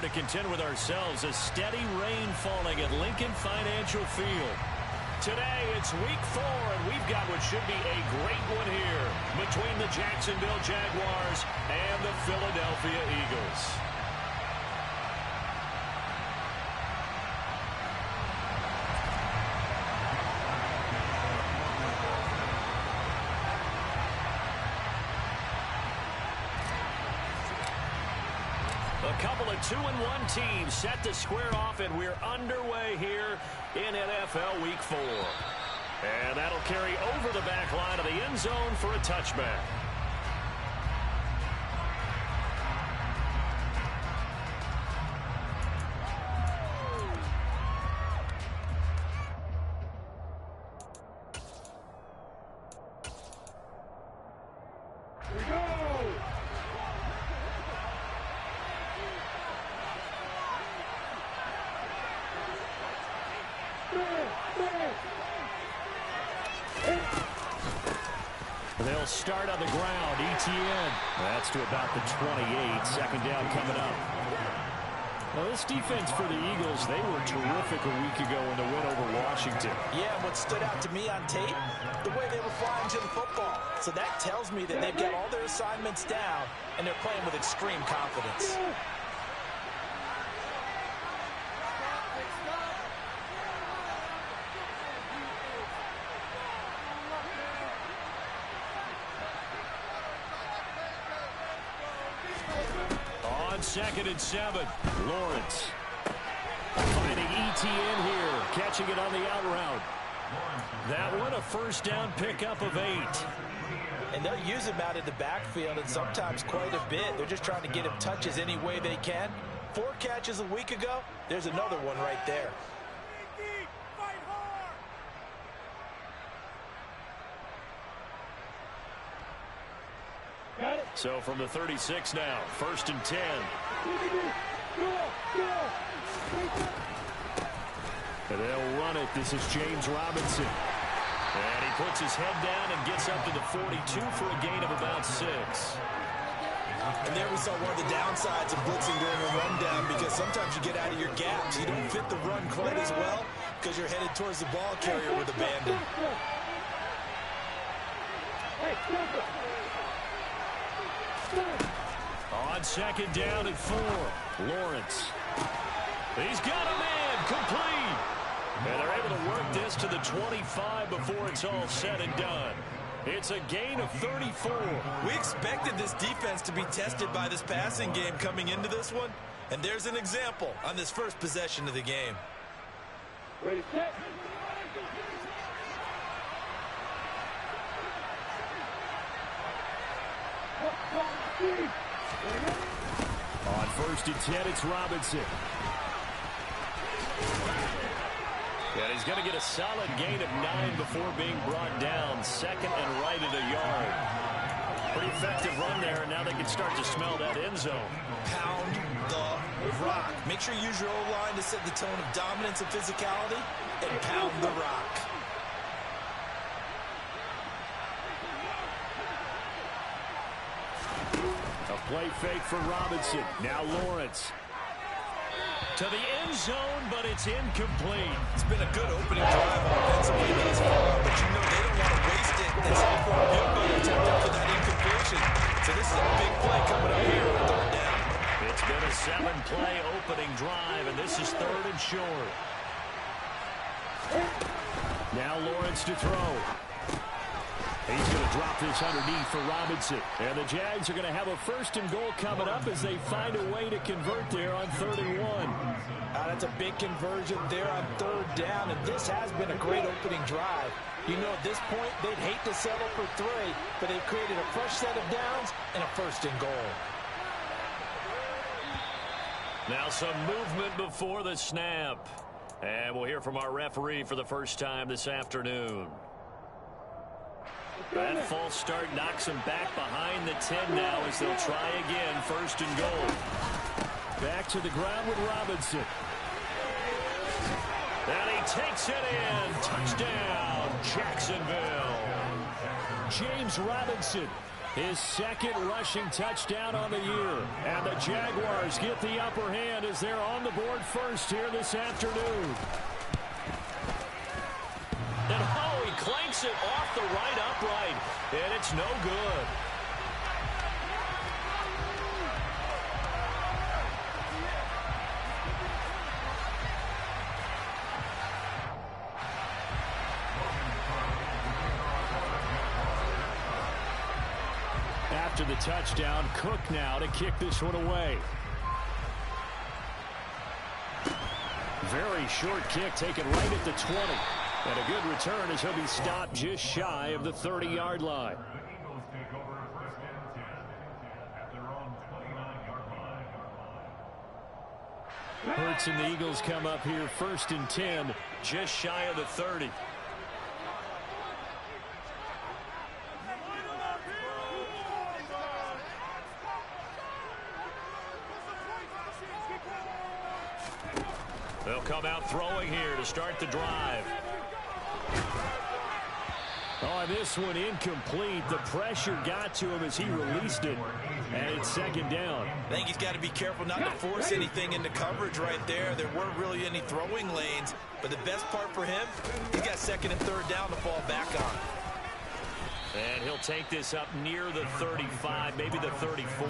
to contend with ourselves. A steady rain falling at Lincoln Financial Field. Today, it's week 4, and we've got what should be a great one here between the Jacksonville Jaguars and the Philadelphia Eagles. A couple of 2-1 teams set to square off, and we're underway here in NFL Week 4. And that'll carry over the back line of the end zone for a touchback. They'll start on the ground. ETN. That's to about the 28. Second down coming up. Well, this defense for the Eagles, they were terrific a week ago in the win over Washington. Yeah, and what stood out to me on tape, the way they were flying to the football. So that tells me that they've got all their assignments down, and they're playing with extreme confidence. Second and 7. Lawrence finding ETN here, catching it on the out route. That one a first down pickup of 8. And they'll use him out in the backfield, and sometimes quite a bit. They're just trying to get him touches any way they can. 4 catches a week ago. There's another one right there. So from the 36 now, first and 10. And they'll run it. This is James Robinson. And he puts his head down and gets up to the 42 for a gain of about 6. And there we saw one of the downsides of blitzing during a rundown, because sometimes you get out of your gaps. You don't fit the run quite as well because you're headed towards the ball carrier with abandon. On second down at 4, Lawrence. He's got a man complete. And they're able to work this to the 25 before it's all said and done. It's a gain of 34. We expected this defense to be tested by this passing game coming into this one. And there's an example on this first possession of the game. Ready, set. On first and 10, it's Robinson. And he's going to get a solid gain of 9 before being brought down. Second and right at a yard. Pretty effective run there, and now they can start to smell that end zone. Pound the rock. Make sure you use your O-line to set the tone of dominance and physicality, and pound the rock. A play fake for Robinson. Now Lawrence. To the end zone, but it's incomplete. It's been a good opening drive offensively thus far, but you know they don't want to waste it and settle for a field goal attempt after that incompletion. So this is a big play coming up here on third down. It's been a 7-play opening drive, and this is third and short. Now Lawrence to throw. He's going to drop this underneath for Robinson. And the Jags are going to have a first and goal coming up as they find a way to convert there on 3rd and 1. That's a big conversion there on third down, and this has been a great opening drive. You know, at this point, they'd hate to settle for 3, but they've created a fresh set of downs and a first and goal. Now some movement before the snap. And we'll hear from our referee for the first time this afternoon. That false start knocks them back behind the 10 now as they'll try again, first and goal. Back to the ground with Robinson. And he takes it in. Touchdown, Jacksonville. James Robinson His second rushing touchdown on the year. And the Jaguars get the upper hand as they're on the board first here this afternoon. And oh, he clanks it off the right upright. And it's no good. After the touchdown, Cook now to kick this one away. Very short kick taken right at the 20. And a good return as he'll be stopped just shy of the 30-yard line. Hurts and the Eagles come up here 1st and 10, just shy of the 30. They'll come out throwing here to start the drive. Oh, this one incomplete. The pressure got to him as he released it. And it's 2nd down. I think he's got to be careful not to force anything into coverage right there. There weren't really any throwing lanes. But the best part for him, he's got 2nd and 3rd down to fall back on. And he'll take this up near the 35, maybe the 34.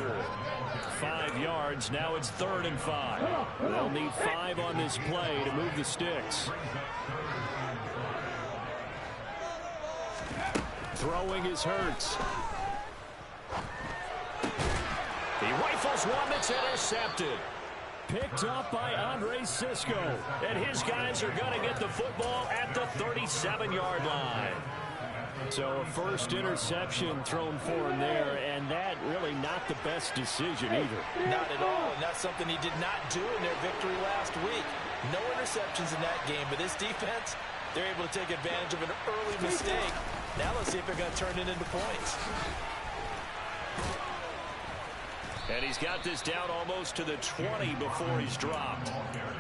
5 yards. Now it's 3rd and 5. They'll need 5 on this play to move the sticks. Throwing is Hurts. He rifles one that's intercepted. Picked up by Andre Sisco. And his guys are going to get the football at the 37-yard line. So a first interception thrown for him there, and that really not the best decision either. Not at all, and that's something he did not do in their victory last week. No interceptions in that game, but this defense, they're able to take advantage of an early mistake. Now let's see if they're going to turn it into points. And he's got this down almost to the 20 before he's dropped.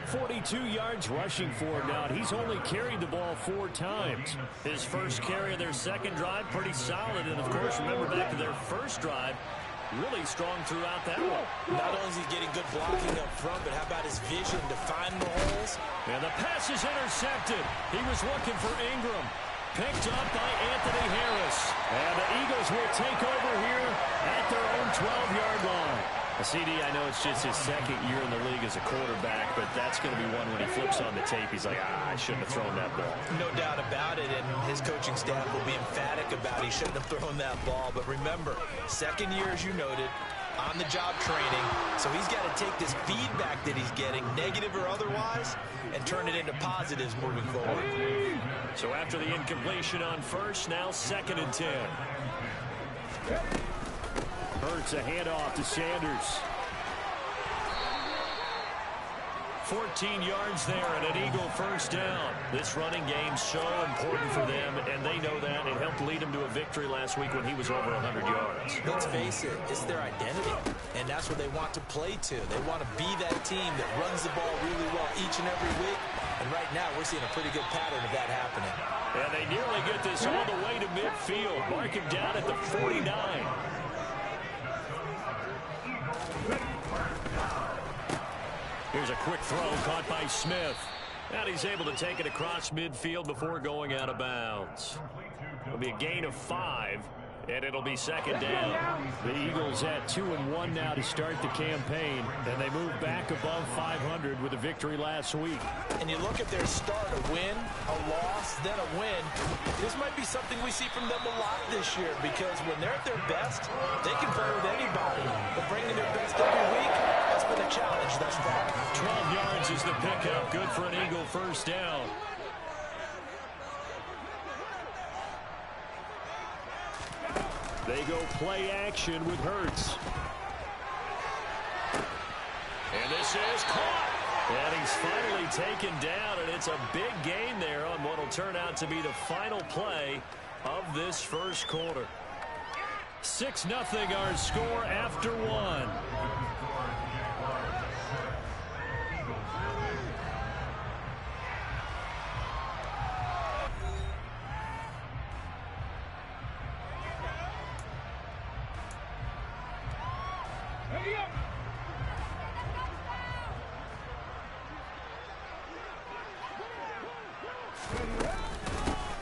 42 yards rushing for him now. He's only carried the ball 4 times. His first carry of their second drive, pretty solid. And, of course, remember back to their first drive, really strong throughout that one. Not only is he getting good blocking up front, but how about his vision to find the holes? And the pass is intercepted. He was looking for Ingram. Picked up by Anthony Harris. And the Eagles will take over here at their own 12-yard line. CD, I know it's just his 2nd year in the league as a quarterback, but that's going to be one when he flips on the tape. He's like, I shouldn't have thrown that ball. No doubt about it, and his coaching staff will be emphatic about he shouldn't have thrown that ball. But remember, 2nd year, as you noted, on-the-job training. So he's got to take this feedback that he's getting, negative or otherwise, and turn it into positives moving forward. So after the incompletion on first, now 2nd and 10. Hurts a handoff to Sanders. 14 yards there and an Eagle first down. This running game's so important for them, and they know that. It helped lead them to a victory last week when he was over 100 yards. Let's face it, it's their identity, and that's what they want to play to. They want to be that team that runs the ball really well each and every week, and right now we're seeing a pretty good pattern of that happening. And they nearly get this all the way to midfield. Mark him down at the 49. Here's a quick throw caught by Smith. And he's able to take it across midfield before going out of bounds. It'll be a gain of 5, and it'll be 2nd down. The Eagles at 2-1 now to start the campaign, and they move back above 500 with a victory last week. And you look at their start, a win, a loss, then a win. This might be something we see from them a lot this year, because when they're at their best, they can play with anybody. But bringing their best every week, that's been a challenge thus far. 12 yards is the pickup. Good for an Eagle first down. They go play action with Hurts. And this is caught. And he's finally taken down, and it's a big gain there on what will turn out to be the final play of this first quarter. 6-0 our score after 1.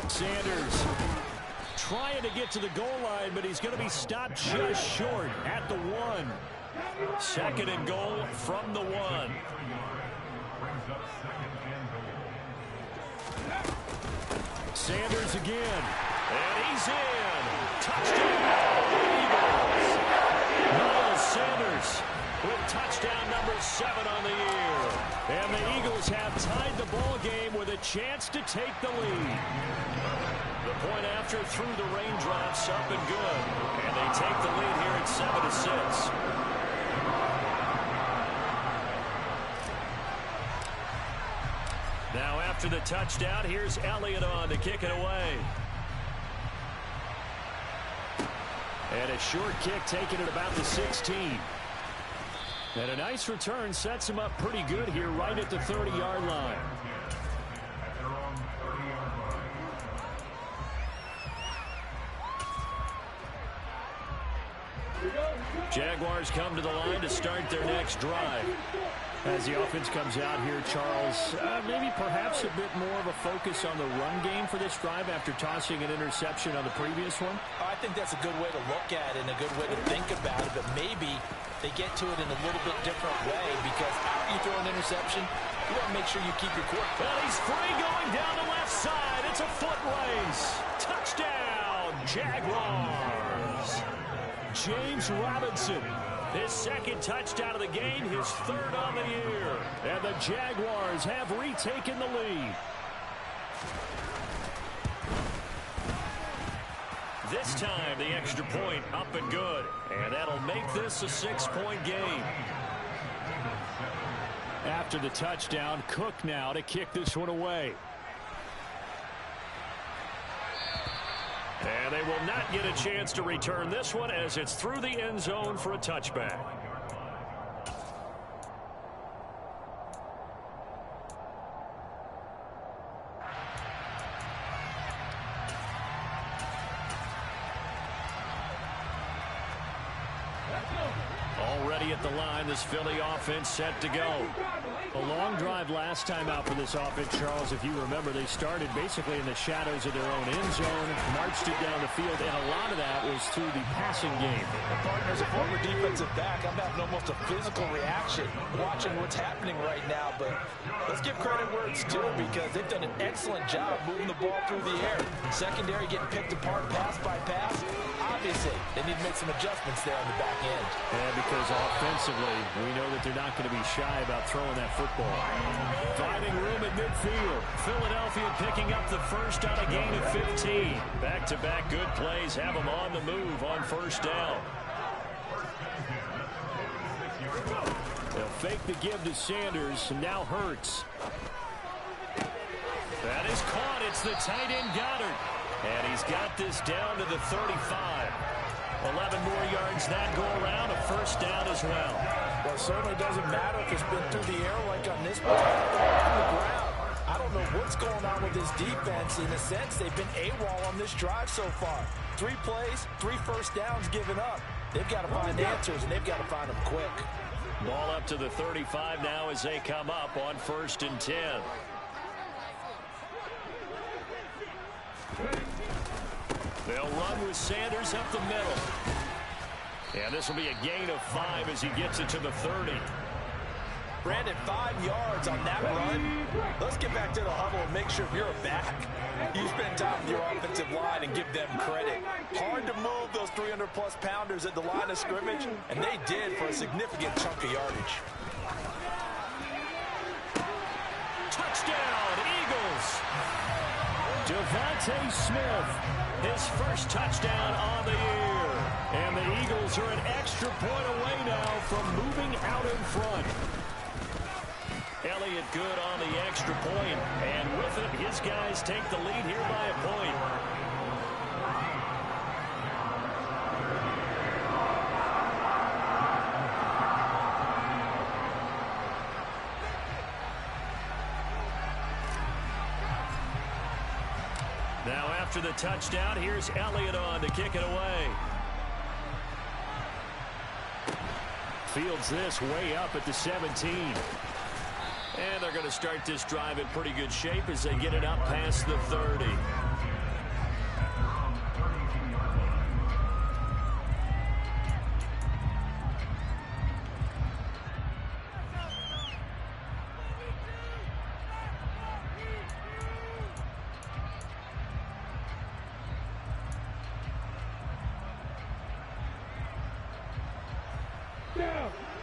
Sanders trying to get to the goal line, but he's going to be stopped just short at the 1. Second and goal from the 1. Sanders again, and he's in. Touchdown, Eagles. Miles Sanders with touchdown number 7 on the year. And the Eagles have tied the ball game with a chance to take the lead. The point after through the raindrops, up and good. And they take the lead here at 7-6. Now after the touchdown, here's Elliott on to kick it away. And a short kick taken at about the 16. And a nice return sets him up pretty good here right at the 30-yard line. Jaguars come to the line to start their next drive. As the offense comes out here, Charles, maybe perhaps a bit more of a focus on the run game for this drive after tossing an interception on the previous one? I think that's a good way to look at it and a good way to think about it, but maybe they get to it in a little bit different way because after you throw an interception, you want to make sure you keep your quarterback. Well, he's free going down the left side. It's a foot race. Touchdown, Jaguars. James Robinson, his second touchdown of the game, his 3rd on the year. And the Jaguars have retaken the lead. This time, the extra point up and good. And that'll make this a 6-point game. After the touchdown, Cook now to kick this one away. And they will not get a chance to return this one as it's through the end zone for a touchback. Already at the line, this Philly offense set to go. A long drive last time out for this offense, Charles. If you remember, they started basically in the shadows of their own end zone, marched it down the field, and a lot of that was through the passing game. As a former defensive back, I'm having almost a physical reaction watching what's happening right now, but let's give credit where it's due because they've done an excellent job moving the ball through the air. Secondary getting picked apart pass by pass. Obviously, they need to make some adjustments there on the back end. Yeah, because offensively, we know that they're not going to be shy about throwing that football. Finding room at midfield. Philadelphia picking up the first on a gain of 15. Back-to-back good plays have them on the move on first down. They'll fake the give to Sanders. Now Hurts. That is caught. It's the tight end Goddard. And he's got this down to the 35. 11 more yards that go around. A first down as well. Well, it certainly doesn't matter if it's been through the air like on this play on the ground. I don't know what's going on with this defense. In a sense, they've been AWOL on this drive so far. 3 plays, 3 first downs given up. They've got to find answers, and they've got to find them quick. Ball up to the 35 now as they come up on 1st and 10. They'll run with Sanders up the middle. And this will be a gain of 5 as he gets it to the 30. Brandon, 5 yards on that run. Let's get back to the huddle and make sure you're back. You spend time with your offensive line and give them credit. Hard to move those 300-plus pounders at the line of scrimmage, and they did for a significant chunk of yardage. Touchdown, Eagles! Devontae Smith, his first touchdown on the year. And the Eagles are an extra point away now from moving out in front. Elliott good on the extra point, and with it, his guys take the lead here by a point. Now after the touchdown, here's Elliott on to kick it away. Fields this way up at the 17. And they're going to start this drive in pretty good shape as they get it up past the 30.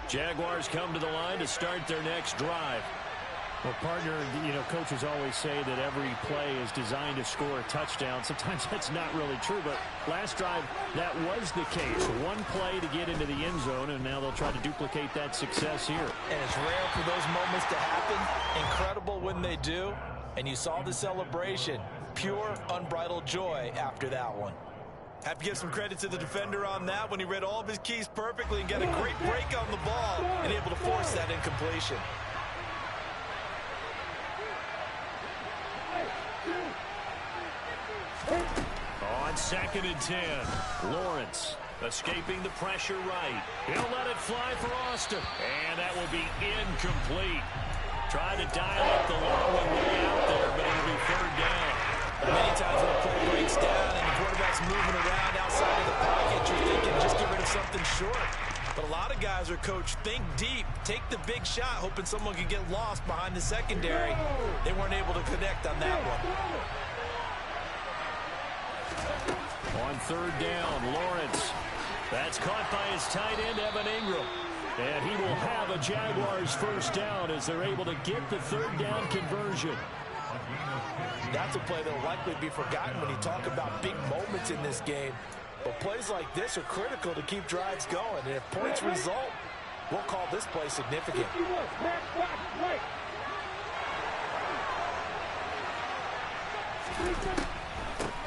Jaguars come to the line to start their next drive. Well, partner, coaches always say that every play is designed to score a touchdown. Sometimes that's not really true, but last drive, that was the case. One play to get into the end zone, and now they'll try to duplicate that success here. And it's rare for those moments to happen. Incredible when they do. And you saw the celebration. Pure, unbridled joy after that one. Have to give some credit to the defender on that when he read all of his keys perfectly and got a great break on the ball and able to force that incompletion. On 2nd and 10, Lawrence escaping the pressure right. He'll let it fly for Austin. And that will be incomplete. Try to dial up the long one way out there, but it'll be 3rd down. Many times when the play breaks down and the quarterback's moving around outside of the pocket, you're thinking just get rid of something short. But a lot of guys are coached, think deep, take the big shot, hoping someone can get lost behind the secondary. They weren't able to connect on that one. On 3rd down, Lawrence. That's caught by his tight end, Evan Ingram. And he will have a Jaguars 1st down as they're able to get the 3rd down conversion. That's a play that will likely be forgotten when you talk about big moments in this game. But plays like this are critical to keep drives going. And if points result, we'll call this play significant.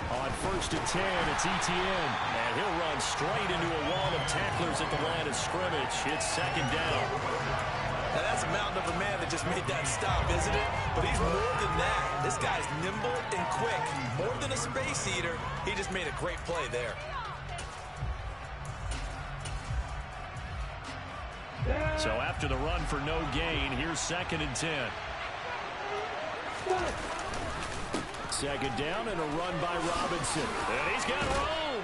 On 1st and 10, it's Etienne. And he'll run straight into a wall of tacklers at the line of scrimmage. It's 2nd down. Now that's a mountain of a man that just made that stop, isn't it? But he's more than that. This guy's nimble and quick. More than a space eater, he just made a great play there. So after the run for no gain, here's 2nd and 10. 2nd down and a run by Robinson. And he's got room.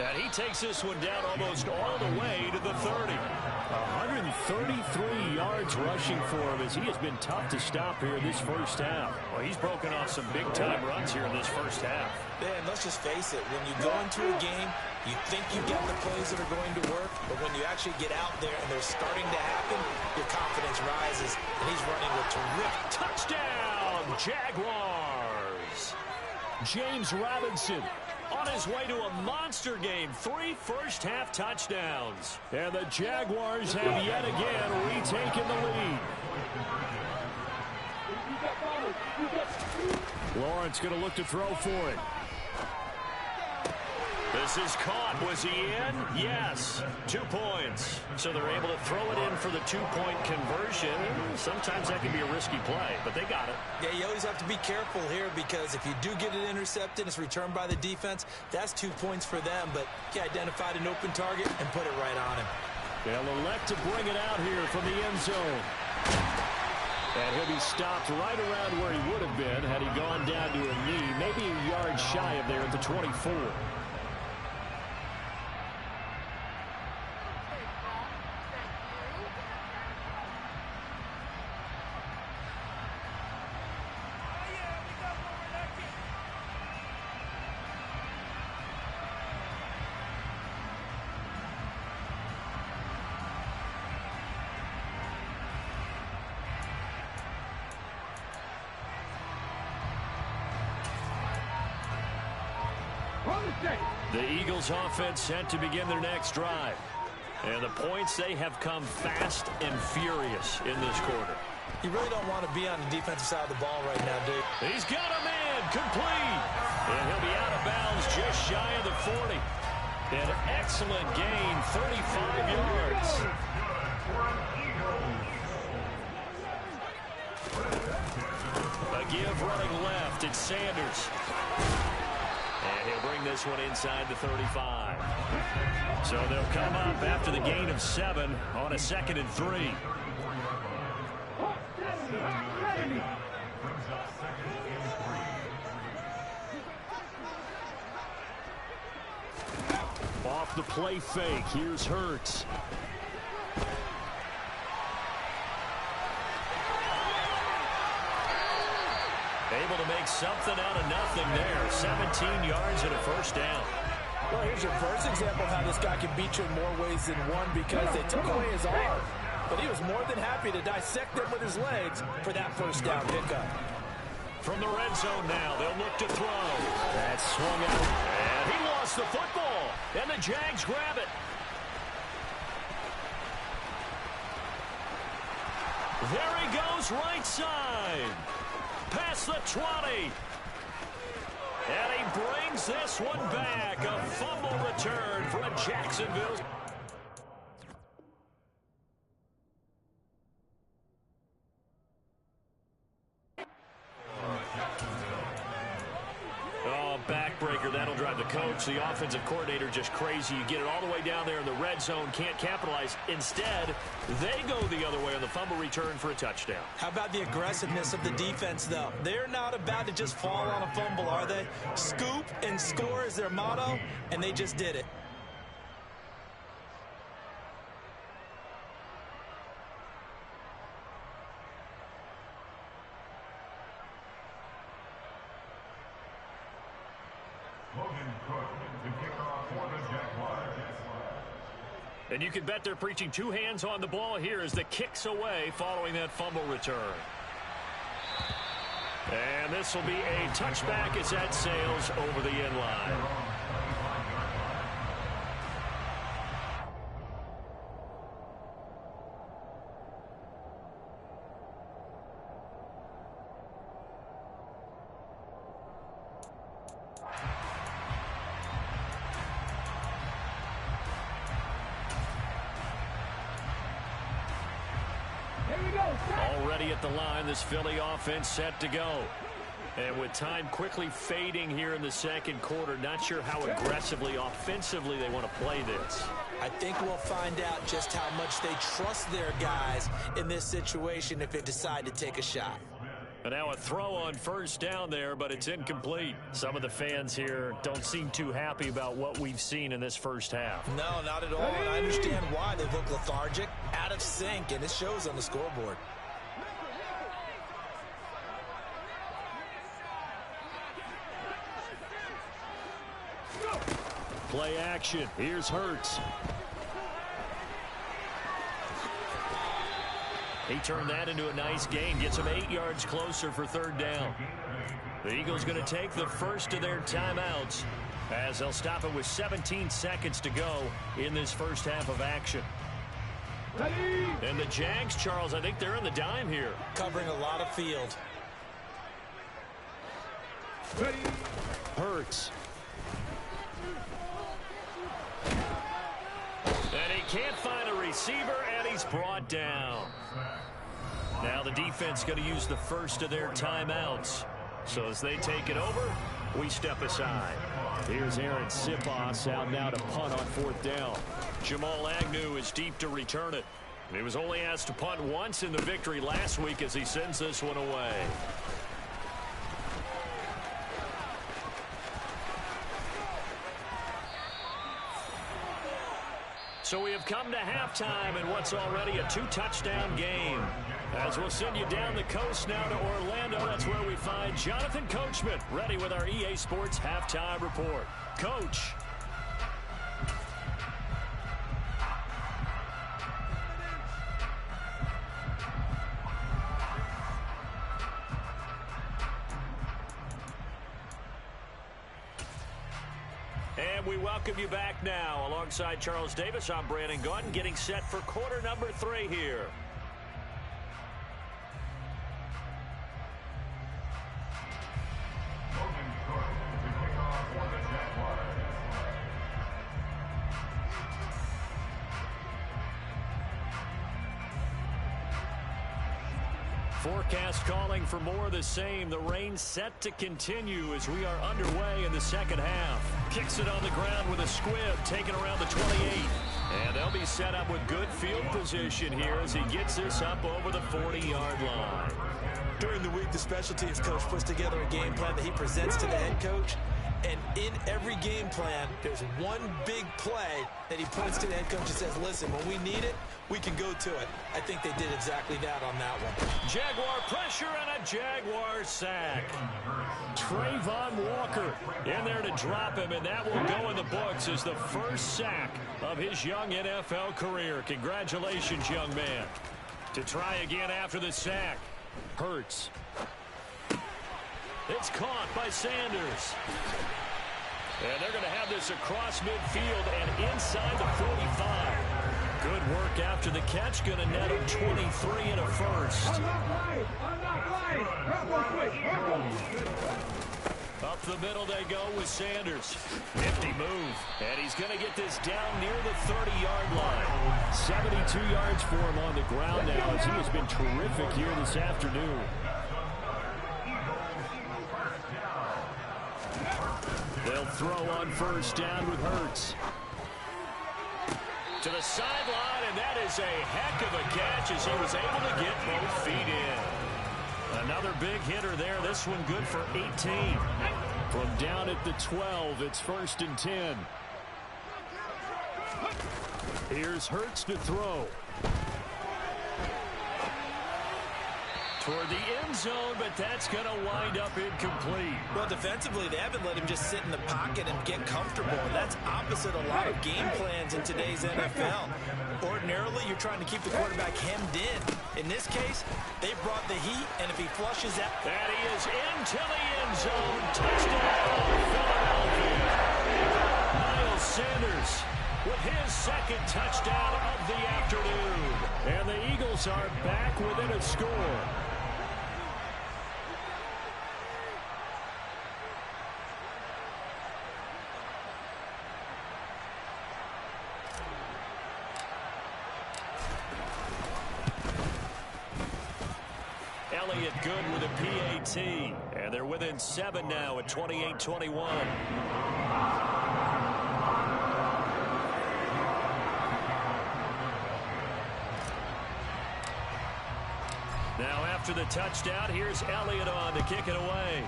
And he takes this one down almost all the way to the 30. 133 yards rushing for him as he has been tough to stop here this 1st half. Well, he's broken off some big-time runs here in this 1st half. Man, let's just face it. When you go into a game, you think you get the plays that are going to work, but when you actually get out there and they're starting to happen, your confidence rises, and he's running with terrific. Touchdown, Jaguars! James Robinson on his way to a monster game. 3 first-half touchdowns. And the Jaguars have yet again retaken the lead. Lawrence going to look to throw for it. This is caught. Was he in? Yes. 2 points. So they're able to throw it in for the 2-point conversion. Sometimes that can be a risky play, but they got it. Yeah, you always have to be careful here because if you do get it intercepted, it's returned by the defense, that's 2 points for them. But he identified an open target and put it right on him. They'll elect to bring it out here from the end zone. And he'll be stopped right around where he would have been had he gone down to a knee, maybe a yard shy of there at the 24. The Eagles offense set to begin their next drive. And the points, they have come fast and furious in this quarter. You really don't want to be on the defensive side of the ball right now, Dave. He's got a man complete. And he'll be out of bounds just shy of the 40. An excellent gain, 35 yards. A give running left, it's Sanders. And he'll bring this one inside the 35. So they'll come up after the gain of 7 on a 2nd and 3. Off the play fake. Here's Hurts. Able to make something out of nothing there. 17 yards and a first down. Well, here's your first example of how this guy can beat you in more ways than one because they took away his arm. But he was more than happy to dissect them with his legs for that first down pickup. From the red zone now, they'll look to throw. That swung out. And he lost the football. And the Jags grab it. There he goes, right side. Past the 20. And he brings this one back. A fumble return for a Jacksonville. Oh, backbreaker. That'll drive the coach, the offensive coordinator, just crazy. You get it all the way down there in the red zone, can't capitalize. Instead, they go the other way on the fumble return for a touchdown. How about the aggressiveness of the defense, though? They're not about to just fall on a fumble, are they? Scoop and score is their motto, and they just did it. And you can bet they're preaching 2 hands on the ball here as the kick's away following that fumble return. And this will be a touchback as that sails over the end line. Already at the line, this Philly offense set to go. And with time quickly fading here in the second quarter, not sure how aggressively, offensively they want to play this. I think we'll find out just how much they trust their guys in this situation if they decide to take a shot. And now a throw on first down there, but it's incomplete. Some of the fans here don't seem too happy about what we've seen in this first half. No, not at all. And I understand why they look lethargic, out of sync, and it shows on the scoreboard. Play action. Here's Hurts. He turned that into a nice gain. Gets him 8 yards closer for third down. The Eagles going to take the first of their timeouts as they'll stop it with 17 seconds to go in this first half of action. Ready. And the Jags, Charles, I think they're on the dime here. Covering a lot of field. Ready. Hurts. And he can't find a receiver, and he's brought down. Now the defense going to use the first of their timeouts. So as they take it over, we step aside. Here's Aaron Sipos out now to punt on fourth down. Jamal Agnew is deep to return it. He was only asked to punt once in the victory last week as he sends this one away. So we have come to halftime in what's already a 2-touchdown game. As we'll send you down the coast now to Orlando, that's where we find Jonathan Coachman ready with our EA Sports Halftime Report. Coach. And we welcome you back now. Alongside Charles Davis, I'm Brandon Gunn, getting set for quarter number 3 here. Forecast calling for more of the same. The rain set to continue as we are underway in the second half. Kicks it on the ground with a squib, taken around the 28. And they'll be set up with good field position here as he gets this up over the 40-yard line. During the week, the special teams coach puts together a game plan that he presents to the head coach. And in every game plan, there's one big play that he points to the head coach and says, listen, when we need it, we can go to it. I think they did exactly that on that one. Jaguar pressure and a Jaguar sack. Trayvon Walker in there to drop him, and that will go in the books as the first sack of his young NFL career. Congratulations, young man. To try again after the sack. Hurts. It's caught by Sanders. And they're going to have this across midfield and inside the 45. Good work after the catch. Going to net him 23 and a first. Up the middle they go with Sanders. Nifty move. And he's going to get this down near the 30-yard line. 72 yards for him on the ground now as he has been terrific here this afternoon. They'll throw on first down with Hurts. To the sideline, and that is a heck of a catch as he was able to get both feet in. Another big hitter there. This one good for 18. From down at the 12, it's 1st and 10. Here's Hurts to throw. Toward the end zone, but that's going to wind up incomplete. Well, defensively, they haven't let him just sit in the pocket and get comfortable. And that's opposite a lot of game plans in today's NFL. Ordinarily, you're trying to keep the quarterback hemmed in. In this case, they brought the heat, and if he flushes out... And he is into the end zone. Touchdown, Philadelphia. Miles Sanders with his second touchdown of the afternoon. And the Eagles are back within a score. Elliott good with a PAT. And they're within 7 now at 28-21. Now after the touchdown, here's Elliott on to kick it away.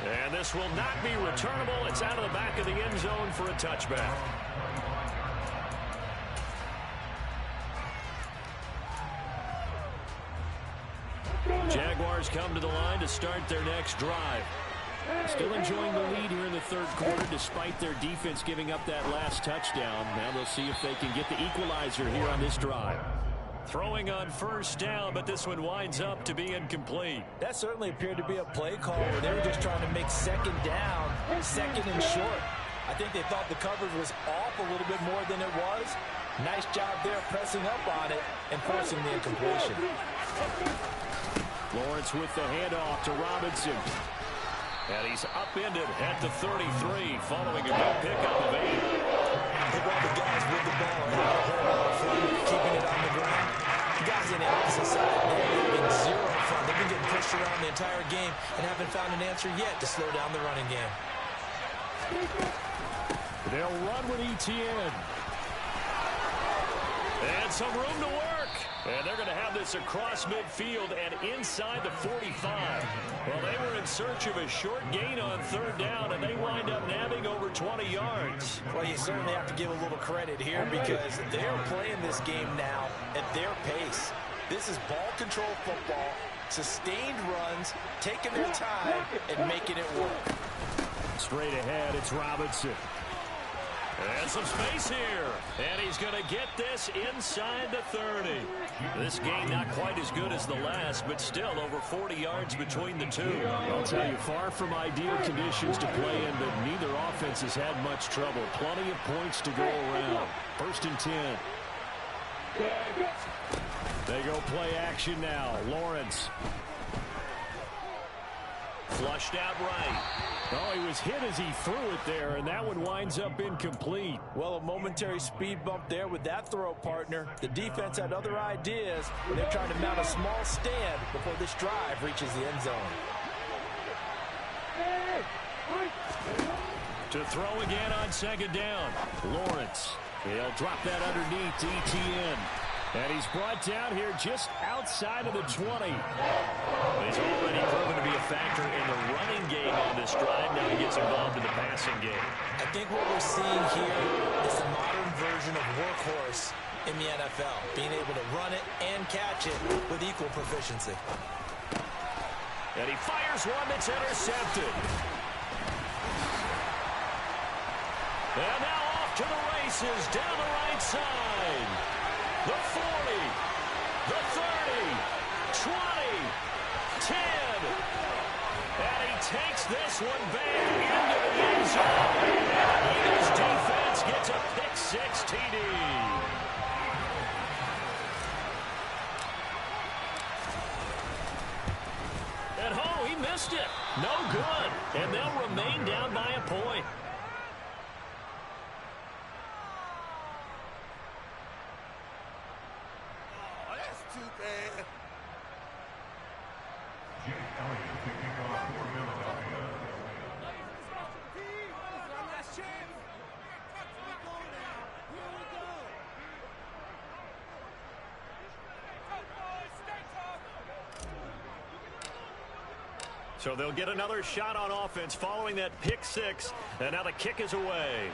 And this will not be returnable. It's out of the back of the end zone for a touchback. Jaguars come to the line to start their next drive. Still enjoying the lead here in the third quarter despite their defense giving up that last touchdown. Now they'll see if they can get the equalizer here on this drive. Throwing on first down, but this one winds up to be incomplete. That certainly appeared to be a play call where they were just trying to make second down, second and short. I think they thought the coverage was off a little bit more than it was. Nice job there pressing up on it and forcing the incompletion. Lawrence with the handoff to Robinson. And he's upended at the 33 following a good pickup of 8. They brought the guys with the ball and had a whole lot of fun keeping it on the ground. The guys on the opposite side, they're having zero fun. They've been getting pushed around the entire game and haven't found an answer yet to slow down the running game. They'll run with ETN. And some room to work. And they're going to have this across midfield and inside the 45. Well, they were in search of a short gain on third down, and they wind up nabbing over 20 yards. Well, you certainly have to give a little credit here because they're playing this game now at their pace. This is ball control football, sustained runs, taking their time, and making it work. Straight ahead, it's Robinson. And some space here. And he's going to get this inside the 30. This game not quite as good as the last, but still over 40 yards between the two. I'll tell you, far from ideal conditions to play in, but neither offense has had much trouble. Plenty of points to go around. 1st and 10. They go play action now. Lawrence. Flushed out right. Oh, he was hit as he threw it there, and that one winds up incomplete. Well, a momentary speed bump there with that throw, partner. The defense had other ideas, and they're trying to mount a small stand before this drive reaches the end zone. To throw again on second down. Lawrence. He'll drop that underneath to Etienne. And he's brought down here just outside of the 20. He's already proven to be a factor in the running game on this drive. Now he gets involved in the passing game. I think what we're seeing here is the modern version of workhorse in the NFL, being able to run it and catch it with equal proficiency. And he fires one that's intercepted. And now off to the races down the right side. The 40, the 30, 20, 10. And he takes this one back into the end zone. And the Eagles defense gets a pick-6 TD. And oh, he missed it. No good. And they'll remain down by a point. So they'll get another shot on offense following that pick-6. And now the kick is away.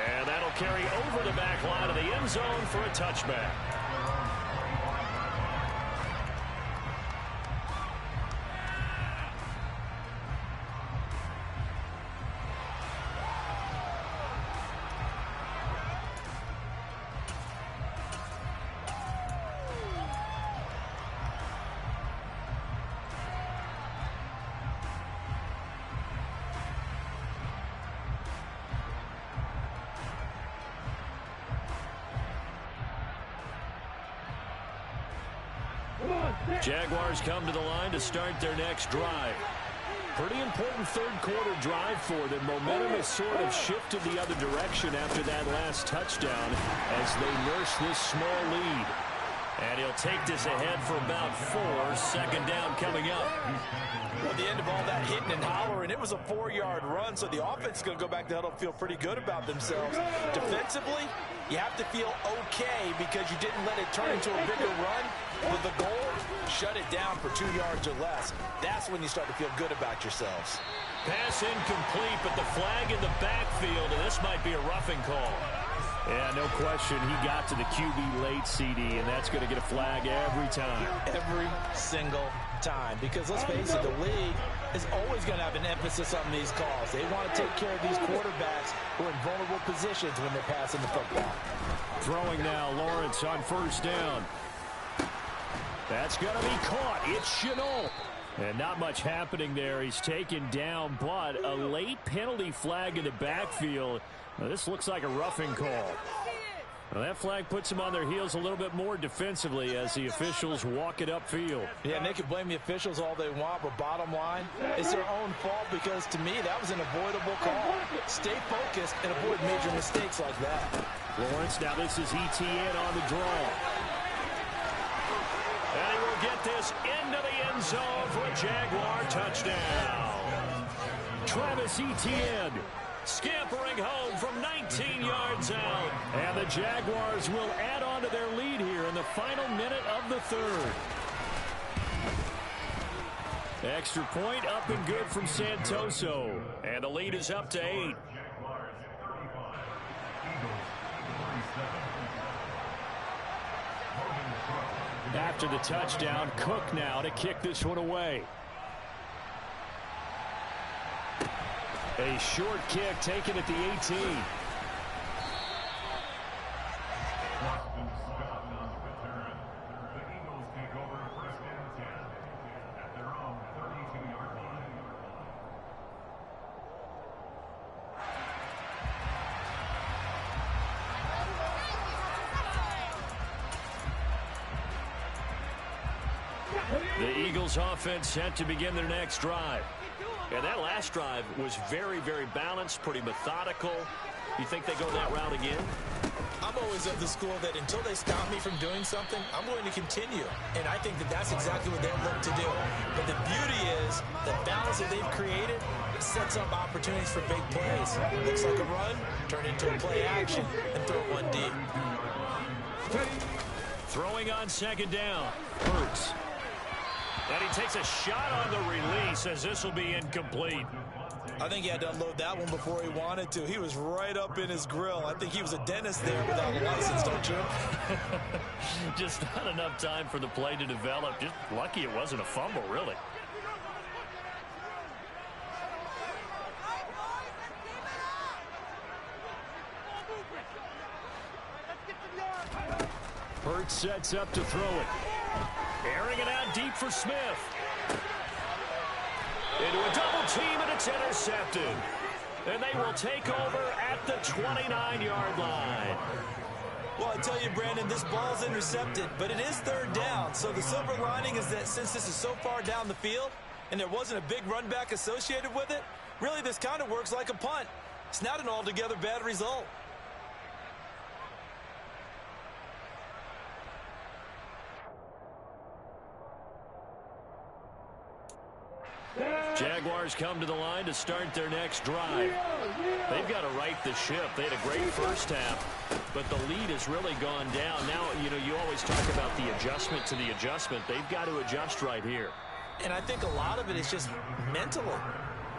And that'll carry over the back line of the end zone for a touchback. Jaguars come to the line to start their next drive. Pretty important third-quarter drive for them. Momentum has sort of shifted the other direction after that last touchdown as they nurse this small lead. And he'll take this ahead for about 4. Second down coming up. Well, at the end of all that hitting and hollering, it was a 4-yard run, so the offense is going to go back to the huddle, feel pretty good about themselves. Defensively, you have to feel okay because you didn't let it turn into a bigger run. With the goal, shut it down for 2 yards or less. That's when you start to feel good about yourselves. Pass incomplete, but the flag in the backfield, and this might be a roughing call. Yeah, no question. He got to the QB late, CD, and that's going to get a flag every time. Every single time. Because let's face it, the league is always going to have an emphasis on these calls. They want to take care of these quarterbacks who are in vulnerable positions when they're passing the football. Throwing now, Lawrence on first down. That's going to be caught. It's Chenault. And not much happening there. He's taken down, but a late penalty flag in the backfield. Now, this looks like a roughing call. Now, that flag puts them on their heels a little bit more defensively as the officials walk it upfield. Yeah, and they can blame the officials all they want, but bottom line, it's their own fault because, to me, that was an avoidable call. Stay focused and avoid major mistakes like that. Lawrence, now this is Etienne on the draw. And he will get this into the end zone for a Jaguar touchdown. Travis Etienne scampering home from 19 yards out. And the Jaguars will add on to their lead here in the final minute of the third. Extra point up and good from Santoso. And the lead is up to 8. After the touchdown, Cook now to kick this one away. A short kick taken at the 18. The Eagles offense set to begin their next drive. And that last drive was very, very balanced, pretty methodical. You think they go that route again? I'm always of the school that until they stop me from doing something, I'm going to continue. And I think that that's exactly what they'll look to do. But the beauty is the balance that they've created sets up opportunities for big plays. Looks like a run, turn into a play action, and throw one deep. Throwing on second down. Hurts. And he takes a shot on the release as this will be incomplete. I think he had to unload that one before he wanted to. He was right up in his grill. I think he was a dentist there without a license, don't you? Just not enough time for the play to develop. Just lucky it wasn't a fumble, really. Hurts sets up to throw it. Airing it out deep for Smith. Into a double team, and it's intercepted. And they will take over at the 29-yard line. Well, I tell you, Brandon, this ball's intercepted, but it is third down. So the silver lining is that since this is so far down the field and there wasn't a big run back associated with it, really this kind of works like a punt. It's not an altogether bad result. Jaguars come to the line to start their next drive. They've got to right the ship. They had a great first half, but the lead has really gone down. Now, you always talk about the adjustment to the adjustment. They've got to adjust right here. And I think a lot of it is just mentally.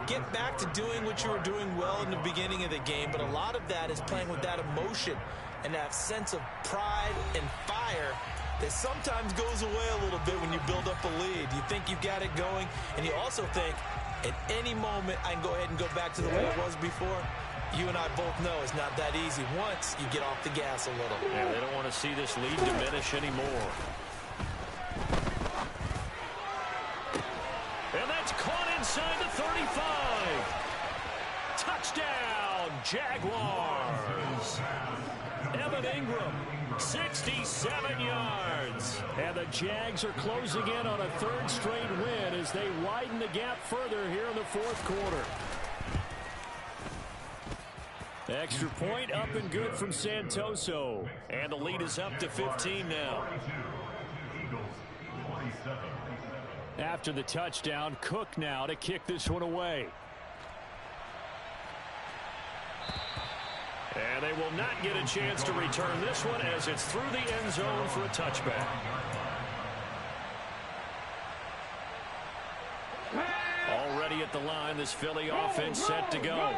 Get back to doing what you were doing well in the beginning of the game, but a lot of that is playing with that emotion and that sense of pride and fire that sometimes goes away a little bit when you build up a lead. You think you've got it going, and you also think at any moment I can go ahead and go back to the way it was before. You and I both know it's not that easy once you get off the gas a little. Yeah, they don't want to see this lead diminish anymore. And that's caught inside the 35. Touchdown, Jaguars. Evan Ingram, 67 yards. And the Jags are closing in on a third straight win as they widen the gap further here in the fourth quarter. Extra point up and good from Santoso. And the lead is up to 15 now. After the touchdown, Cook now to kick this one away. And they will not get a chance to return this one as it's through the end zone for a touchback. Already at the line, this Philly offense set to go.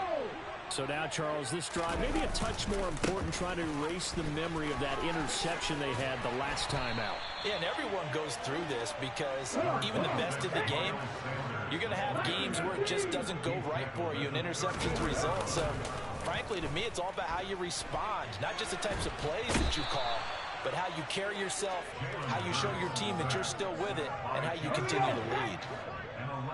So now, Charles, this drive maybe a touch more important, trying to erase the memory of that interception they had the last time out. Yeah, and everyone goes through this because even the best in the game, you're going to have games where it just doesn't go right for you, and interceptions result. So, frankly, to me, it's all about how you respond, not just the types of plays that you call, but how you carry yourself, how you show your team that you're still with it, and how you continue to lead.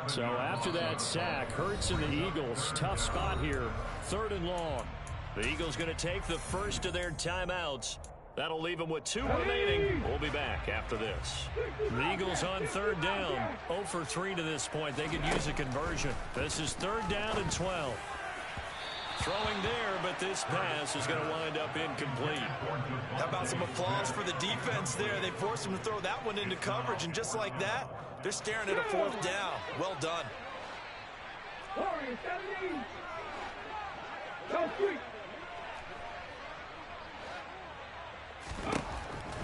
So after that sack, Hurts and the Eagles, tough spot here, 3rd and long. The Eagles going to take the first of their timeouts. That'll leave them with 2 remaining. We'll be back after this. The Eagles on 3rd down, 0 for 3 to this point. They could use a conversion. This is 3rd down and 12. Throwing there, but this pass is going to wind up incomplete. How about some applause for the defense there? They forced him to throw that one into coverage, and just like that, they're staring at a 4th down. Well done.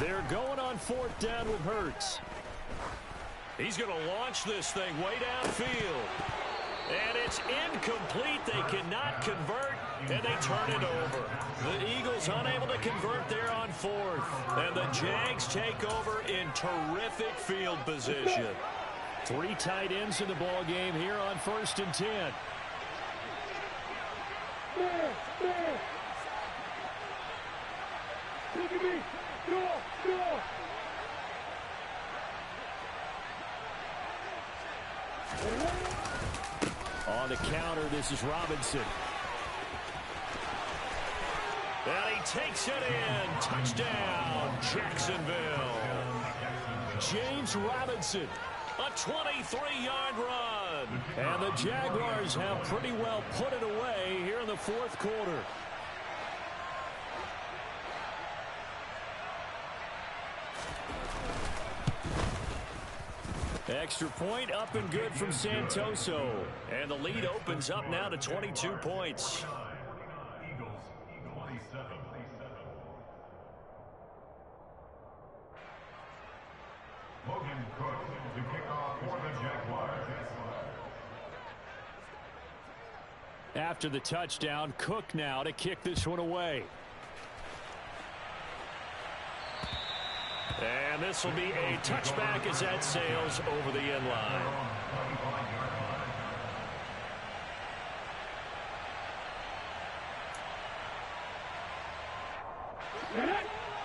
They're going on 4th down with Hurts. He's going to launch this thing way downfield. And it's incomplete. They cannot convert, and they turn it over. The Eagles unable to convert there on 4th. And the Jags take over in terrific field position. 3 tight ends in the ball game here on 1st and 10. On the counter, this is Robinson. And he takes it in. Touchdown, Jacksonville. James Robinson. A 23-yard run. And the Jaguars have pretty well put it away here in the fourth quarter. Extra point up and good from Santoso. And the lead opens up now to 22 points. After the touchdown, Cook now to kick this one away. And this will be a touchback as that sails over the end line.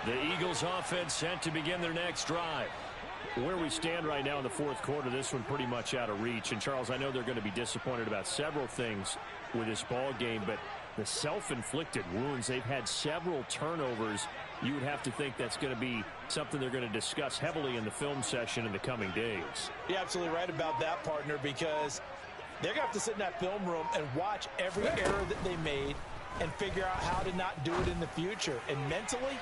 The Eagles offense set to begin their next drive. Where we stand right now in the fourth quarter, this one pretty much out of reach. And, Charles, I know they're going to be disappointed about several things with this ball game, but the self-inflicted wounds, they've had several turnovers. You would have to think that's going to be something they're going to discuss heavily in the film session in the coming days. You're absolutely right about that, partner, because they're going to have to sit in that film room and watch every error that they made and figure out how to not do it in the future. And mentally,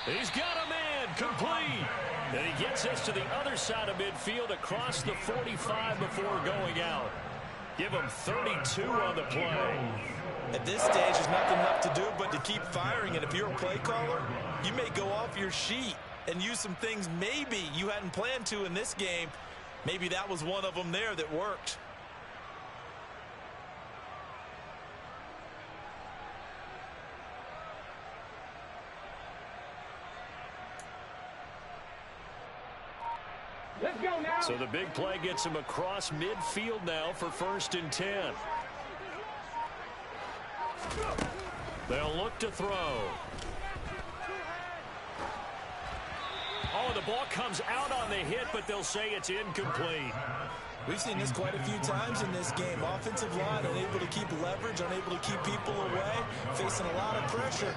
he's got a man complete. And he gets us to the other side of midfield across the 45 before going out. Give him 32 on the play. At this stage, there's nothing left to do but to keep firing. And if you're a play caller, you may go off your sheet and use some things maybe you hadn't planned to in this game. Maybe that was one of them there that worked. Let's go now. So the big play gets him across midfield now for 1st and 10. They'll look to throw. Oh, the ball comes out on the hit, but they'll say it's incomplete. We've seen this quite a few times in this game. Offensive line unable to keep leverage, unable to keep people away, facing a lot of pressure.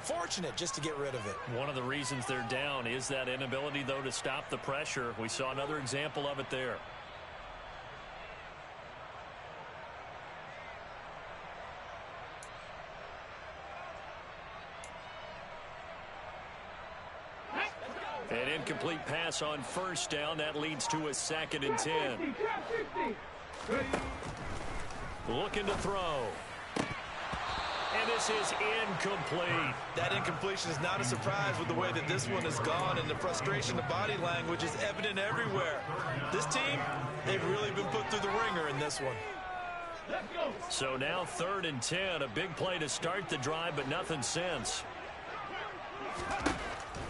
Fortunate just to get rid of it. One of the reasons they're down is that inability, though, to stop the pressure. We saw another example of it there. An incomplete pass on 1st down. That leads to a 2nd and 10. Looking to throw. And this is incomplete. That incompletion is not a surprise with the way that this one has gone, and the frustration of body language is evident everywhere. This team, they've really been put through the ringer in this one. So now 3rd and 10. A big play to start the drive, but nothing since.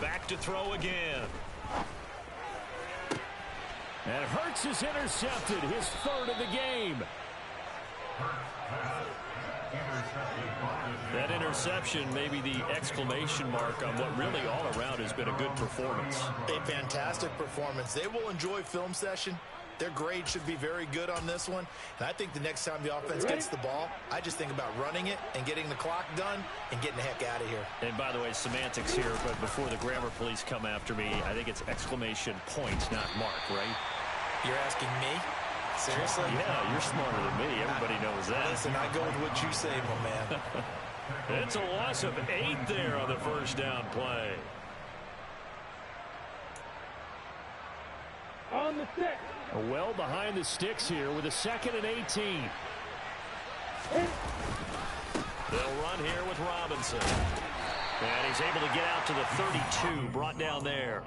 Back to throw again. And Hurts is intercepted, his 3rd of the game. That interception may be the exclamation mark on what really all around has been a good performance. A fantastic performance. They will enjoy film session. Their grade should be very good on this one. And I think the next time the offense gets the ball, I just think about running it and getting the clock done and getting the heck out of here. And by the way, semantics here, but before the grammar police come after me, I think it's exclamation point, not mark, right? You're asking me? Seriously? Yeah, you're smarter than me. Everybody knows that. Listen, I go with what you say, my man. It's a loss of 8 there on the 1st down play. On the stick. Well behind the sticks here with a 2nd and 18. They'll run here with Robinson. And he's able to get out to the 32, brought down there.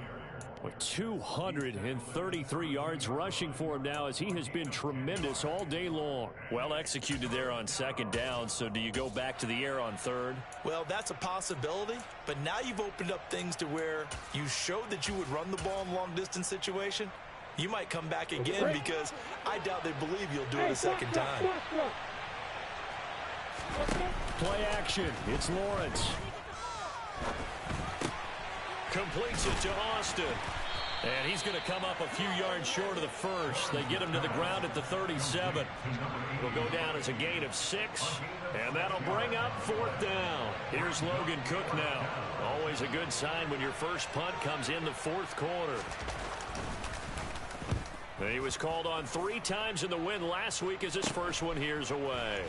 With 233 yards rushing for him now, as he has been tremendous all day long. Well executed there on 2nd down, so do you go back to the air on 3rd? Well, that's a possibility, but now you've opened up things to where you showed that you would run the ball in long-distance situation. You might come back again because I doubt they believe you'll do it a 2nd time. Play action. It's Lawrence. Completes it to Austin. And he's going to come up a few yards short of the 1st. They get him to the ground at the 37. Will go down as a gain of 6. And that'll bring up 4th down. Here's Logan Cook now. Always always a good sign when your first punt comes in the fourth quarter. He was called on 3 times in the win last week as his first one here's away.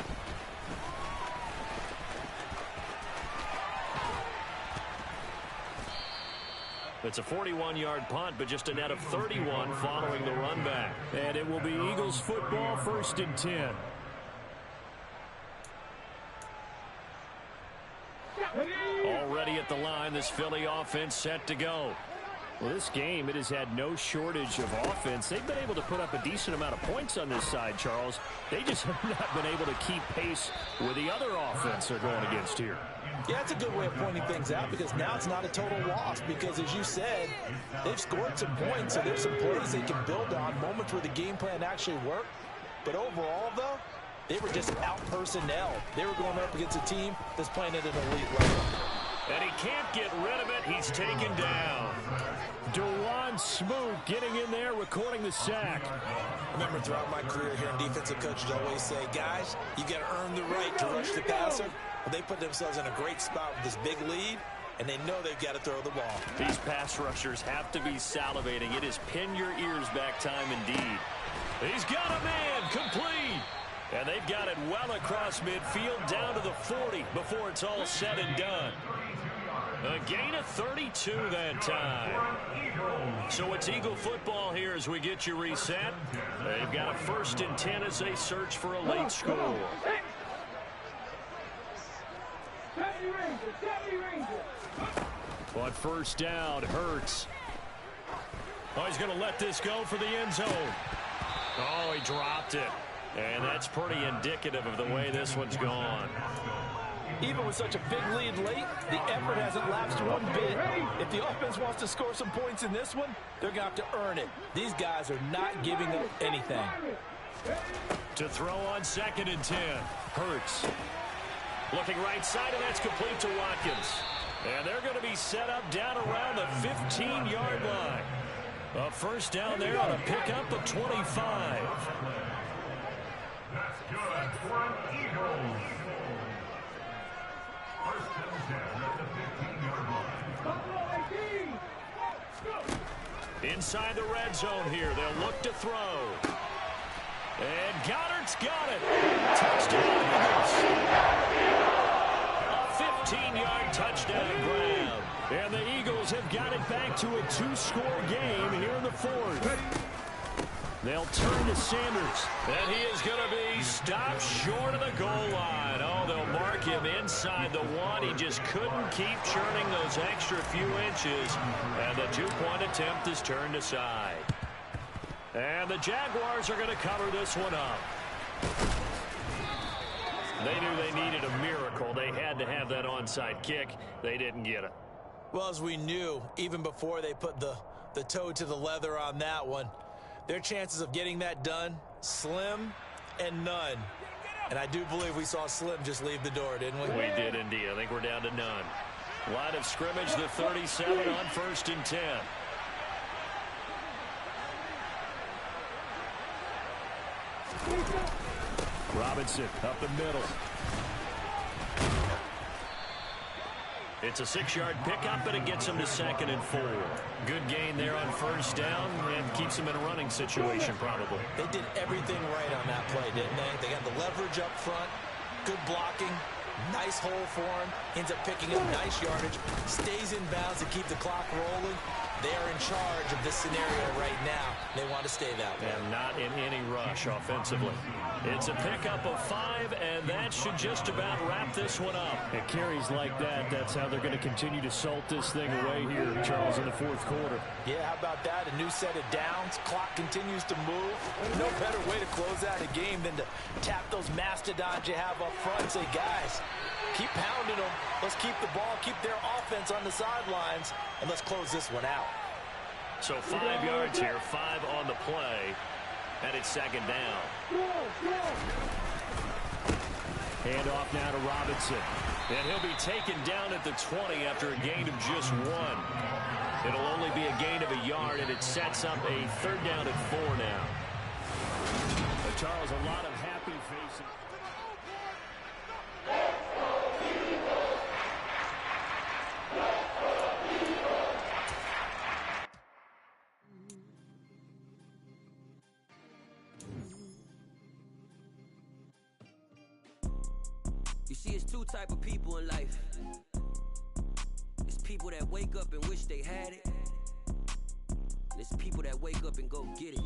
It's a 41-yard punt, but just a net of 31 following the run back. And it will be Eagles football, 1st and 10. Already at the line, this Philly offense set to go. Well, this game, it has had no shortage of offense. They've been able to put up a decent amount of points on this side, Charles. They just have not been able to keep pace with the other offense they're going against here. Yeah, it's a good way of pointing things out because now it's not a total loss because, as you said, they've scored some points, so there's some plays they can build on, moments where the game plan actually worked. But overall, though, they were just out-personnel. They were going up against a team that's playing at an elite level. And he can't get rid of it. He's taken down. Dewan Smoot getting in there, recording the sack. Remember, throughout my career here in defensive coaches always say, guys, you got to earn the right to rush the passer. Well, they put themselves in a great spot with this big lead, and they know they've got to throw the ball. These pass rushers have to be salivating. It is pin your ears back time indeed. He's got a man complete. And they've got it well across midfield down to the 40 before it's all said and done. A gain of 32 that time. So it's Eagle football here as we get you reset. They've got a 1st and 10 as they search for a late score. On 1st down, Hurts. Oh, he's going to let this go for the end zone. Oh, he dropped it. And that's pretty indicative of the way this one's gone. Even with such a big lead late, the effort hasn't lapsed one bit. If the offense wants to score some points in this one, they're going to have to earn it. These guys are not giving up anything. To throw on 2nd and 10. Hurts. Looking right side, and that's complete to Watkins. And they're going to be set up down around the 15-yard line. A 1st down there on a pickup of 25. Inside the red zone here, they'll look to throw. And Goddard's got it. Touchdown, Eagles. A 15-yard touchdown grab. And the Eagles have got it back to a 2-score game here in the 4th. They'll turn to Sanders. And he is going to be stopped short of the goal line. Oh, they'll mark him inside the 1. He just couldn't keep churning those extra few inches. And the 2-point attempt is turned aside. And the Jaguars are going to cover this one up. They knew they needed a miracle. They had to have that onside kick. They didn't get it. Well, as we knew, even before they put the toe to the leather on that one, their chances of getting that done, slim and none. And I do believe we saw Slim just leave the door, didn't we? We did indeed. I think we're down to none. Line of scrimmage, the 37 on 1st and 10. Robinson up the middle. It's a 6-yard pickup, but it gets him to 2nd and 4. Good gain there on 1st down and keeps him in a running situation probably. They did everything right on that play, didn't they? They got the leverage up front, good blocking, nice hole for him, ends up picking up nice yardage, stays in bounds to keep the clock rolling. They are in charge of this scenario right now. They want to stay that way. And not in any rush offensively. It's a pickup of 5, and that should just about wrap this one up. It carries like that. That's how they're going to continue to salt this thing away here, Charles, in the 4th quarter. Yeah, how about that? A new set of downs. Clock continues to move. No better way to close out a game than to tap those mastodons you have up front and say, guys, keep pounding them. Let's keep the ball, keep their offense on the sidelines, and let's close this one out. So 5 yards here, 5 on the play, and it's 2nd down. Hand off now to Robinson. And he'll be taken down at the 20 after a gain of just 1. It'll only be a gain of a yard, and it sets up a 3rd down at 4 now. Charles, a lot of happy faces. You see, it's two type of people in life. It's people that wake up and wish they had it. And it's people that wake up and go get it.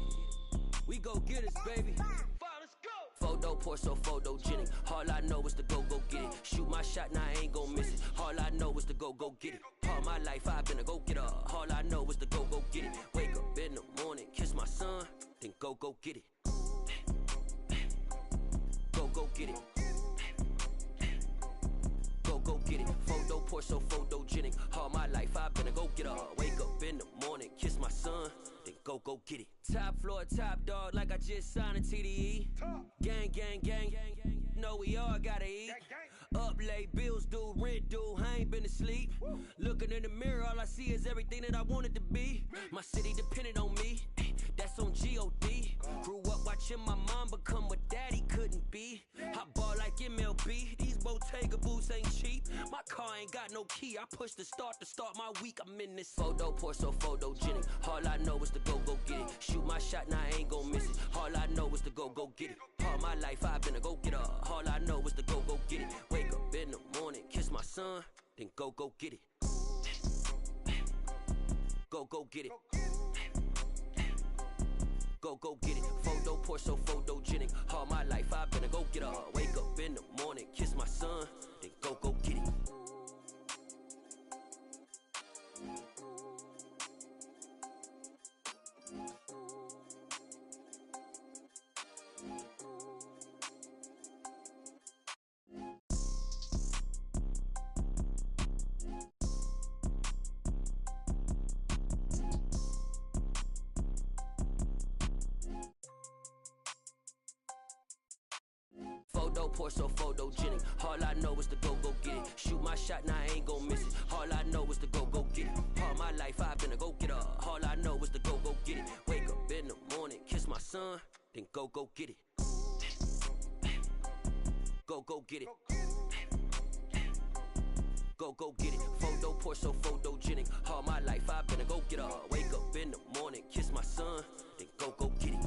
We go get it, baby. Let's go. Photo pour so photogenic. All I know is to go get it. Shoot my shot, now I ain't gon' miss it. All I know is to go get it. All my life I've been a go-getter. All I know is to go get it. Wake up in the morning, kiss my son, then go get it. Go get it. Go get it. Photo pour so photogenic. All my life I've been a go-getter. Wake up in the morning, kiss my son, then go get it. Top floor, top dog, like I just signed a TDE. Gang, gang, gang, gang. Know we all gotta eat. Up late, bills due, rent due, I ain't been asleep. Looking in the mirror, all I see is everything that I wanted to be. My city depended on me, that's on G.O.D. Grew up watching my mom become what daddy couldn't be. I ball like MLB, these Bottega boots ain't cheap. My car ain't got no key, I push the start to start my week. I'm in this photo pour so photogenic. All I know is to go get it. Shoot my shot, now I ain't gon' miss it. All I know is to go get it. All my life I've been a go-getter. All I know is to go get it. Wake up in the morning, kiss my son, then go get it. Go get it. Go get it. Photo pour so photogenic. All my life I've been a go-getter. Wake up in the morning, kiss my son, then go get it. Photo pour so photogenic. All I know is to go get it. Shoot my shot, now I ain't gon' miss it. All I know is to go get it. All my life I've been a go-getter. All I know is to go get it. Wake up in the morning, kiss my son, then go get it. Go get it. Go get it. Photo pour so photogenic. All my life I've been a go-getter. Wake up in the morning, kiss my son, then go get it.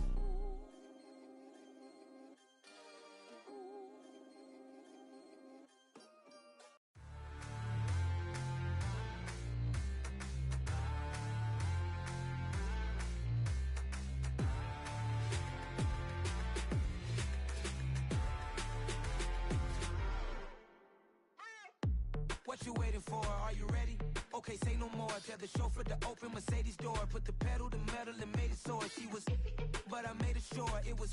What you waiting for? Are you ready? Okay, say no more. Tell the chauffeur to open Mercedes door. Put the pedal to metal and made it soar. She was, but I made it sure it was.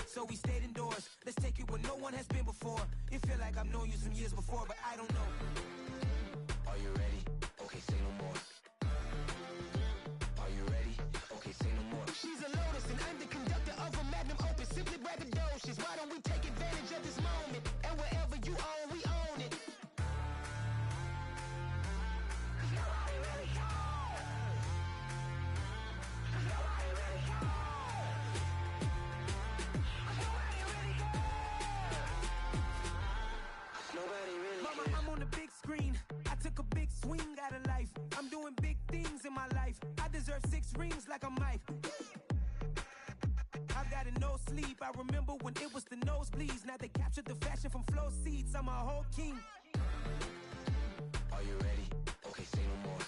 So we stayed indoors. Let's take it where no one has been before. It feel like I've known you some years before, but I don't know. Are you ready? Okay, say no more. Are you ready? Okay, say no more. She's a Lotus and I'm the conductor of a Magnum Opus. Simply braggadocious. Why don't we take advantage of this moment? And wherever you own, we own it. Screen. I took a big swing out of life. I'm doing big things in my life. I deserve 6 rings like a Mike. I've got no sleep. I remember when it was the nosebleeds. Now they captured the fashion from flow seats. I'm a whole king. Are you ready? Okay, say no more.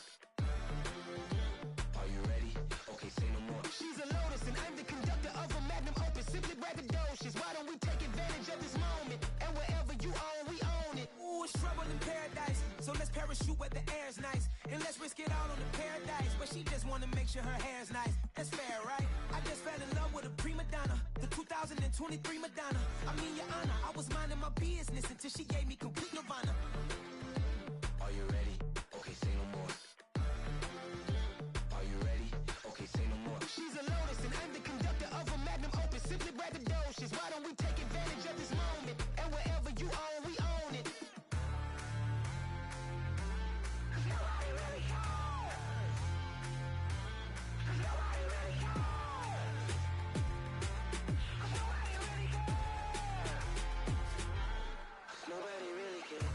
Are you ready? Okay, say no more. She's a Lotus and I'm the conductor of a Magnum Opus. Simply braggadocious. Why don't we take advantage of this moment? And wherever you own, we own it. Ooh, it's trouble in paradise. So let's parachute where the air's nice. And let's risk it all on the paradise. But she just wanna make sure her hair's nice. That's fair, right? I just fell in love with a prima donna. The 2023 Madonna. I mean, your honor, I was minding my business until she gave me complete nirvana. Are you ready? Okay, say no more. Are you ready? Okay, say no more. She's a Lotus and I'm the conductor of a Magnum Opus. Simply braggadocious. Why don't we take advantage of this moment? And wherever you own, we own it. Nobody really cares. Nobody really cares. Nobody really cares. Nobody really cares.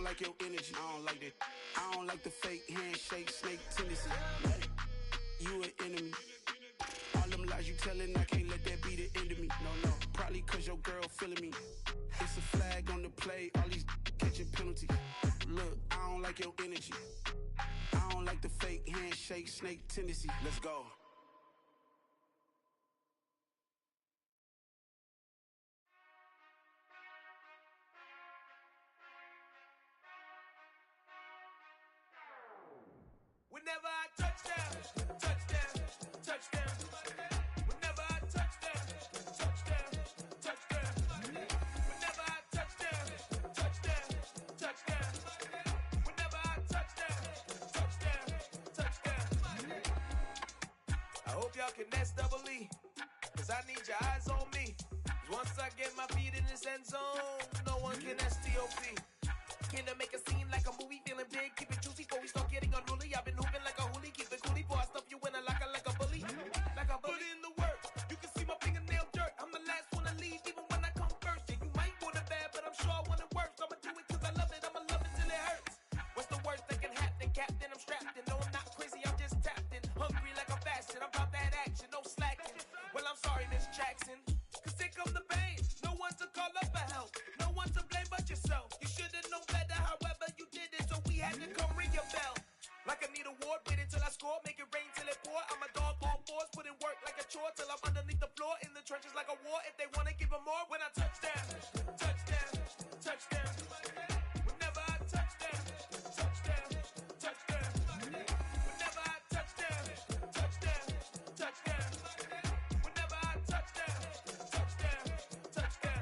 don't like your energy. I don't like that. I don't like the fake handshake, snake tendency. You an enemy. All them lies you telling, I can't let that be the end of me. No, probably cause your girl feeling me. It's a flag on the play, all these catching penalties. Look, I don't like your energy. I don't like the fake handshake, snake tendency. Let's go. Whenever I touchdown, touchdown, touchdown. Whenever I touchdown, touchdown, touchdown. Whenever I touchdown, touchdown, touchdown. Whenever I touchdown, touchdown, touchdown. I hope y'all can double E, cause I need your eyes on me. 'Cause once I get my feet in this end zone, no one can STOP. Can I make a scene like a movie, feeling big, keep it juicy before we start getting unruly. I've been hooping like a hoolie, keep it coolie before I stuff you in a locker like a bully. Like a bully. Put in the work, you can see my fingernail dirt. I'm the last one to leave, even when I come first. Yeah, you might want it bad, but I'm sure I want it worse. I'ma do it cause I love it, I'ma love it till it hurts. What's the worst that can happen, Captain? I'm strapped in, no I'm not crazy, I'm just tapped in. Hungry like I'm fasting, I'm about that action, no slacking. Well, I'm sorry, Miss Jackson, cause here come the pain. No one to call up for help, no one to blame but yourself. You should've known better, however you did it, so we had to come ring your bell. Like I need a ward, wait until I score, make it rain till it pour. I'm a dog, all fours, put in work like a chore till I'm underneath the floor, in the trenches like a war. If they wanna give them more, when I touchdown, touchdown, touchdown. Whenever I touchdown, touchdown, touchdown. Whenever I touchdown, touchdown, touchdown. Whenever I touchdown, touchdown, touchdown.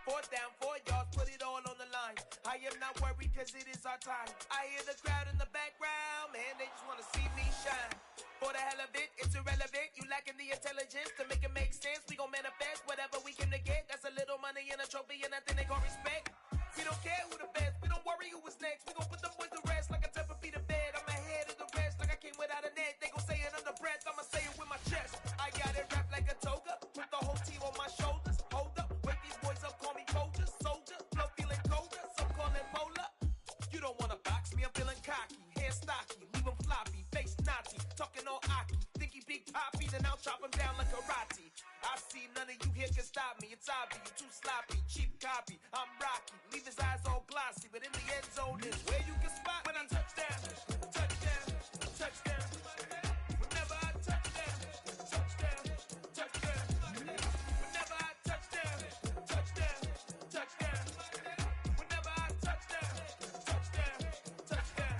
4th down, 4 yards, put it all on the line. I am not worried cause it is our time. I hear the crowd in the background, man, they just wanna see me shine. For the hell of it, it's irrelevant. You lacking the intelligence to make it make sense. We gon' manifest whatever we came to get. That's a little money and a trophy and nothing they call respect. We don't care who the best, we don't worry who was next. We gon' put the boys to rest like a temper feet in bed. I'm ahead of the rest like I came without a net. They gon' say it under breath, I'ma say it with my chest. I got it wrapped like a toga, put the whole team on my shoulders. Hold up, wake these boys up, call me soldier, soldier. Flow feeling colder, some call it polar. You don't wanna box me, I'm feeling cocky. Hair stocky, leave him floppy, face naughty. Talking all aki, think he big poppy, then I'll chop him down like karate. I see none of you here can stop me. It's obvious, you too sloppy, cheap copy. I'm Rocky, leave his eyes all glossy, but in the end zone is where you can spot when I touchdown, touchdown, touchdown. Whenever I touchdown, touchdown, touchdown. Whenever I touchdown, touchdown, touchdown. Whenever I touchdown, touchdown, touchdown.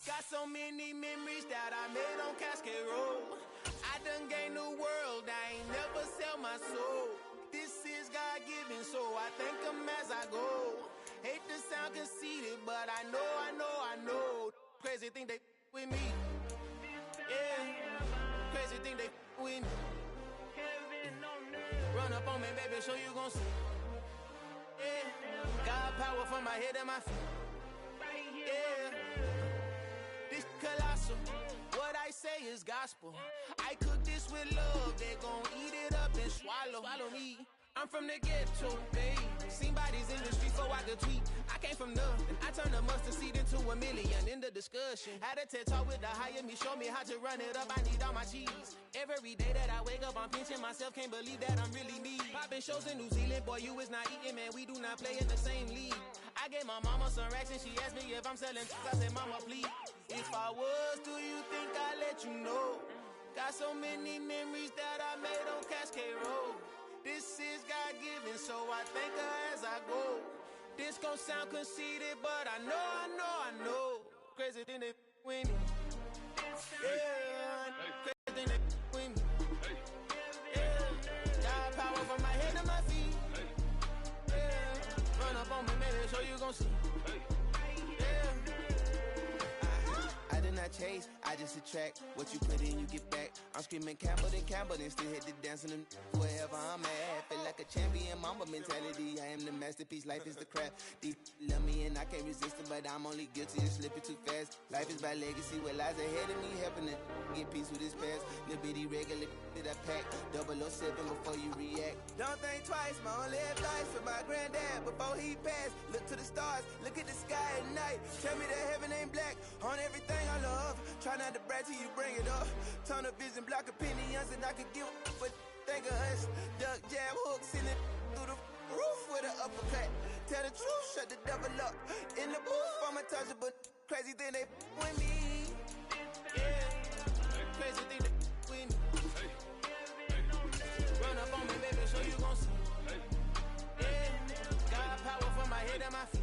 Got so many memories that I made on Cascade Road. I done gained the world, I ain't never sell my soul. This is God-given, so I thank him as I go. Hate to sound conceited, but I know. Crazy thing they with me. Yeah, crazy thing they with me. Run up on me, baby, show you gon' see. Yeah, God power from my head and my feet. Yeah. This colossal, what I say is gospel. I cook this with love, they gon' eat it up and swallow me. I'm from the ghetto, babe. Seen bodies in the street so I could tweet. I came from nothing, I turned a mustard seed into a million. In the discussion, had a TED talk with the higher me, show me how to run it up. I need all my cheese. Every day that I wake up, I'm pinching myself, can't believe that I'm really me. Popping shows in New Zealand, boy, you is not eating, man. We do not play in the same league. I gave my mama some racks and she asked me if I'm selling. I said, mama, please. If I was, do you think I'd let you know? Got so many memories that I made on Cascade Road. This is God-given, so I thank her as I go. This gon' sound conceited, but I know. Crazy thing they with me. Yeah, crazy thing they with me. Yeah, God power from my head to my feet. Yeah, run up on me, maybe show you gon' see. I did not chase, I just attract. What you put in, you get back. I'm screaming Campbell, then still hit the dancing and wherever I'm at. Feel like a a champion, mamba mentality. I am the masterpiece, life is the craft. These love me and I can't resist it, but I'm only guilty of slipping too fast. Life is by legacy, what lies ahead of me, helping to get peace with this past. Little bitty regular that I pack, 007 before you react. Don't think twice, my only advice for my granddad before he passed. Look to the stars, look at the sky at night. Tell me that heaven ain't black on everything I love. Try not to brag till you bring it up. Tunnel vision, block opinions, and I could give a but think of us. Duck, jab, hooks in it through the roof with an uppercut. Tell the truth, shut the devil up. In the booth, I'm untouchable. Crazy thing they with me. Yeah, crazy thing they with me. Run up on me, baby, so you gon' see. Yeah, got power from my head and my feet.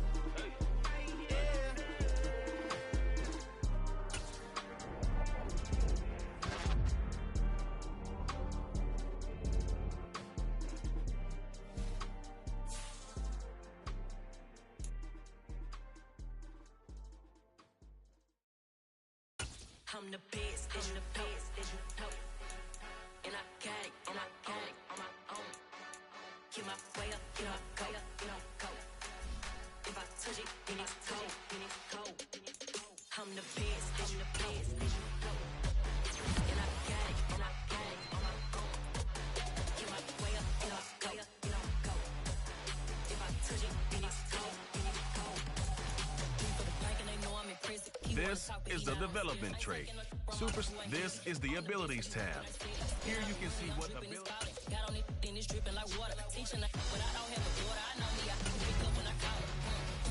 I'm the best, I'm the best, and I got it, and I got it on my own. Get my way up, get my go, go. If I touch it, then it's cold, I'm the best, I'm the best, and I got it, and I got it on my own. Get my way up, get my go. If I touch it, then it's cold, For the blank and they know I'm impressive. This is the development trait. This is the abilities tab. Here you can see what ability. Got on it, then it's dripping like water. Teaching like when I don't have a daughter, I know me, I can pick up when I call her.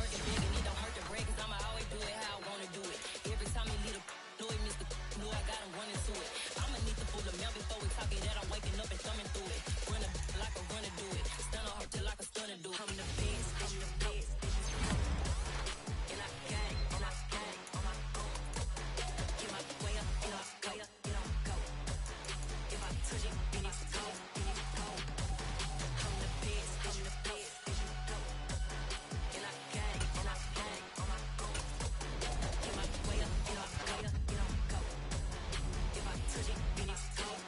Working big and it don't hurt the break, cause I'ma always do it how I wanna do it. Every time he leave the know it, Mr. Know I got him running to it. I'ma need to pull the mail before we talk it, that I'm waking up and thumbing through it. Run a like a runner do it. Stun on her till like a stunner do it. I'm the best, I'm the best. And I got it, and I got it on my own. Get my way up, get my go. If I touch it, then it's cold, I'm the best, I'm the best. And I got it, and I got it on my own. Get my way up, get my go. If I touch it, then it's cold,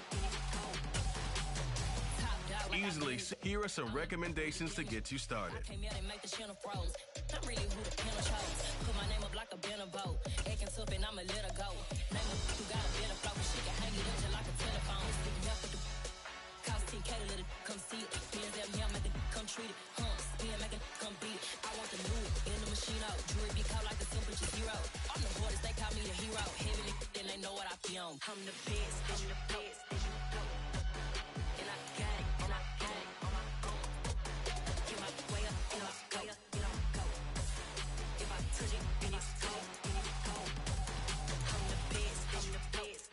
Top dog. Easily, here are some recommendations to get you started. I came out and make the channel froze. I'm really who the piano chose. Put my name up like a banner boat. Acting tough and I'ma let her go. Name her who got a better flow. She can hang it up just like a telephone. Stick me up with the cost 10K to let it come see it. Bands at me, I make it come treat it. Spin, make it come beat it. I want the new in the machine out. Jewelry be caught like a temperature zero. I'm the hardest, they call me the hero. Heavily, then they know what I be on. I'm the best, I'm the best. And I got it, and I got it on my own. Get my way up, and I go. If I touch it, then it's cold, I'm the best, I'm the best.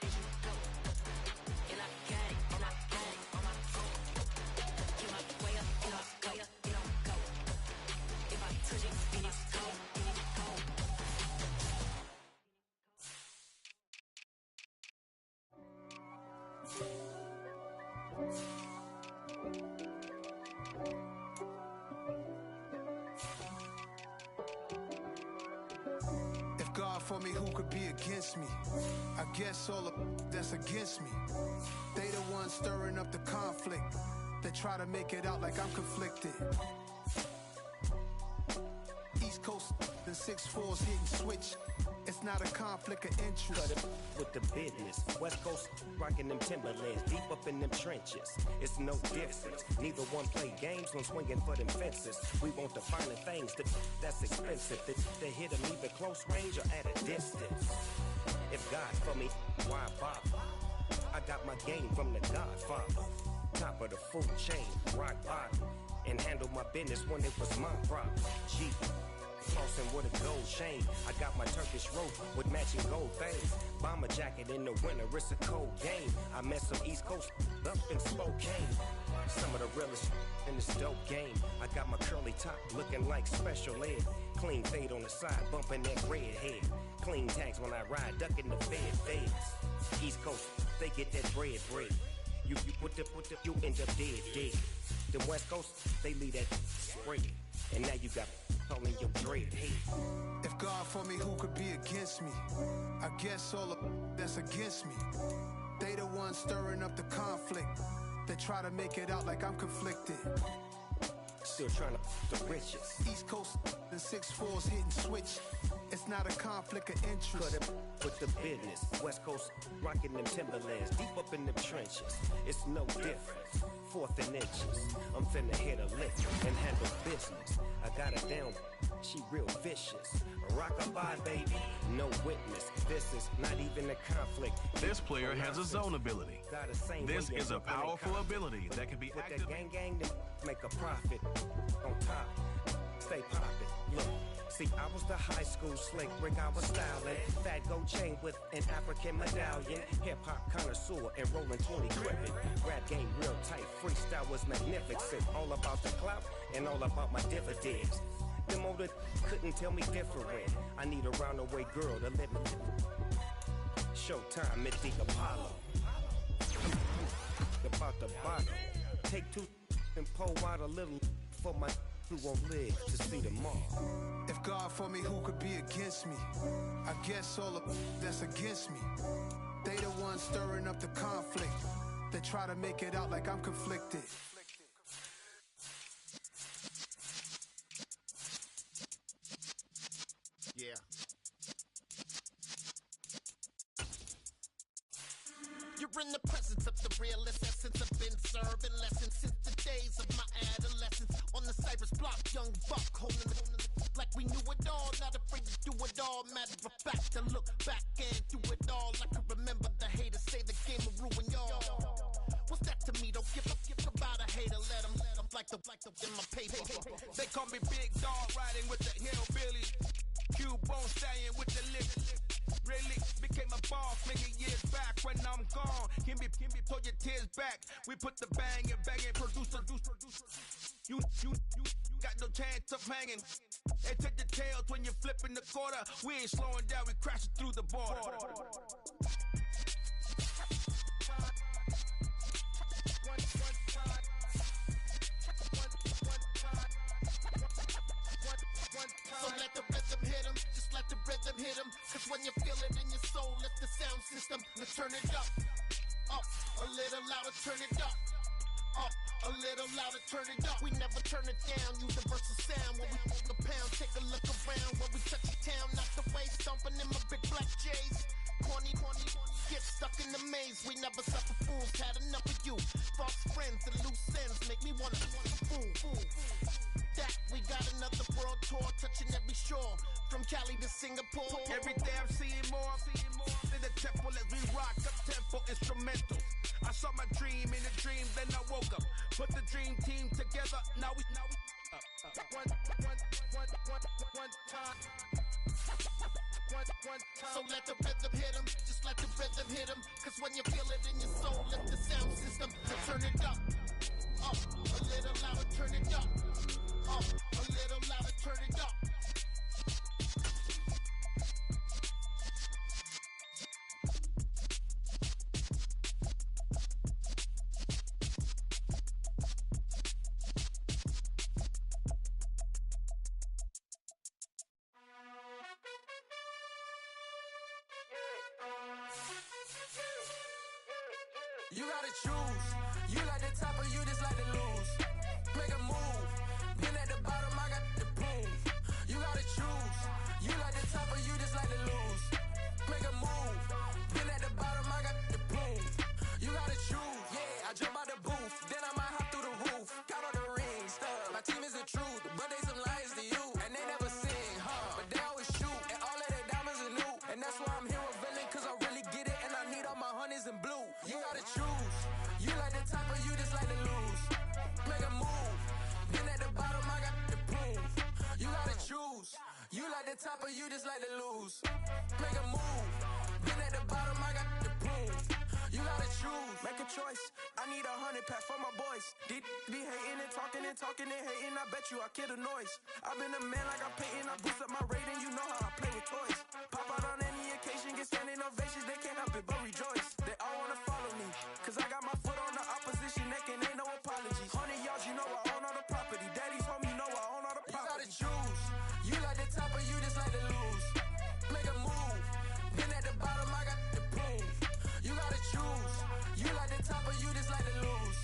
And I got it, and I got it on my own. Get my way up, and I go. If I touch it, then it's cold, If God for me, who could be against me? I guess all of that's against me. They the ones stirring up the conflict. They try to make it out like I'm conflicted. East Coast, the 6'4's hitting switch. It's not a conflict of interest. Cut it with the business. West Coast rocking them Timberlands, deep up in them trenches. It's no difference. Neither one play games, no swinging for them fences. We want the finer things that's expensive. They hit them either close range or at a distance. If God for me, why bother? I got my game from the Godfather. Top of the food chain, rock bottom. And handle my business when it was my problem. G. Flossing with a gold chain. I got my Turkish rope with matching gold things. Bomber jacket in the winter, it's a cold game. I met some East Coast up in Spokane. Some of the realest in this dope game. I got my curly top looking like special ed. Clean fade on the side, bumping that red head. Clean tags when I ride, ducking the feds. East Coast, they get that bread. You you end up dead. Them West Coast, they leave that spread. And now you got all in your dread head. If God for me, who could be against me? I guess all of that's against me. They the ones stirring up the conflict. They try to make it out like I'm conflicted. Still trying to the riches. East Coast the 6'4s hitting switch. It's not a conflict of interest. Cut it with the business. West Coast rocking them Timberlands. Deep up in them trenches. It's no different. Fourth and inches. I'm finna hit a lick and handle business. I got it down. She real vicious. Rock-a-bye, baby. No witness. This is not even a conflict. This player has a zone ability. This is a powerful ability that can be activated. With the gang to make a profit. On top. Stay poppin'. Look. See, I was the high school slick Rick, I was styling. Fat gold chain with an African medallion. Hip-hop connoisseur and rolling 20 gripping. Rap game real tight, freestyle was magnificent. All about the clout and all about my dividends. Them older couldn't tell me different. I need a roundaway girl to live in. Showtime at the Apollo. About the bottle. Take two and pour out a little for my who won't live to see tomorrow. If God for me, who could be against me? I guess all of that's against me. They the ones stirring up the conflict. They try to make it out like I'm conflicted. Yeah. You're in the presence of the realest essence. I've been serving lessons since the days of my adolescence. On the Cypress block, young buck holding it like we knew it all. Not afraid to do it all. Matter of fact, to look back and do it all. I can remember the haters say the game will ruin y'all. What's that to me? Don't give about a hater. Let them like the in my paper. They call me Big Dog, riding with the hillbilly. Q-Bone stallion with the lip. Really became a boss many years back. When I'm gone, can be pull your tears back. We put the bang and producer. You got no chance of hanging. And take the tails when you're flipping the quarter. We ain't slowing down, we crashing through the border. So let the rhythm hit him, just let the rhythm hit him. Cause when you feel it in your soul, let the sound system, let's turn it up. Up, a little louder, turn it up. Up, a little louder, turn it up. We never turn it down, universal sound. When we move the pound, take a look around. When we touch the town, knock the way, stomping in my big black J's. Corny, get stuck in the maze. We never suffer fools, had enough of you. False friends and loose ends make me wanna fool. That we got another world tour, touching every shore, from Cali to Singapore. Every day I'm seeing more in the temple as we rock up tempo instrumentals. I saw my dream in a dream, then I woke up. Put the dream team together, now we one time. So let the rhythm hit him, just let the rhythm hit him. Cause when you feel it in your soul, let the sound system to turn it up. Up, a little louder, turn it up. Up, a little louder, turn it up. You gotta choose. You like the top or you just like to lose. Make a move. Been at the bottom, I got the proof. You gotta choose. You like the top or you just like to lose. Make a move. Been at the bottom, I got the proof. You gotta choose. Yeah, I jump out the booth, then I might hop through the roof. Count on the rings, my team is the truth, but they some liars to you, and they never sing, but they always shoot, and all of their diamonds are new, and that's why I'm here with villain, cause I really get it, and I need all my honeys in blue. You gotta choose. You like the top or you just like to lose. Make a move. Been at the bottom, I got the proof. You gotta choose. You like the top or you just like to lose. Make a move. Been at the bottom, I got the proof. You gotta choose. Make a choice. I need 100 pack for my boys. Be hating and talking and hating. I bet you I kill the noise. I've been a man like I'm painting. I boost up my rating. You know how I play with toys. Pop out on any occasion, get standing ovations. They can't help it but rejoice. They all wanna follow me, cause I got my foot on the opposition neck and ain't no apologies. 100 yards, you know I own all the property. Daddy's home, you know I own all the property. You gotta choose. You like the top or you just like to lose. Make a move. Been at the bottom, I got the proof. You gotta choose. You like the top or you just like to lose.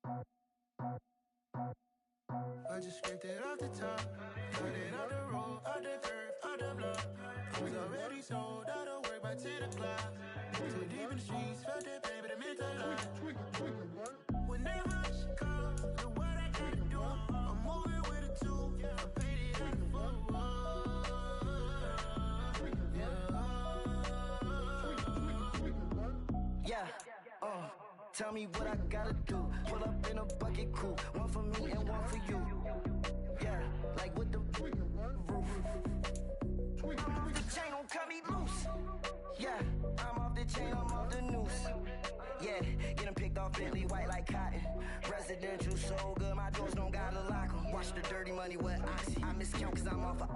I just scraped it off the top, cut it out the road, out the curve, out the block. I was already sold, out of work by 10 o'clock. Too deep in the streets, felt that baby, the mental lie. Whenever she calls, do what I gotta do. I'm moving with a two, I paid it out the full. Yeah, tell me what I gotta do. Pull up in a bucket coupe, one for me and one for you. Yeah, like with the roof. I'm off the chain, don't cut me loose. Yeah, I'm off the chain, I'm off the noose. Yeah, getting picked off Bentley, white like cotton. Residential so good, my doors don't gotta lock 'em. Watch the dirty money with oxy. I miscount cause I'm off a...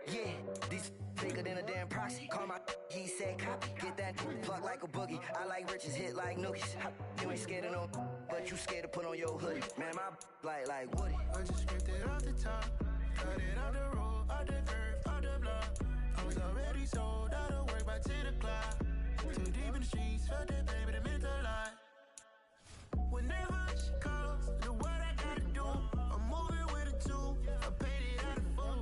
Yeah, these bigger than a damn proxy. Call my he said copy. Get that plug like a boogie. I like riches, hit like nookies. You ain't scared of no, but you scared to put on your hoodie. Man, my like Woody. I just scraped it off the top, cut it out the road, out the curve, out the block. I was already sold, out of work by 10 o'clock. Too deep in the streets, felt that baby, the mental lie. Whenever she calls, do what I gotta do. I'm moving with a two, I paid it out of full.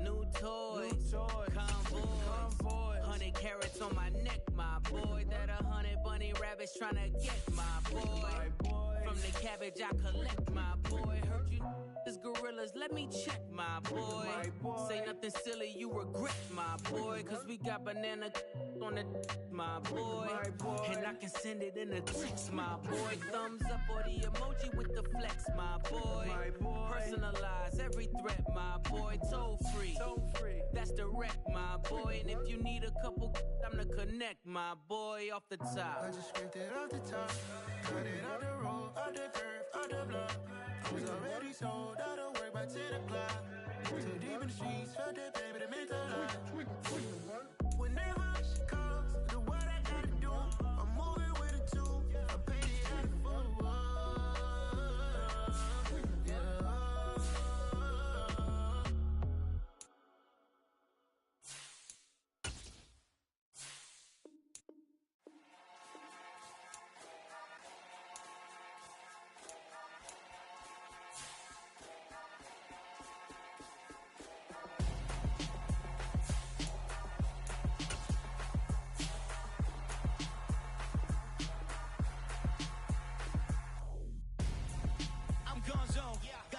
New toys, convoy, 100 carats on my neck, my boy. That 100 bunny rabbits tryna get my boy. From the cabbage I collect, my boy. Heard you is gorillas, let me check, my boy. Say nothing silly, you regret, my boy. Cause we got banana on the my boy. And I can send it in a text, my boy. Thumbs up or the emoji with the flex, my boy. Personalize every threat, my boy. Toll free, that's direct, my boy. And if you need a couple, I'm to connect, my boy. Off the top, I just scraped it off the top, cut it out the road, out the curve, out the block. I was already sold, out of work by 10 o'clock. Too deep in the streets, felt that baby, the mental lie. Whenever she calls, do what I gotta do. I'm moving with a two, I paid it out of full.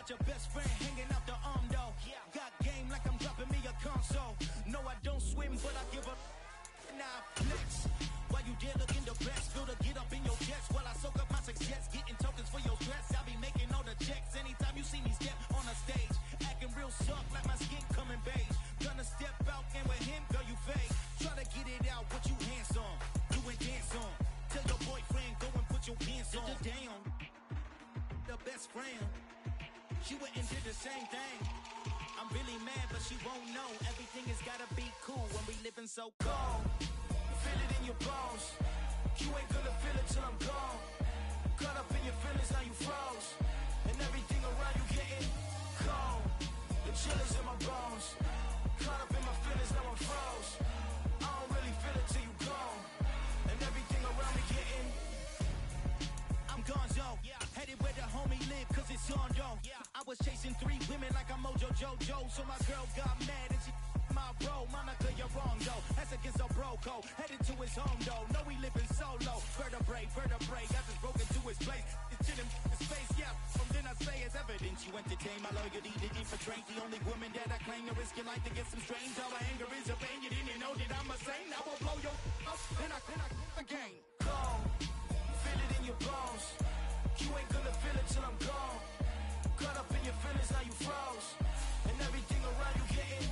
Got your best friend hanging out the arm though. Got game like I'm dropping me a console. No, I don't swim, but I give up. Now next, while you there looking the best, feel to get up in your chest while I soak up my success, getting tokens for your stress. I'll be making all the checks anytime you see me step on a stage, acting real soft like my skin coming beige. Gonna step out and with him, girl, you fake. Try to get it out, what you hands on, doing dance on. Tell your boyfriend go and put your pants on. Down, the best friend. She went and did the same thing. I'm really mad, but she won't know. Everything has gotta be cool when we living so cold. Feel it in your bones. You ain't gonna feel it till I'm gone. Caught up in your feelings, now you froze. And everything around you getting cold. The chill is in my bones. Caught up in my feelings, now I'm froze. I don't really feel it till you gone. And everything around me getting I'm gonzo, headed where the homie live, cause it's on though. I was chasing 3 women like I'm Mojo Jojo, so my girl got mad and she my bro. Monica, you're wrong though, that's against a bro code. Headed to his home though, no we living solo. Vertebrae, got this broken to his place. It's chillin' his face, yeah. From then I say it's evidence you entertain my loyalty to infiltrate. The only woman that I claim to risk your life to get some strange. All my anger is a pain, you didn't know that I'm a saint. I will blow your up, then I again. Cold. Feel it in your bones. You ain't gonna feel it till I'm gone. Caught up in your feelings, now you froze. And everything around you getting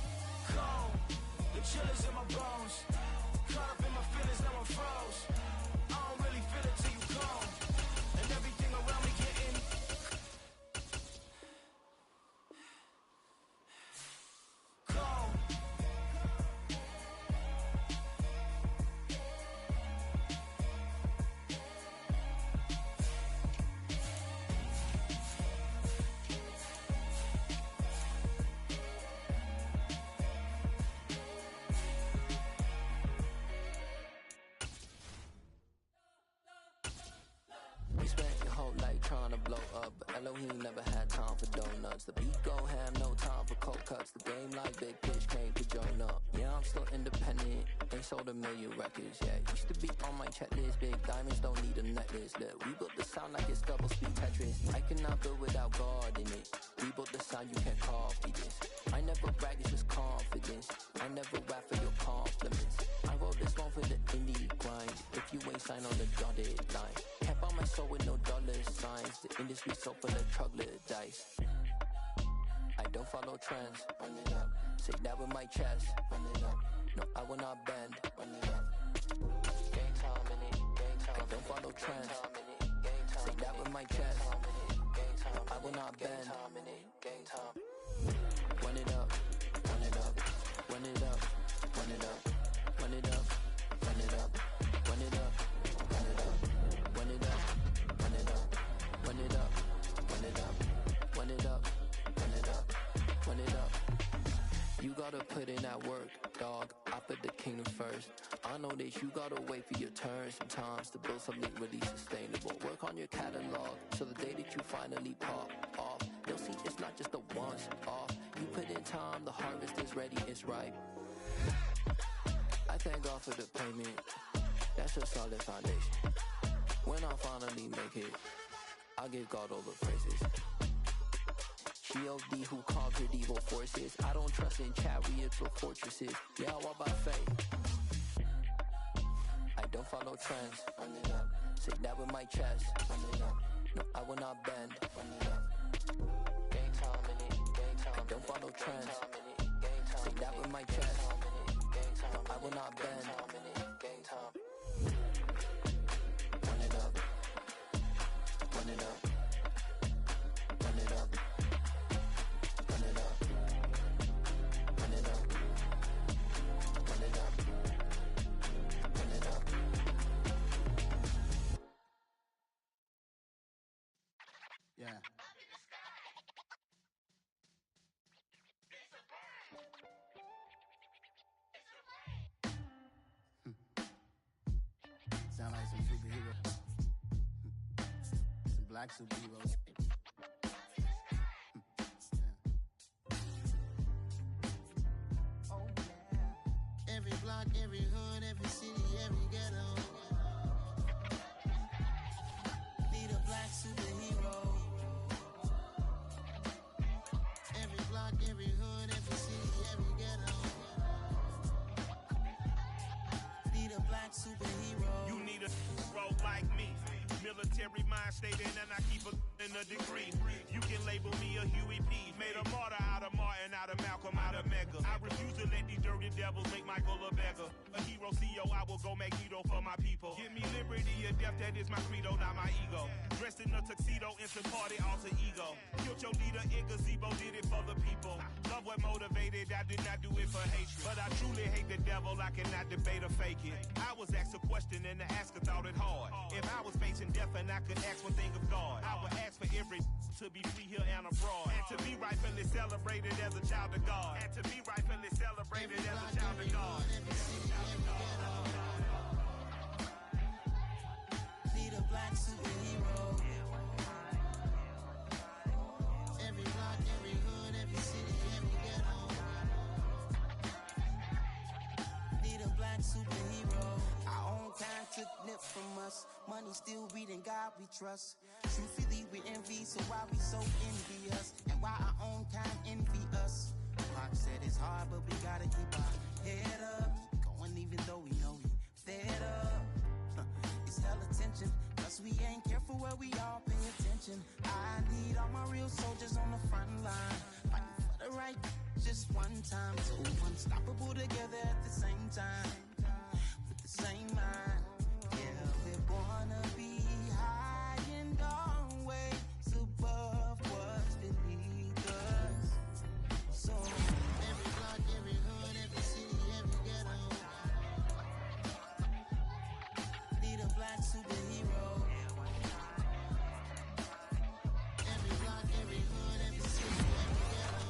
cold. The chill is in my bones. Caught up in my feelings, now I'm froze. I don't really feel it till you gone. And everything around me getting cold. blow up, but Elohim never had time for donuts. The beat go ham, no time for cold cuts. The game like Big Pitch came to join up. Yeah, I'm still independent, ain't sold a million records yet. Used to be on my checklist, big diamonds don't need a necklace. Look, we built the sound like it's double speed Tetris. I cannot build without God in it. We built the sound, you can't copy this. I never brag, it's just confidence. I never rap for your compliments. I wrote this one for the indie grind. If you ain't signed on the dotted line, can't buy my soul with no dollar signs. The industry so full of troglodytes. I don't follow trends. Run it up. Say that with my chest. Run it up. No, I will not bend. Run it up. Game time in it. Game time. I don't follow trends. Say that with my chest. I will not bend. Game time. Run it up. Run it up. Run it up. Run it up. Run it up. Run it up. Run it up. Run it up. Run it up. Run it up. Run it up. Run it up. Run it up. Run it up. Run it up. You gotta put in that work, dog. I put the kingdom first. I know that you gotta wait for your turn sometimes to build something really sustainable. Work on your catalog so the day that you finally pop off, you'll see it's not just a once off. You put in time, the harvest is ready, it's ripe. I thank God for the payment. That's a solid foundation. When I finally make it, I'll give God all the praises. G.O.D. who conquered evil forces. I don't trust in chariots or fortresses. Yeah, I walk by faith. I don't follow trends. Run it up. Say that with my chest. Run it up. No, I will not bend. Run it up. Game time in it. Game time. I don't follow trends. Say that with my chest. No, I will not bend. Game time. Run it up. Run it up. Run it up. Run it up. Run it up. Run it up. Run it up. Yeah. Sound like some superheroes. Some black superheroes. Oh yeah. Every block, every hood, every city, every ghetto. Need a black superhero. Every block, every hood, every city, every ghetto. Need a black superhero. You need a hero like me. Military mind stated, and I keep in a degree. You can label me a Huey P. Made a martyr out of Martin, out of Malcolm, out of Mega. I refuse to let these dirty devils make Michael a beggar. A hero CEO, I will go Magneto for my people. Give me liberty or death, that is my credo, not my ego. Dressed in a tuxedo, into party, alter ego. Killed your leader in gazebo, did it for the people. Love what motivated, I did not do it for hatred. But I truly hate the devil, I cannot debate or fake it. I was asked a question and the asker thought it hard. If I was facing death and I could ask one thing of God, I would ask for every to be free here and abroad, and to be rightfully celebrated as a child of God, and to be rightfully celebrated as a child of God. Need a black superhero. Every block, every hood, every city, every ghetto. Need a black superhero. Our own kind took nip from us. Money still reading God we trust. Truthfully we envy, so why we so envious? And why our own kind envy us? Pac said it's hard, but we gotta keep our head up. Going even though we know we fed up. It's hella tension, cause we ain't careful where we all pay attention. I need all my real soldiers on the front line, fighting for the right just one time. So unstoppable together at the same time, with the same mind. Yeah, we're born to be high and always above what's beneath us. So every block, every hood, every city, every ghetto. Need a black superhero. Every block, every hood, every city, every ghetto.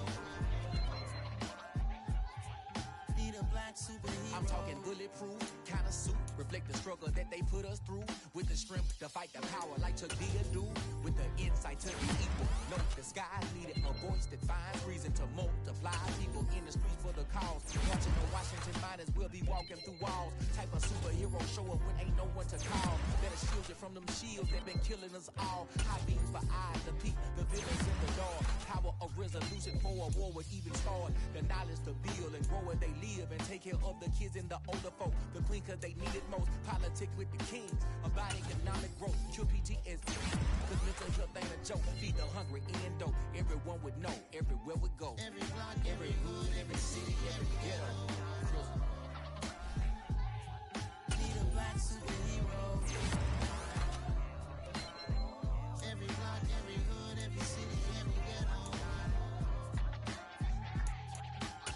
Need a black superhero. I'm talking bulletproof, kind of super reflect the struggle that they put us through. With the strength to fight the power like Chuck D do. With the insight to be equal. Know the skies needed a voice that finds reason to multiply. People in the streets for the cause. Watching the Washington miners will be walking through walls. Type of superhero show up when ain't no one to call. Better shield you from them shields that been killing us all. High beams for eyes to peek the villains in the door. Power of resolution for a war would even start. The knowledge to build and grow where they live and take care of the kids and the older folk. The queen cause they need it most. Politic with the kings. About economic growth. Cure PTSD. Cause mental health ain't a joke. Feed the hungry and dope. Everyone would know. Everywhere we go. Every block, every hood, every city, every ghetto. Need a black superhero. Every block, every hood, every city, every ghetto.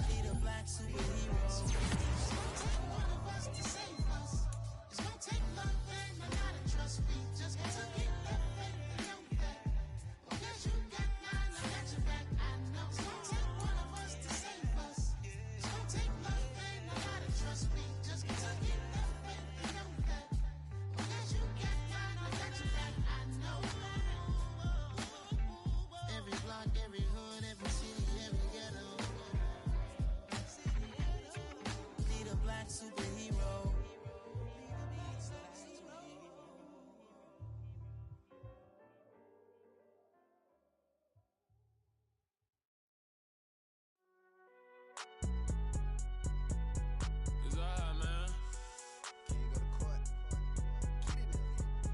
Need a black superhero. It's gonna take one of us to save us. It's gonna take love and a lot of trust. We just got to get that faith and know that. Because you got mine, I got your back. I know. It's gonna take one of us to save us. It's gonna take love and a lot of trust. We just got to get that faith and know that. Because you got mine, I got your back. I know. Every block, every hood, every city, every ghetto. Need a black superhero. It's alright, man.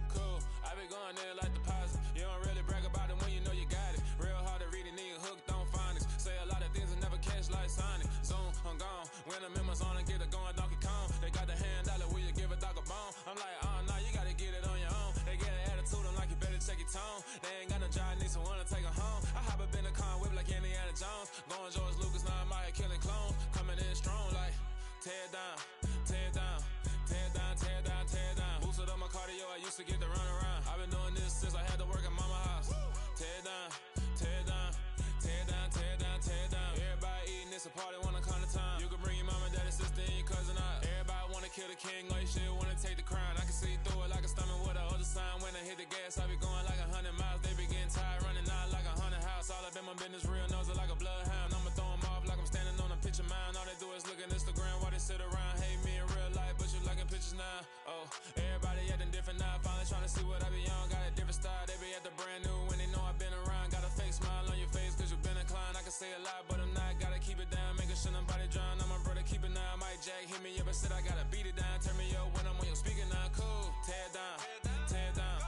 Cool. I been going there like deposit. You don't really brag about it when you know you got it. Real hard to read a nigga hooked on phonics. Say a lot of things and never catch like Sonic. Zoom, I'm gone. When the members on and get it going Donkey Kong. They got the $100, will you give a dog a bone? I'm like, oh no, you gotta get it on your own. They get an attitude, I'm like, you better check your tone. They ain't got no job, need someone to take her home. I hop up in the car and whip like Indiana Jones. Going George Lucas, now I'm out here killing clones. Coming in strong like, tear down, tear down, tear down, tear down, tear down. Boosted up my cardio, I used to get to run around. I've been doing this since I had to work at mama house. Tear down, tear down, tear down, tear down, tear down. Everybody eating, it's a party, wanna come to time. You can bring your mama, daddy, sister, and your cousin out. Everybody wanna kill the king, or you shit wanna take the crown. I can see through it like a stomach with a other sign. When I hit the gas, I be going like 100 miles. They be getting tired, running out like 100 house. All up in my business, real nose it like a bloodhound. I'ma throw 'em off like I'm standing on a picture mound. All they do is look at Instagram while they sit around. Hate me in real life, but you liking pictures now. Oh, everybody acting different now. Finally trying to see what I be on. Got a different style, they be at the brand new when they know I've been around. Got a fake smile on your face cause you been inclined. I can say a lot, but I'm not. Gotta keep it down, making sure nobody drown. I'm my brother, keep it now. Mike Jack hit me up and said I gotta beat it down. Turn me up when I'm on your speaker now. Cool, tear down, tear down,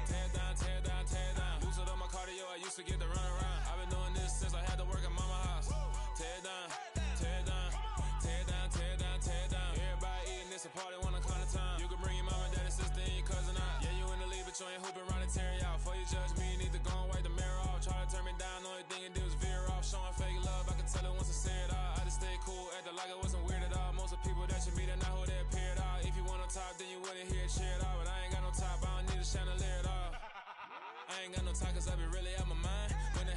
tear down, tear down, tear down. Boosted up my cardio, I used to get to run around. I've been doing this since I had to work at mama house. Tear down, tear down, tear down, tear down, tear down. Everybody eating, it's a party, wanna come to time. You can bring your mama, daddy, sister, and your cousin out. Yeah, you in the league, but you ain't hooping around and tear you out. Before you judge me, you need to go and wipe the mirror off. Try to turn me down, only thing you do is veer off. Showing fake love, I can tell it once I say it all. I just stay cool, acting like it wasn't weird at all. Most of the people that you meet are not who they appear at all. If you want on top, then you wouldn't hear it cheer at all. But I ain't got no top, I don't need a chandelier at all. I ain't got no time cause I be really out my mind. When the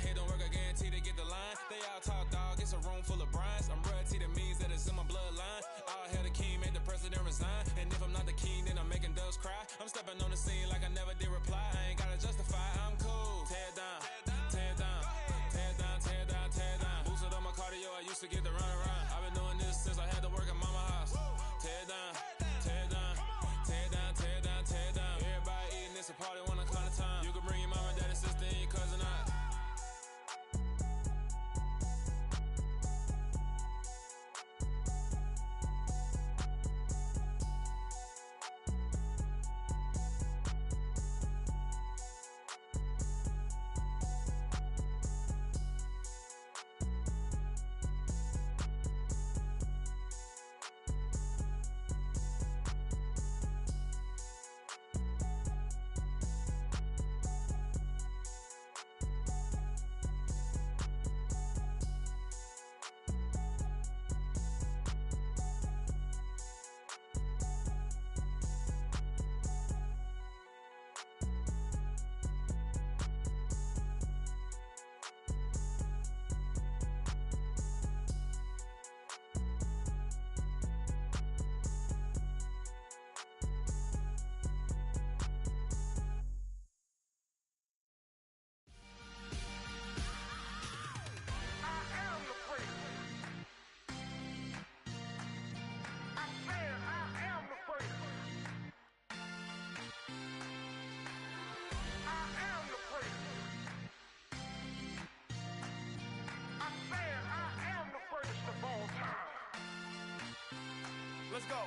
let's go.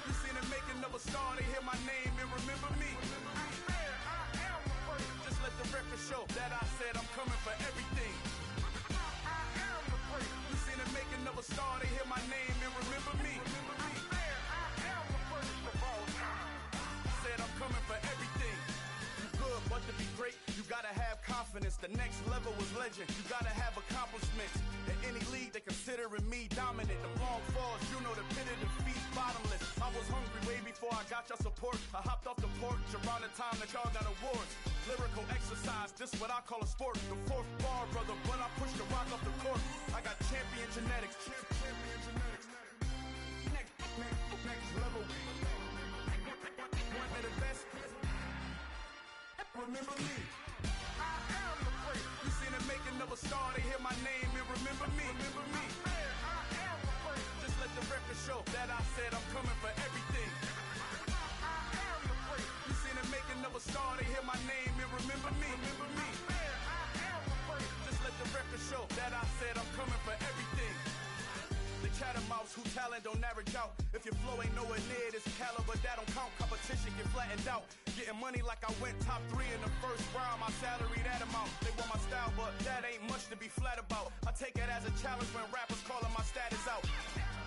You seen the making of a star, they hear my name and remember me. Just let the record show that I said I'm coming for everything. You seen the making of a star, they hear my name and remember me. Said I'm coming for everything. You good, but to be great, you gotta have confidence. The next level was legend. You gotta have accomplishments. In any league, they considering me dominant. The wrong falls, you know the pit of defeat, bottomless. I was hungry way before I got your support. I hopped off the porch around the time that y'all got awards. Lyrical exercise, this what I call a sport. The fourth bar, brother, but I pushed the rock off the court. I got champion genetics. Next level. One of the best. Remember me. You seen the making of a star, they hear my name and remember me. Just let the record show that I said I'm coming for everything. You seen the making of a star, they hear my name and remember me. Just let the record show that I said I'm coming for everything. The chattermouths who talent don't average out. If your flow ain't nowhere near this caliber, that don't count. Competition get flattened out. Getting money like I went top 3 in the first round. My salary that amount. They want my style, but that ain't much to be flat about. I take it as a challenge when rappers calling my status out.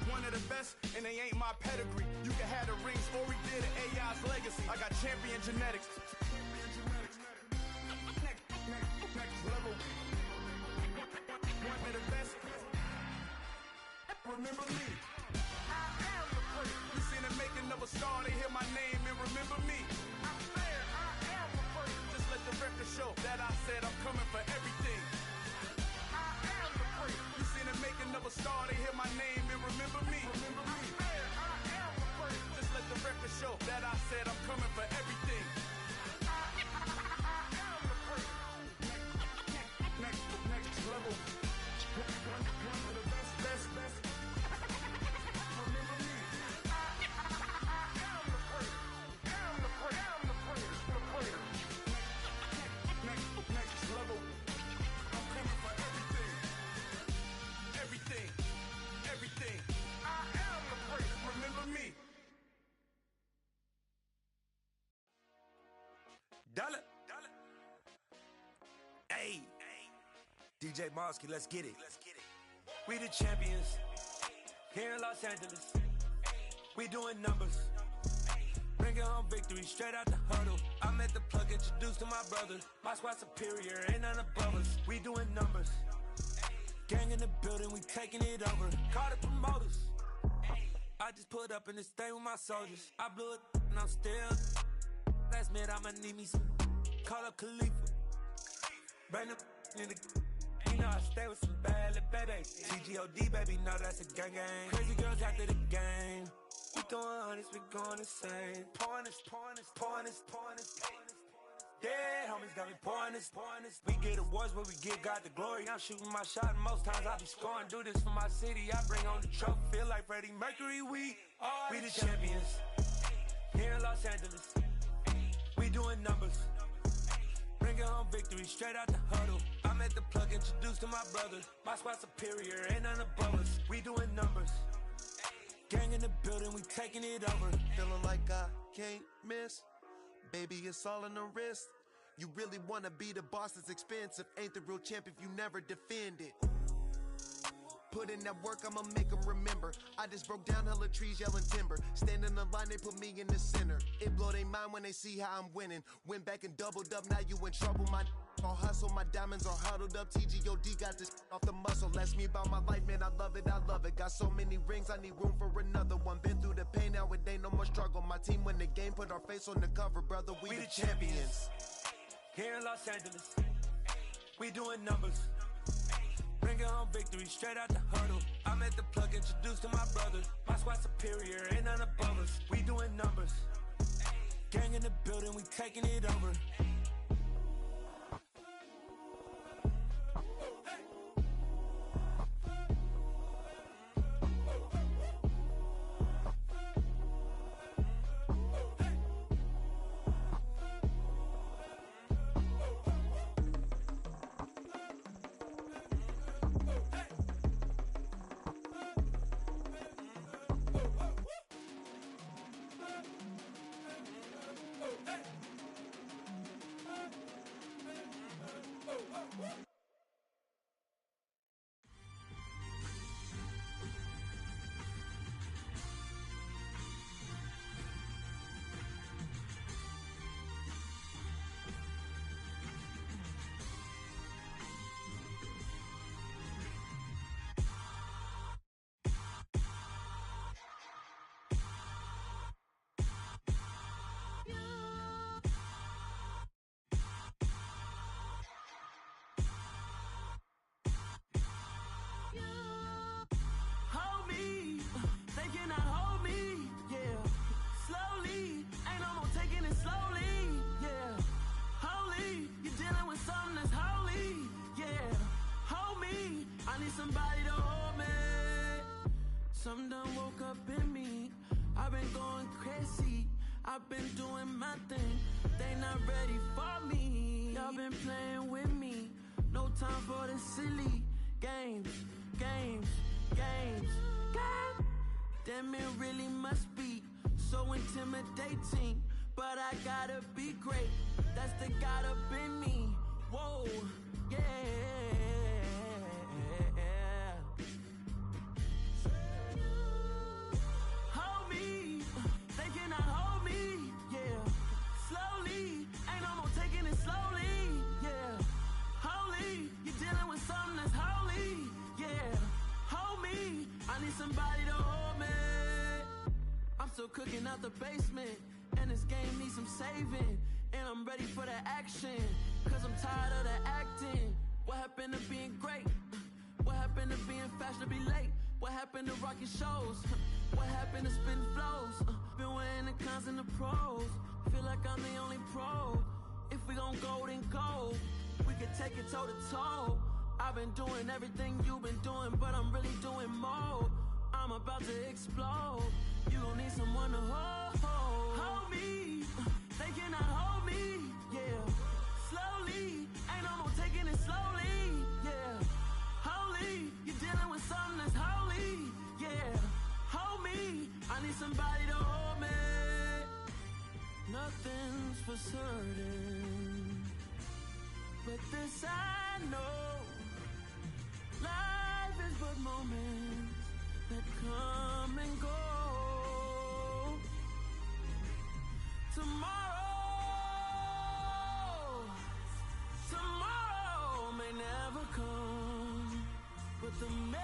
One of the best, and they ain't my pedigree. You can have the rings, or we did an AI's legacy. I got champion genetics. Next level. One of the best. Remember me. You seen the making of a star, they hear my name and remember me. Just let the record show that I said I'm coming for everything. You seen the making of a star, they hear my name and remember me. Just let the record show that I said I'm coming for everything. Next level. One of the best. Next level. I'm coming for everything. Everything. I am the great. Remember me. Dollar. Hey. DJ Mosky, let's get it. We the champions. Here in Los Angeles. We doing numbers. Bringing home victory straight out the huddle. I'm at the plug, introduced to my brother. My squad superior, ain't none above us. We doing numbers. Gang in the building, we taking it over. Call the promoters. I just put up in this thing with my soldiers. I blew it and I'm still. Last minute I'ma need me some. Call up Khalifa. Bring the in the. You know I stay with some bad little baby. TGOD baby, know that's a gang. Crazy girls after the game. We throwing hundreds, we going insane. Pouring this. Yeah, homies got me pouring this. We get awards where we give God the glory. I'm shooting my shot and most times I be scoring. Do this for my city, I bring on the trophy. Feel like Freddie Mercury, we the champions. Here in Los Angeles, we doing numbers. Bringing home victory straight out the huddle. I'm at the plug, introduced to my brother. My squad superior, ain't none above us. We doing numbers. Gang in the building, we taking it over. Feeling like I can't miss. Baby, it's all in the wrist. You really wanna be the boss, it's expensive. Ain't the real champ if you never defend it. Put in that work, I'ma make them remember. I just broke down hella trees, yelling timber. Stand in the line, they put me in the center. It blow their mind when they see how I'm winning. Went back and doubled up, now you in trouble. My all hustle, my diamonds are huddled up. TGOD got this off the muscle. Ask me about my life, man, I love it. Got so many rings, I need room for another one. Been through the pain, now it ain't no more struggle. My team win the game, put our face on the cover, brother. We the champions. Here in Los Angeles, we doing numbers. Bringing home victory straight out the huddle. I'm at the plug, introduced to my brother. My squad superior, ain't none above us. We doing numbers. Gang in the building, we taking it over. with something that's holy, yeah. Hold me, I need somebody to hold me. Something done woke up in me. I've been going crazy. I've been doing my thing. They not ready for me. Y'all been playing with me. No time for the silly games. Damn, it really must be so intimidating. But I gotta be great. That's the God up in me. Whoa, yeah. Hold me, they cannot hold me, yeah. Slowly, ain't no more taking it slowly, yeah. Holy, you're dealing with something that's holy, yeah. Hold me, I need somebody to hold me. I'm still cooking out the basement, and this game needs some saving. And I'm ready for the action, cause I'm tired of the acting. What happened to being great? What happened to being fashionably late? What happened to rocking shows? What happened to spitting flows? Been wearing the cons and the pros. Feel like I'm the only pro. If we gon' go, then go. We could take it toe to toe. I've been doing everything you've been doing, but I'm really doing more. I'm about to explode. You gon' need someone to hold. Hold me. They cannot hold me. Yeah. Slowly. Ain't no more taking it slowly. Yeah. Holy. You're dealing with something that's holy. Yeah. Hold me. I need somebody to hold me. Nothing's for certain, but this I know. Life is but moments that come and go. Tomorrow may never come, but the memories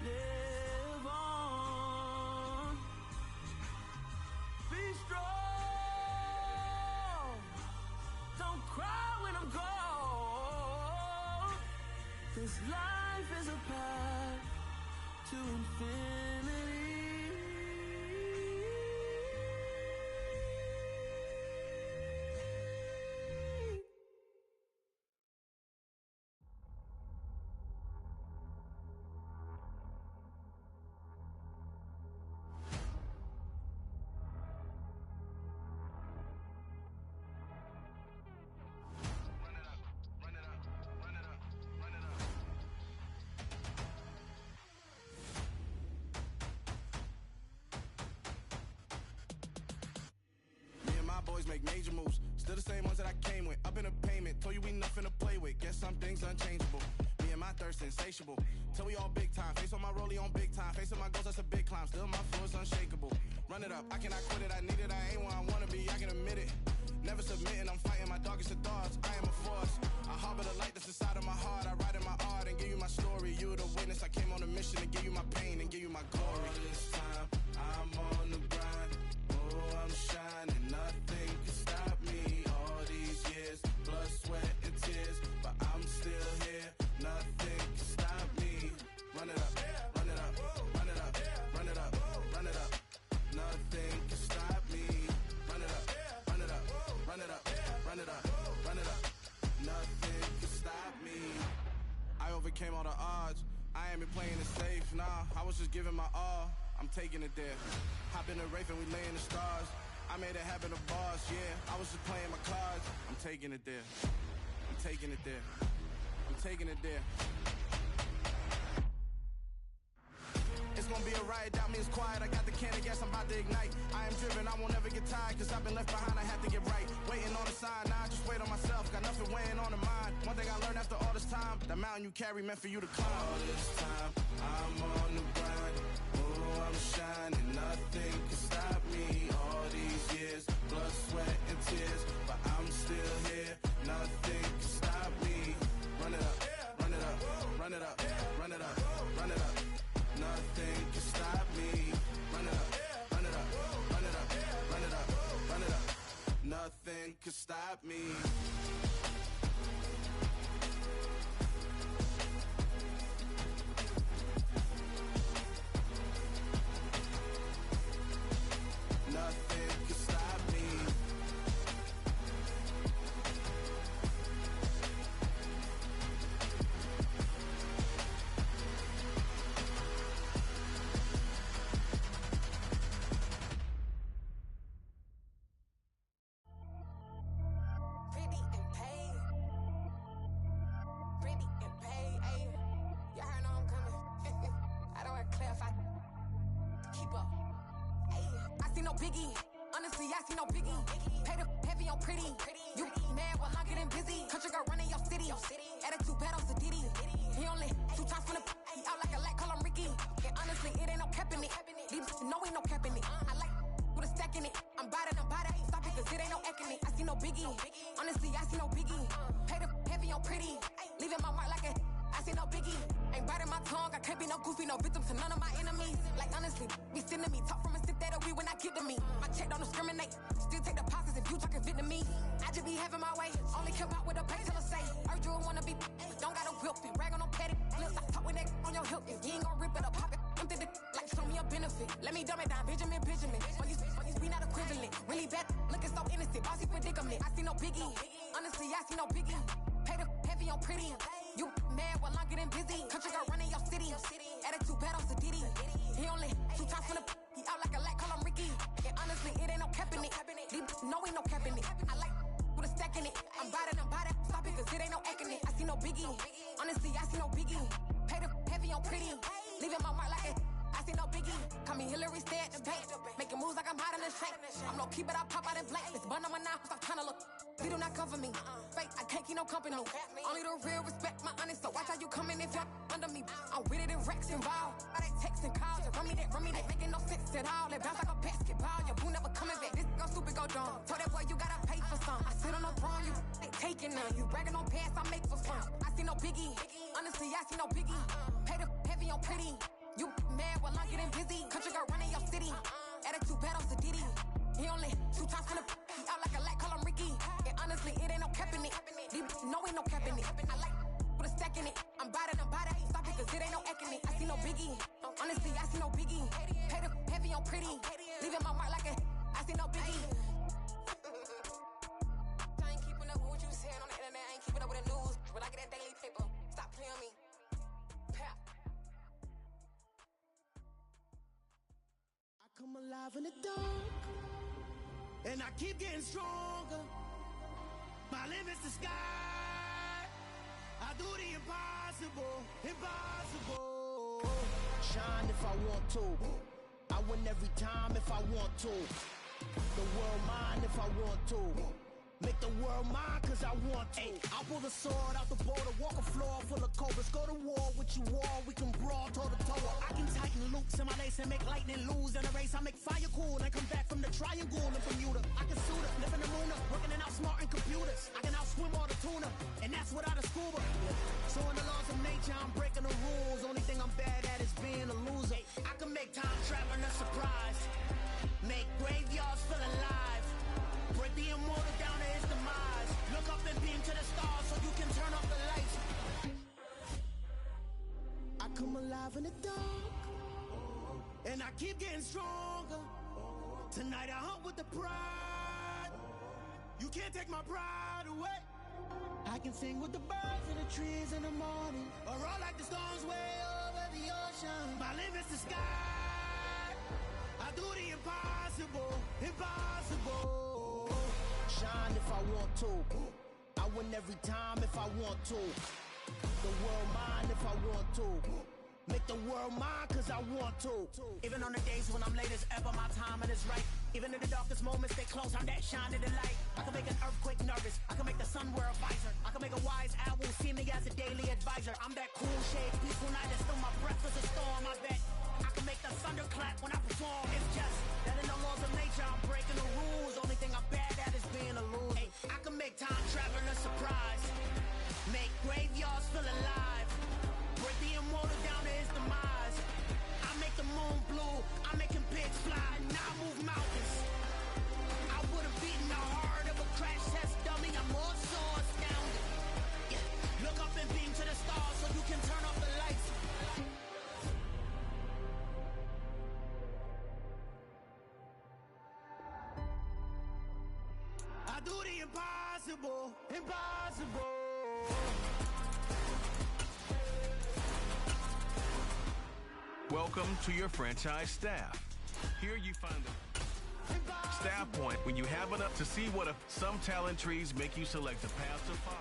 live on. Be strong, don't cry when I'm gone. This life is a path to infinity. Boys make major moves, still the same ones that I came with. Up in a payment, told you we nothing to play with. Guess some things unchangeable. Me and my thirst insatiable. Till we all big time. Face on my rollie on big time. Facing my goals, that's a big climb. Still my flow is unshakable. Run it up, I cannot quit it. I need it, I ain't where I wanna be. I can admit it. Never submitting, I'm fighting my darkest of thoughts. I am a force. I harbor the light that's inside of my heart. I write in my art and give you my story. You the witness. I came on a mission to give you my pain and give you my glory. All this time, I'm on the grind. Oh, I'm shining. Nothing can stop me. All these years, blood, sweat, and tears, but I'm still here. Nothing can stop me. Run it up, run it up, run it up, run it up, run it up. Nothing can stop me. Run it up, run it up, run it up, run it up, run it up. Nothing can stop me. I overcame all the odds. I ain't been playing it safe, nah. I was just giving my all. I'm taking it there. Hop in the Wraith and we lay in the stars. I made it happen, the boss, yeah. I was just playing my cards. I'm taking it there. I'm taking it there. I'm taking it there. It's gonna be a riot, doubt me it's quiet. I got the can of gas, I'm about to ignite. I am driven, I won't ever get tired, cause I've been left behind, I have to get right. Waiting on the sign, now I just wait on myself. Got nothing weighing on the mind. One thing I learned after all this time, the mountain you carry meant for you to climb. All this time, I'm on the grind. Oh, I'm shining, nothing can stop me. All these years, blood, sweat, and tears, but I'm still here. Nothing can stop me. Run it up, run it up, run it up, run it up, run it up. Nothing can stop me. Run it up, run it up, run it up, run it up, run it up. Nothing can stop me. Nothing can stop me. Biggie. Honestly, I see no Biggie. Pay the heavy on pretty. You mad while I'm getting busy. Country girl running your city. Attitude bad on Diddy. He only 2 times from the he out like a light, call him Ricky. And honestly, it ain't no cap in it. These no ain't no cap in it. I like with a stack in it. I'm bad. Stop it, cause it ain't no acting it. I see no Biggie. Honestly, I see no Biggie. Pay the heavy on pretty. Leaving my mark like a I see no Biggie. Ain't biting my tongue. I can't be no goofy, no victim to none of my enemies. Like honestly, be sending me talk from a stick that we when I get to me. My check don't discriminate. Still take deposits if you talking Vietnamese. I just be having my way. Only kept out with a pay till I say. Urge you wanna be, but don't gotta whip it. Rag on no petty. Flips, I talk with that on your hip. If you ain't gon' rip it or pop it, empty the like show me a benefit. Let me dumb it down, Benjamin. For you we not equivalent. Really bad, looking so innocent. Bossy predicament. I see no Biggie. Honestly, I see no Biggie. Pay the heavy on pretty. You mad while I'm getting busy. Country girl running your city. Attitude bad on Diddy. He only 2 times from the he out like a light, call him Ricky. And honestly, it ain't no cap in it. No ain't no cap in it. I like with a stack in it. I'm bad. Stop it, cause it ain't no acting it. I see no Biggie. Honestly, I see no Biggie. Pay the heavy on pretty. Leaving my mark like it. I see no Biggie. Call me Hillary, stay at the bank. Making moves like I'm hot in the shank. I'm low key, but I pop out in blank. It's bun on my knife, stop trying to look. They do not cover me. Fake, I can't keep no company. Only the real respect my honest. So watch how you coming if you're under me. I'm with it in Rex involved. All they text and calls. Run me that. Making no sense at all. They bounce like a basketball. Your boo never coming back. This go stupid, go dumb. Told that boy you gotta pay for some. I sit on the throne, you ain't taking none. You bragging on past, I make for fun. I see no Biggie. Honestly, I see no Biggie. Pay the heavy on pretty. You mad while I'm getting busy. Country girl running your city. Attitude bad on Diddy. He only 2 times from the he out like a light, call him Ricky. And honestly, it ain't no cap in it. No ain't no cap in it. I like with a stack in it. I'm bad. Stop it, cause it ain't no acting it. I see no Biggie. Honestly, I see no Biggie. Pay the heavy on pretty. Leaving my mark like a I see no Biggie. I ain't keeping up with what you saying on the internet. I ain't keeping up with the news. But I get that daily paper. Stop playing on me. Pap. Come alive in the dark, and I keep getting stronger. My limit's the sky. I do the impossible. Shine if I want to. I win every time if I want to. The world mine if I want to. Make the world mine cause I want to. I'll pull the sword out the border, walk a floor full of cobras. Go to war with you all, we can brawl toe to toe. I can tighten loops in my lace and make lightning lose in a race. I make fire cool and come back from the triangle in Bermuda. I can suit up, live in the moon up, working and outsmarting computers. I can outswim all the tuna, and that's without a scuba. So in the laws of nature, I'm breaking the rules. Only thing I'm bad at is being a loser. I can make time traveling a surprise, make graveyards feel alive. Break the immortal down to his demise. Look up and beam to the stars so you can turn off the lights. I come alive in the dark, and I keep getting stronger. Tonight I hunt with the pride. You can't take my pride away. I can sing with the birds and the trees in the morning, or roll like the storms way over the ocean. My limit's the sky. I do the impossible. Shine if I want to. I win every time if I want to. The world mine if I want to. Make the world mine cause I want to. Even on the days when I'm late as ever, my timing is right. Even in the darkest moments, stay close, I'm that shining the light. I can make an earthquake nervous, I can make the sun wear a visor. I can make a wise owl see me as a daily advisor. I'm that cool shade, peaceful night, and still my breath is a storm, I bet. I can make the thunder clap when I perform. It's just that in the laws of nature, I'm breaking the rules. Only thing I'm bad at is being a loser. I can make time traveling a surprise, make graveyards feel alive. Break the immortal down to his demise. I make the moon blue, I'm making pigs fly. Now I move mountains. I would have beaten the heart of a crash test dummy. I'm more so astounded. Yeah. Look up and beam to the stars so you can turn off the lights. I do the impossible. Welcome to your franchise staff. Here you find the staff point when you have enough to see what some talent trees make you select a path to follow.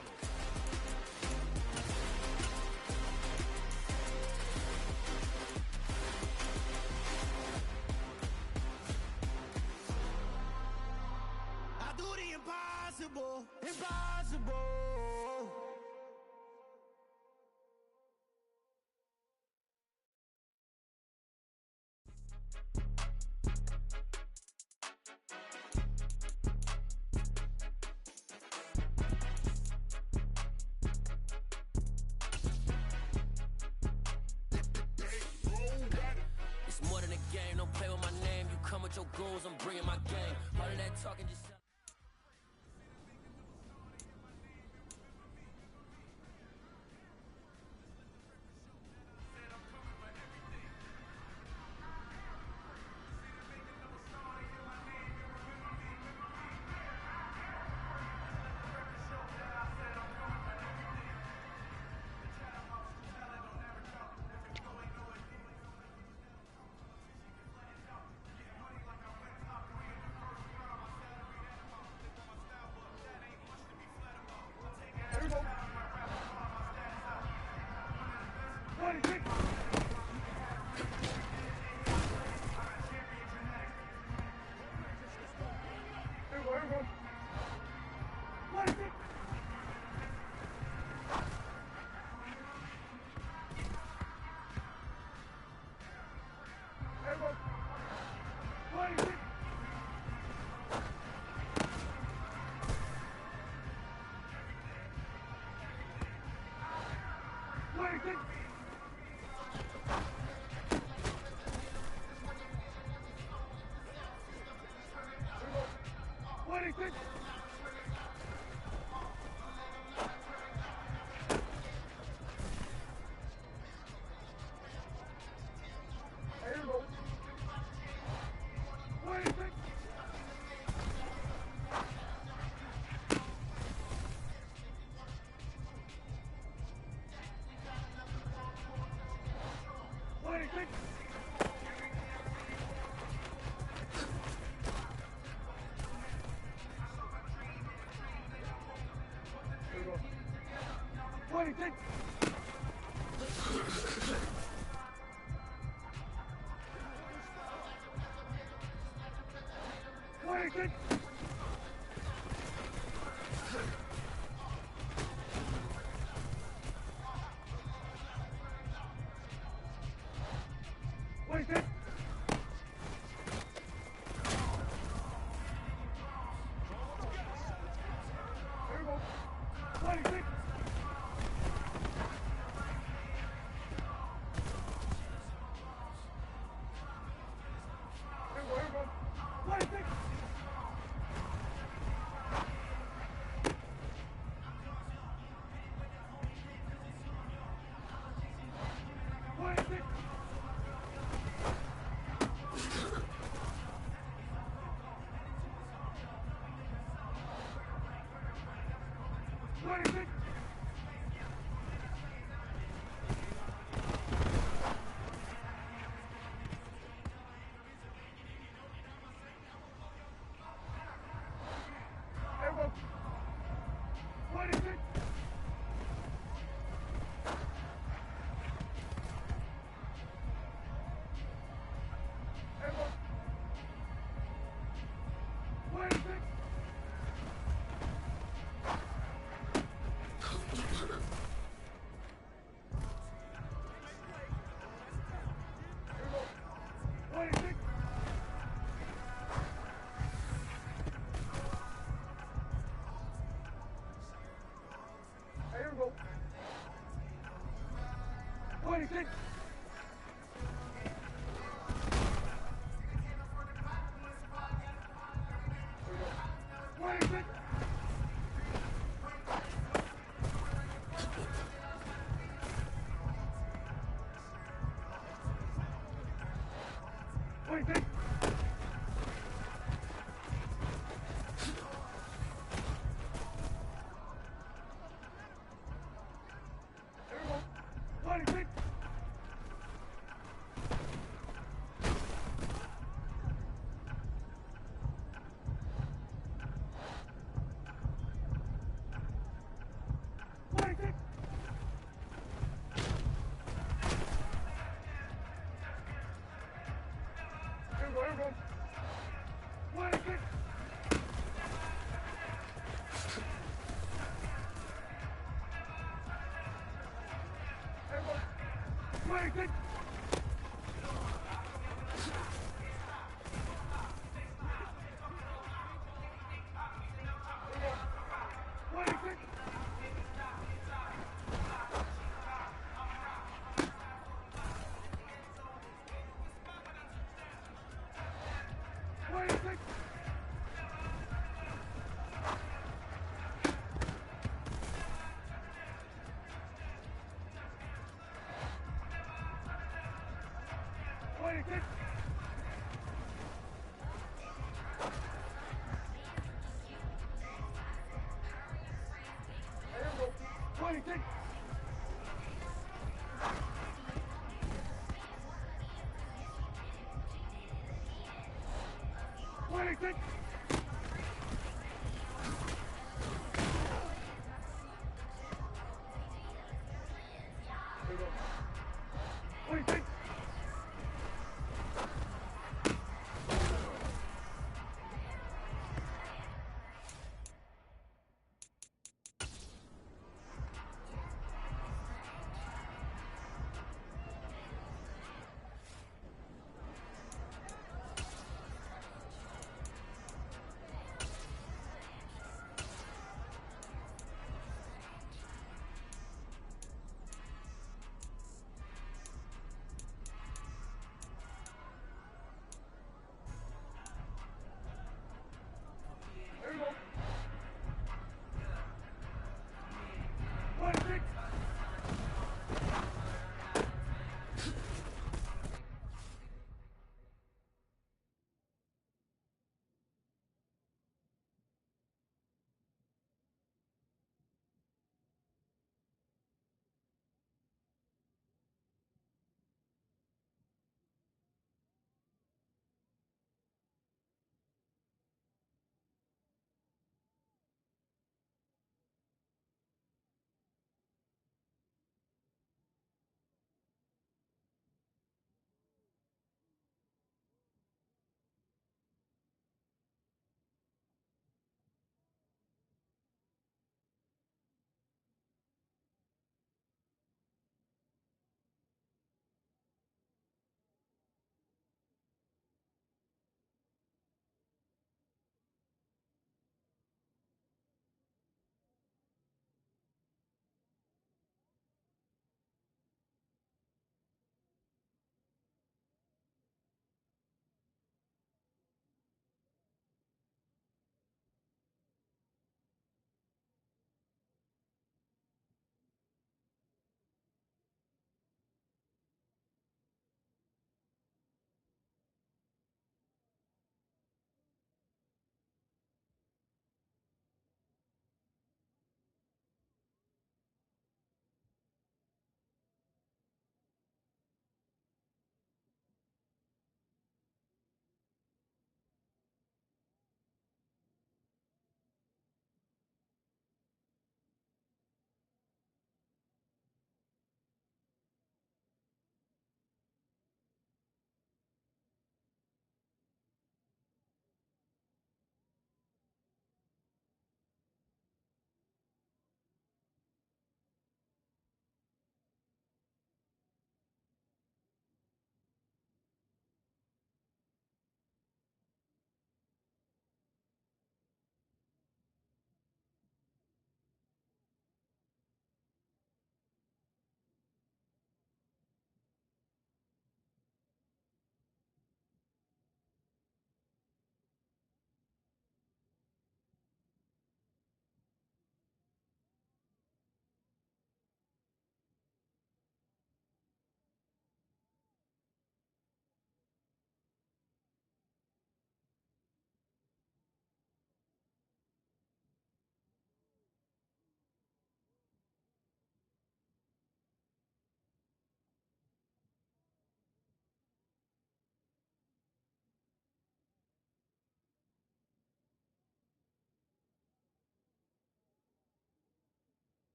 game. Don't play with my name. You come with your goons, I'm bringing my game. All of that talking just...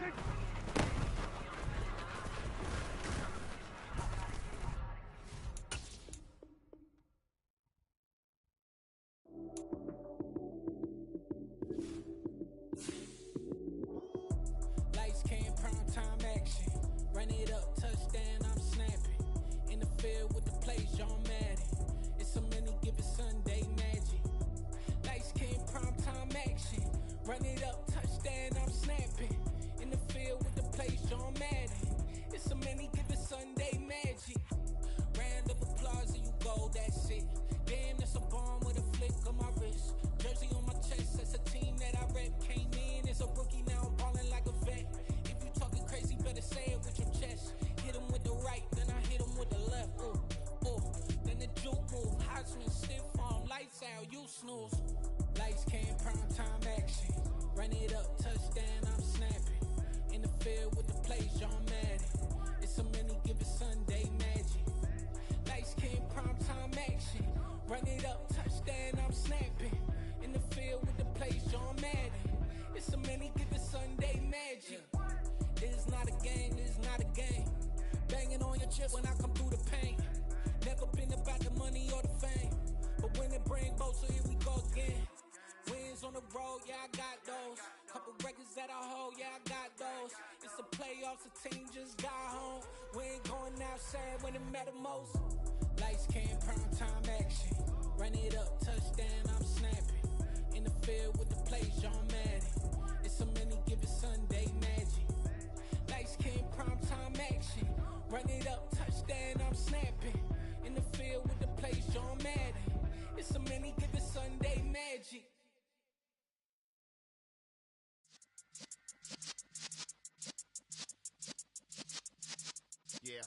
Lights, cam, prime time action. Run it up, touchdown, I'm snapping. In the field with the plays, John Madden. It's a many given Sunday magic. Lights, cam, prime time action. Run it up, touchdown, I'm snapping. In the field with the plays, John Madden. It's a many given Sunday magic. Round of applause and you go, that's it. Damn, that's a bomb with a flick on my wrist. Jersey on my chest, that's a team that I rep. Came in as a rookie, now I'm ballin' like a vet. If you talking crazy, better say it with your chest. Hit him with the right, then I hit him with the left. Ooh, ooh, then the juke move. Heisman, stiff arm, lights out, you snooze. Lights, came, prime time action. Run it up, touchdown, I'm snapping. In the field with the plays, John Madden. It's a many given Sunday magic. Lights, came, prime time action. Run it up, touchdown, I'm snapping. In the field with the plays, John Madden. It's a many given Sunday magic. This is not a game, this is not a game. Banging on your chip when I come through the paint. Never been about the money or the fame. But when it bring both, so here we go again. Wins on the road, yeah, I got those. Couple records that I hold, yeah, I got those. It's the playoffs, the team just got home. We ain't going outside when it matter most. Lights, cam, prime time action. Run it up, touchdown, I'm snapping. In the field with the plays, John Madden. It's a many given Sunday magic. Lights, cam, prime time action. Run it up, touchdown, I'm snapping. In the field with the plays, John Madden. It's a many given Sunday magic. Yeah.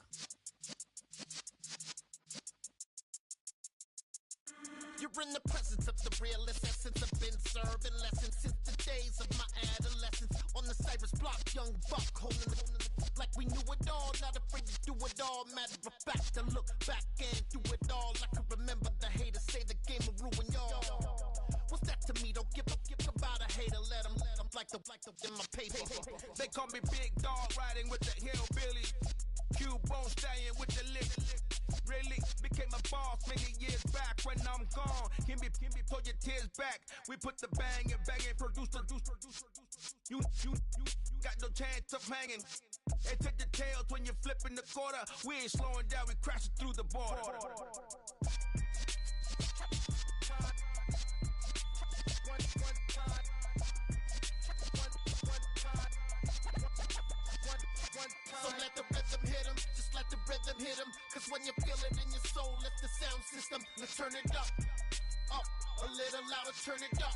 You're in the presence of the realest essence. I've been serving lessons since the days of my adolescence. On the Cypress block, young buck holding the like we knew it all, not afraid to do it all. Matter of fact, to look back and do it all. I can remember the haters say the game will ruin y'all. What's that to me? Don't give about a hater. Let them like the in my paper. They call me Big Dog, riding with the hillbillies. Q-Bone staying with the lick. Really became a boss many years back. When I'm gone, can be pull your tears back. We put the bang and produce. You got no chance of hanging. They take the tails when you're flipping the quarter. We ain't slowing down, we crashing through the border. So let the rhythm hit him, just let the rhythm hit him. Cause when you feel it in your soul, lift the sound system. Let's turn it up, a little louder, turn it up.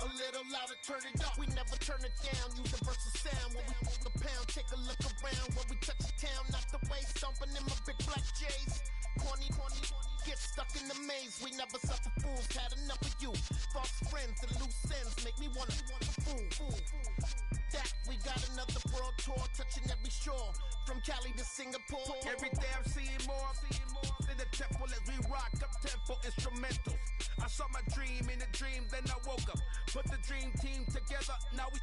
A little louder, turn it up. We never turn it down, universal sound. When we move the pound, take a look around. When we touch the town, not the way, stomping in my big black J's. Corny, get stuck in the maze. We never suffer fools, had enough of you. False friends and loose ends make me wanna fool. That we got another world tour, touching every shore. From Cali to Singapore. Every day I'm seeing more in the temple as we rock up tempo instrumentals. I saw my dream in a dream, then I woke up. Put the dream team together, now we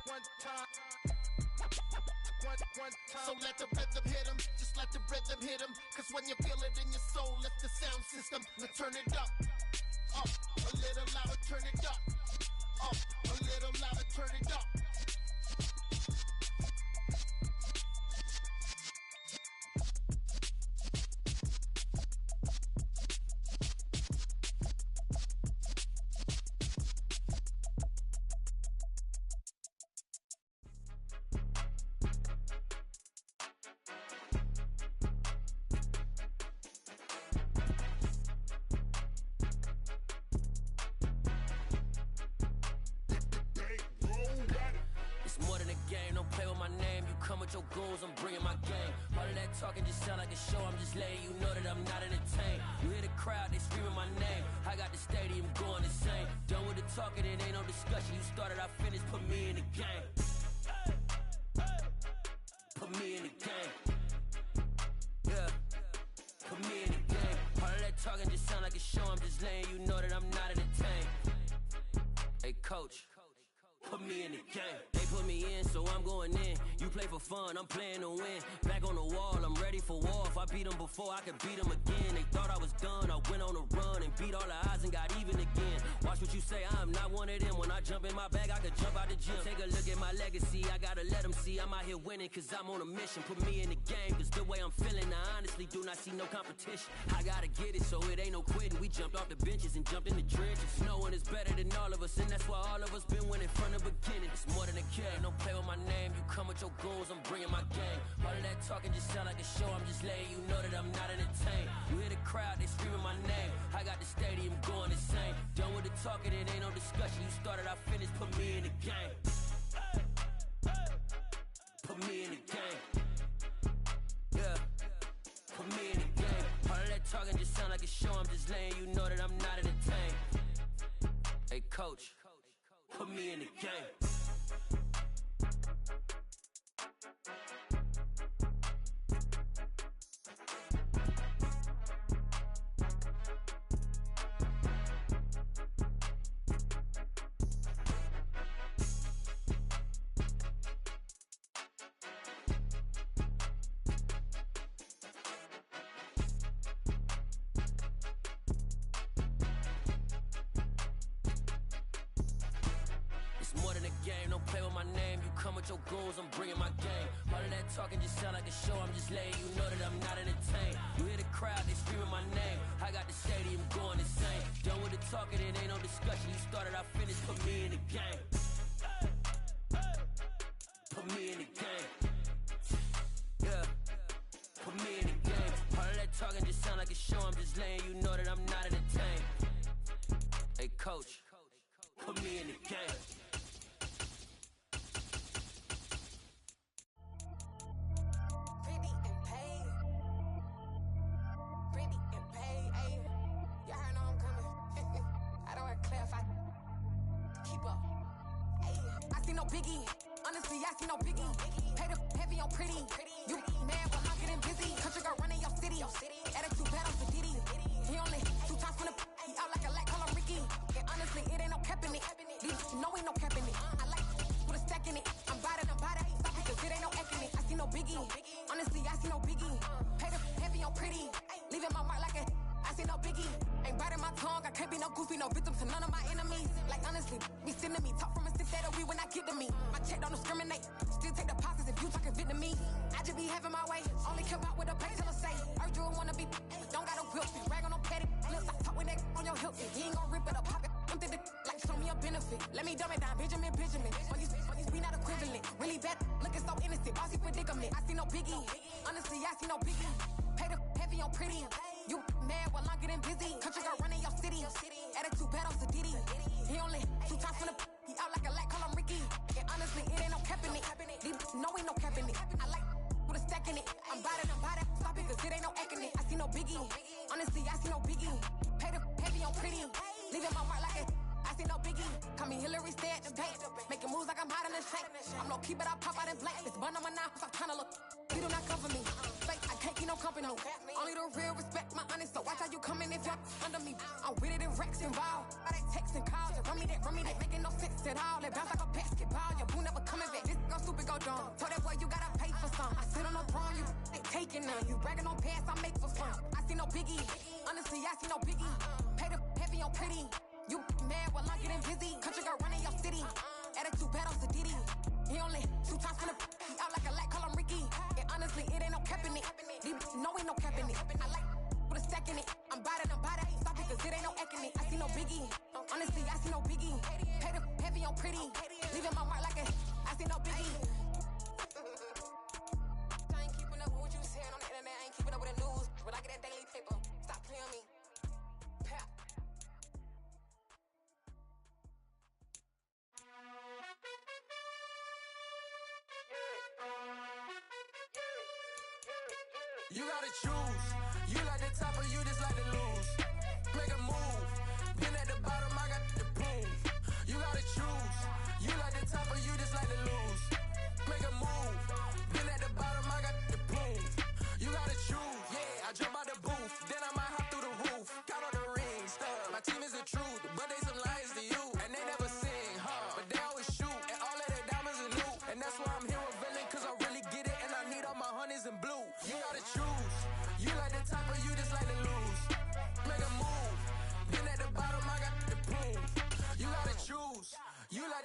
one time. So let the rhythm hit him, just let the rhythm hit him. Cause when you feel it in your soul, lift the sound system. Let's turn it up, a little louder, turn it up, a little louder, turn it up. Your goals, I'm bringing my game. All of that talking just sound like a show. I'm just letting you know that I'm not entertained. You hear the crowd, they screaming my name. I got the stadium going insane. Done with the talking, it ain't no discussion. You started, I finished, put me in the game. Put me in the game. Yeah, put me in the game. All of that talking just sound like a show. I'm just letting you know that I'm not entertained. Hey, coach, put me in the game. They put me in, so I'm going in. You play for fun, I'm playing to win. Back on the wall, I'm ready for war. If I beat them before, I could beat them again. They thought I was done, I went on a run and beat all the odds and got even again. Watch what you say, I'm not one of them. When I jump in my bag, I could jump out the gym. Take a look at my legacy, I gotta let them see I'm out here winning, cause I'm on a mission. Put me in the game, cause the way I'm feeling, I honestly do not see no competition. I gotta get it, so it ain't no quitting. We jumped off the benches and jumped in the trenches. No one is better than all of us, and that's why all of us been winning from the beginning. It's more than a game, don't play with my name. You come with your goons, I'm bringing my game. All of that talking just sound like a show, I'm just letting you know that I'm not entertained. You hear the crowd, they screaming my name. I got the stadium going insane. Done with the talking, it ain't no discussion. You started, I finished, put me in the game. Put me in the game. Yeah, put me in the game. All of that talking just sound like a show, I'm just letting you know that I'm not entertained. Hey coach, put me in the game. Your goals, I'm bringing my game. All of that talking just sound like a show, I'm just letting you know that I'm not entertained. You hear the crowd, they screaming my name. I got the stadium going insane. Done with the talking, it ain't no discussion. You started, I finished, put me in the game. Put me in the game. Yeah, put me in the game. All of that talking just sound like a show, I'm just letting you know that I'm not entertained. Hey coach, put me in the game. Biggie, honestly, I see no biggie. Pay the heavy on pretty. You mad while I'm getting busy. Country girl running your city. Attitude bad on the Diddy. He only 2 times from the he out like a lack, call him Ricky. And honestly, it ain't no cap in it. No, ain't no cap in it. I like with a stack in it. I'm bad it. Stop it, cause it ain't no eck in it. I see no biggie. Honestly, I see no biggie. Pay the heavy on pretty. Leaving my mark like a I see no biggie. Ain't biting my tongue. I can't be no goofy, no victim to none of my enemies. Like honestly, be sending me talk from a 6 that we when I get to me. My check don't discriminate. Still take deposits if you talking Vietnamese. I just be having my way. Only care about what the pay tell us say. Urge you wanna be, don't got no whip. Rag on no petty. Lips I talk with that on your hilt. He ain't gon' rip it up, pop it. I'm the like show me a benefit. Let me dumb it down, Benjamin. When you we not equivalent. Really bad, looking so innocent. Bossy predicament. I see no biggie. Honestly, I see no biggie. Pay the heavy on pretty. You mad while I'm getting busy. Country girl running your city. Attitude bad on the Diddy. He only 2 times from the he out like a lack, call him Ricky. And honestly, it ain't no cap in it. No, ain't no cap in it. I like with a stack in it. I'm bad it. Stop it, cause it ain't no eck in it. I see no biggie. Honestly, I see no biggie. Pay the heavy on pretty. Leaving my mark like a I see no biggie. Call me Hillary, stay at the bank. Making moves like I'm hot in the shank. I'm low key, but I pop out in blank. It's bun on my knife, I'm trying to look. You do not cover me. Fake, I can't keep no company. Only the real respect my honest. So watch how you coming if you're under me. I'm with it in Rex involved. Why they texting calls and run me that. Making no sense at all. They bounce like a basketball. Your boo never coming back. This gon' stupid go dumb. Told that boy you gotta pay for some. I sit on no throne, you ain't taking none. You bragging on pants, I make for fun. I see no biggie. Honestly, I see no biggie. Pay the heavy on pretty. You mad while I'm getting busy. Country girl running your city. Attitude bad on the Diddy. He only 2 times from the he out like a lack, call him Ricky. And honestly, it ain't no cap in it. No, ain't no cap in it. I like with a stack in it. I'm bad it. Stop it, cause it ain't no eck in it. I see no biggie. Honestly, I see no biggie. Pay the heavy on pretty. Leaving my mark like a I see no biggie. I ain't keeping up with what you saying on the internet. I ain't keeping up with the news. But I get that daily paper. Stop playing on me. You gotta choose. You like the top or you just like to lose. Make a move. Been at the bottom, I got the proof. You gotta choose. You like the top or you just like to lose. Make a move. Been at the bottom, I got the proof. You gotta choose. Yeah, I jump out the booth. Then I might hop through the roof. Count all the rings. My team is the truth, but they some liars to you. And they never sing, huh? But they always shoot.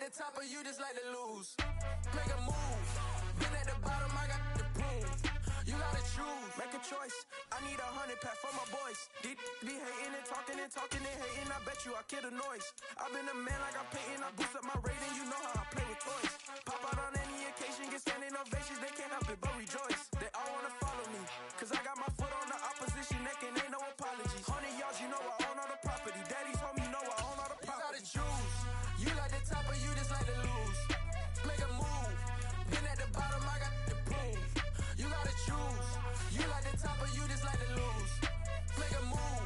the top or you just like to lose? Make a move. Been at the bottom, I got the prove. You gotta choose. Make a choice. I need 100 pack for my boys. Be hating and talking and hating. I bet you I kill the noise. I've been a man like I'm Peyton. I boost up my rating. You know how I play with toys. Pop out on any occasion, get standing ovations. They can't help it but rejoice. They all wanna follow me, cause I got my foot on the opposition neck and ain't no apologies. 100 yards, you know I own all the property. Daddy's home, you know I own all the property. You gotta choose. You like the top or you just like to lose? Make a move. Been at the bottom, I got the proof. You gotta choose. You like the top or you just like to lose? Make a move.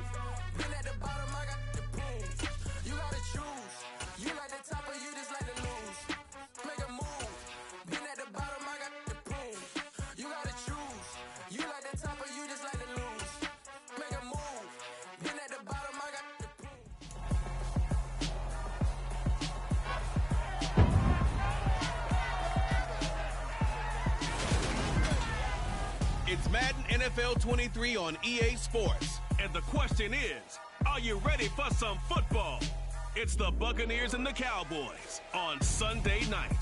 Been at the bottom, I got the proof. You gotta choose. You like the top or you just like to lose? Make a move. Been at the bottom, I got the proof. You gotta choose. You like the top or you just like to lose? Make a move. Been at the bottom, I got the proof. It's Madden NFL 23 on EA Sports. And the question is, are you ready for some football? It's the Buccaneers and the Cowboys on Sunday night.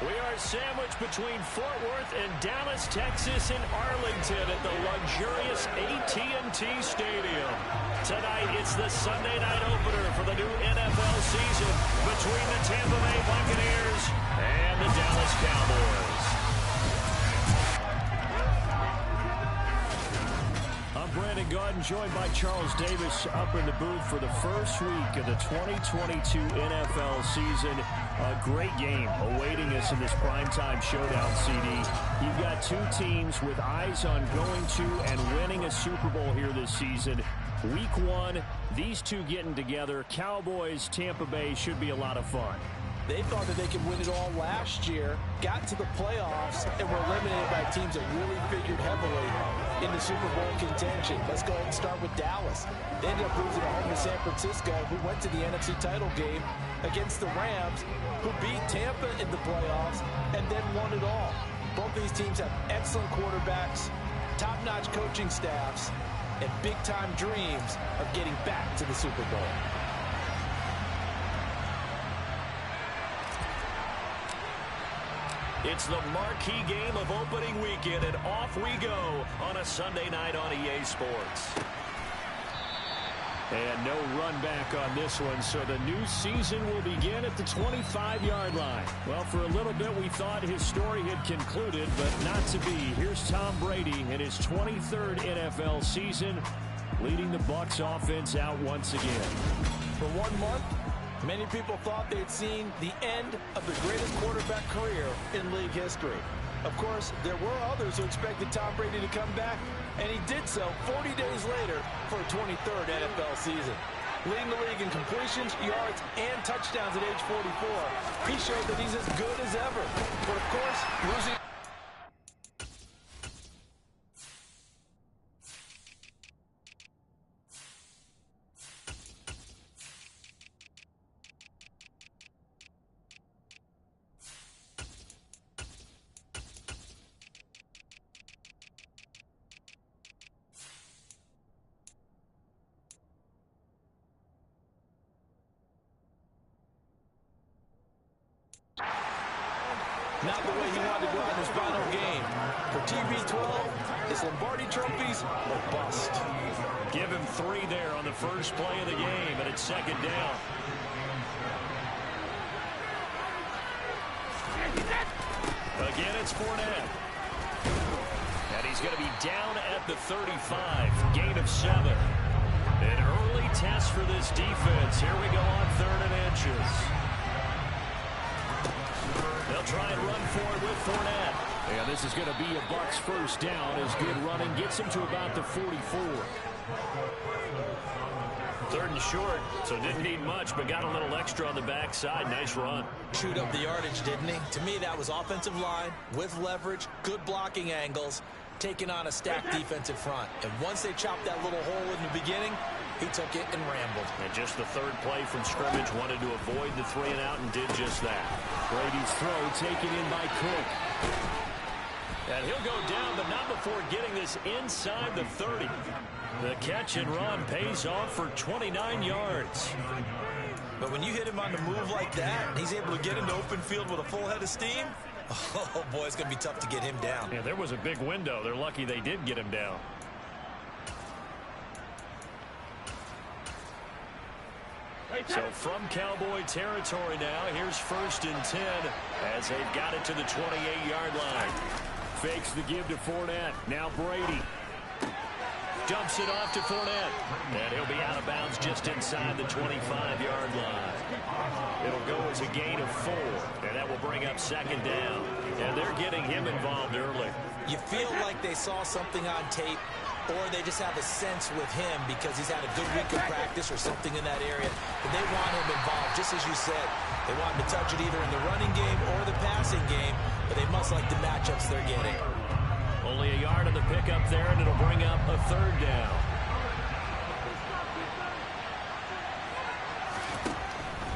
We are sandwiched between Fort Worth and Dallas, Texas, and Arlington at the luxurious AT&T Stadium. Tonight, it's the Sunday night opener for the new NFL season between the Tampa Bay Buccaneers and the Dallas Cowboys. I'm Brandon Gaudin, joined by Charles Davis up in the booth for the first week of the 2022 NFL season. A great game awaiting us in this primetime showdown, CD. You've got two teams with eyes on going to and winning a Super Bowl here this season. Week one, these two getting together. Cowboys, Tampa Bay should be a lot of fun. They thought that they could win it all last year, got to the playoffs, and were eliminated by teams that really figured heavily in the Super Bowl contention. Let's go ahead and start with Dallas. They ended up losing at home to San Francisco, who went to the NFC title game against the Rams, who beat Tampa in the playoffs and then won it all. Both these teams have excellent quarterbacks, top-notch coaching staffs, and big-time dreams of getting back to the Super Bowl. It's the marquee game of opening weekend, and off we go on a Sunday night on EA Sports. And no run back on this one, so the new season will begin at the 25-yard line. Well, for a little bit, we thought his story had concluded, but not to be. Here's Tom Brady in his 23rd NFL season, leading the Bucs offense out once again. For 1 month, many people thought they'd seen the end of the greatest quarterback career in league history. Of course, there were others who expected Tom Brady to come back, and he did so 40 days later for a 23rd NFL season. Leading the league in completions, yards, and touchdowns at age 44, he showed that he's as good as ever. But of course, losing... Not the way he wanted to go in his final game. For TB12, it's Lombardi trophies or bust. Give him 3 there on the first play of the game, and it's second down. Again, it's Fournette. And he's going to be down at the 35. Gain of 7. An early test for this defense. Here we go on 3rd and inches. They'll try and run forward with Fournette. And this is going to be a Bucs first down as good running gets him to about the 44. 3rd and short, so didn't need much, but got a little extra on the backside. Nice run. Chewed up the yardage, didn't he? To me, that was offensive line with leverage, good blocking angles, taking on a stacked defensive front. And once they chopped that little hole in the beginning, he took it and rambled. And just the 3rd play from scrimmage, wanted to avoid the 3-and-out and did just that. Brady's throw taken in by Cook. And he'll go down, but not before getting this inside the 30. The catch and run pays off for 29 yards. But when you hit him on the move like that, and he's able to get into open field with a full head of steam, oh, boy, it's going to be tough to get him down. Yeah, there was a big window. They're lucky they did get him down. So from Cowboy territory now, here's 1st and 10 as they've got it to the 28-yard line. Fakes the give to Fournette. Now Brady. Dumps it off to Fournette. And he'll be out of bounds just inside the 25-yard line. It'll go as a gain of 4. And that will bring up 2nd down. And they're getting him involved early. You feel like they saw something on tape, or they just have a sense with him because he's had a good week of practice or something in that area. But they want him involved, just as you said. They want him to touch it either in the running game or the passing game, but they must like the matchups they're getting. Only a yard on the pickup there, and it'll bring up a 3rd down.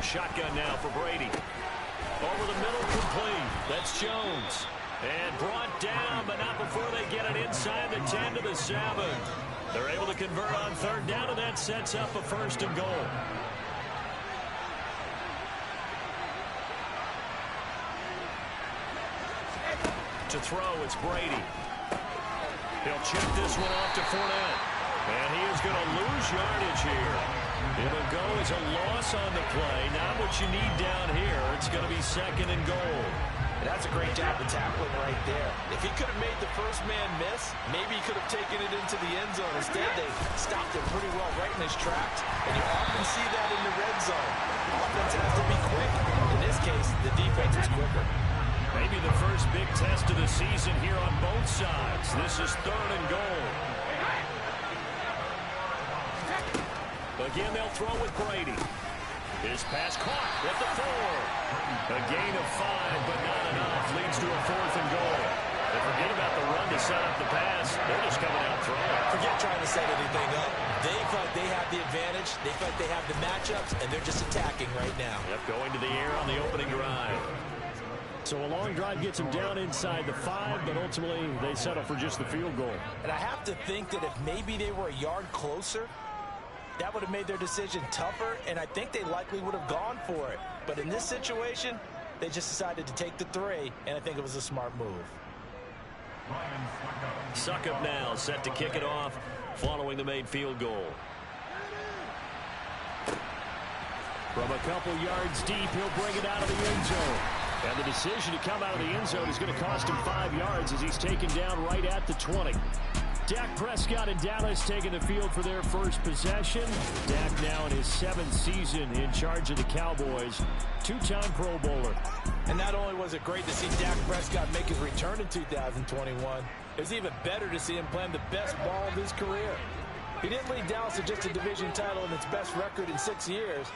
Shotgun now for Brady. Over the middle, complete. That's Jones. And brought down, but not before they get it inside the 10 to the 7. They're able to convert on 3rd down, and that sets up a 1st and goal. To throw, it's Brady. He'll chip this one off to Fournette. And he is going to lose yardage here. It'll go as a loss on the play. Not what you need down here. It's going to be 2nd and goal. That's a great job of tackling right there. If he could have made the first man miss, maybe he could have taken it into the end zone. Instead, they stopped it pretty well right in his tracks. And you often see that in the red zone. Offense has to be quick. In this case, the defense was quicker. Maybe the first big test of the season here on both sides. This is 3rd and goal. Again, they'll throw with Brady. His pass caught at the 4. A gain of 5, but not enough. Leads to a 4th and goal. And forget about the run to set up the pass. They're just coming out throwing. Forget trying to set anything up. They feel like they have the advantage. They feel like they have the matchups, and they're just attacking right now. Yep, going to the air on the opening drive. So a long drive gets them down inside the 5, but ultimately they settle for just the field goal. And I have to think that if maybe they were a yard closer, that would have made their decision tougher, and I think they likely would have gone for it. But in this situation, they just decided to take the 3, and I think it was a smart move. Suckup now, set to kick it off following the made field goal. From a couple yards deep, he'll bring it out of the end zone. And the decision to come out of the end zone is going to cost him 5 yards as he's taken down right at the 20. Dak Prescott and Dallas taking the field for their first possession. Dak now in his 7th season in charge of the Cowboys. 2-time Pro Bowler. And not only was it great to see Dak Prescott make his return in 2021, it was even better to see him playing the best ball of his career. He didn't lead Dallas to just a division title and its best record in 6 years.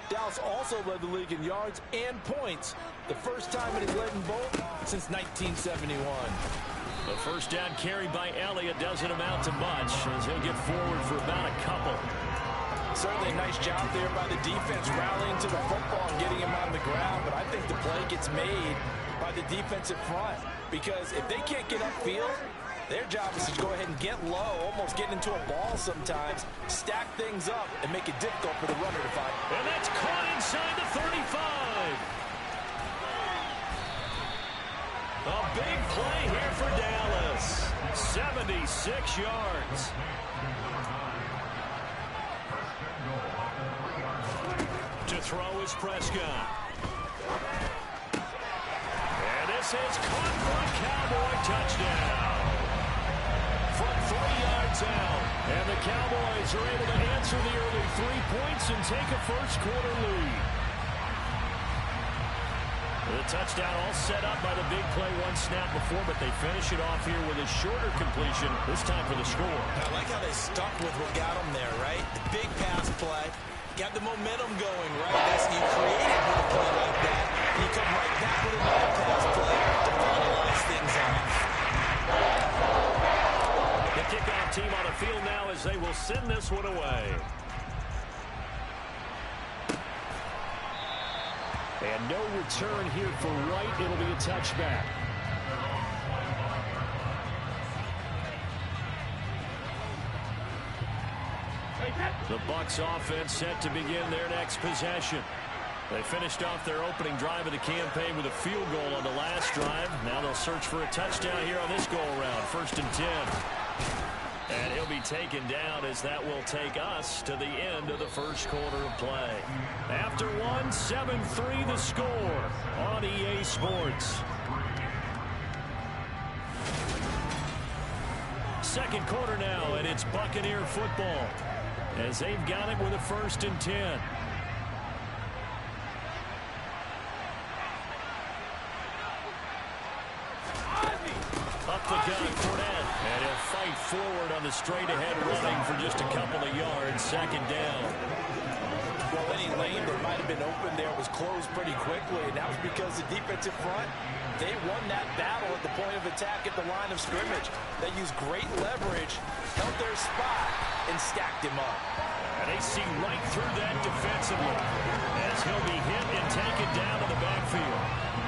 Dallas also led the league in yards and points, the first time it has led in both since 1971. The first down carry by Elliott doesn't amount to much as he'll get forward for about a couple. Certainly a nice job there by the defense rallying to the football and getting him on the ground, but I think the play gets made by the defensive front because if they can't get upfield, their job is to go ahead and get low, almost get into a ball sometimes, stack things up, and make it difficult for the runner to find. And that's caught inside the 35. A big play here for Dallas. 76 yards. To throw is Prescott. And this is caught for a Cowboy touchdown. From 3 yards out. And the Cowboys are able to answer the early 3 points and take a first-quarter lead. The touchdown all set up by the big play one snap before, but they finish it off here with a shorter completion, this time for the score. I like how they stuck with what got them there, right? The big pass play. Got the momentum going, right? That's you created with a play like that. And you come right back with another pass play to finalize things off. The kickoff team on the field now as they will send this one away. And no return here for Wright. It'll be a touchback. The Bucs offense set to begin their next possession. They finished off their opening drive of the campaign with a field goal on the last drive. Now they'll search for a touchdown here on this go-around. 1st and 10. And he'll be taken down as that will take us to the end of the first quarter of play. After one, 7-3 the score on EA Sports. Second quarter now, and it's Buccaneer football as they've got it with a 1st and 10. Up the gun, Fournette, and he'll fight forward on the straight-ahead running for just a couple of yards. 2nd down. Well, any lane that might have been open there was closed pretty quickly, and that was because the defensive front, they won that battle at the point of attack at the line of scrimmage. They used great leverage, held their spot, and stacked him up. And they see right through that defensively as he'll be hit and taken down in the backfield.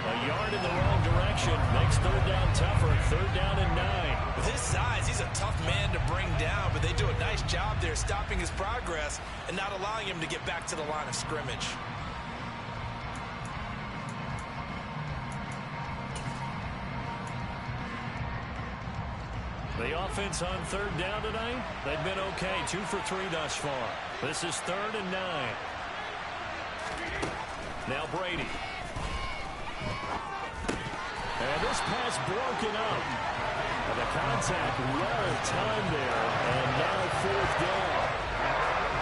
A yard in the wrong direction makes 3rd down tougher. 3rd down and 9. With his size, he's a tough man to bring down, but they do a nice job there stopping his progress and not allowing him to get back to the line of scrimmage. The offense on 3rd down tonight, they've been okay. 2 for 3 thus far. This is 3rd and 9. Now Brady. And this pass broken up. And the contact well timed there. And now 4th down.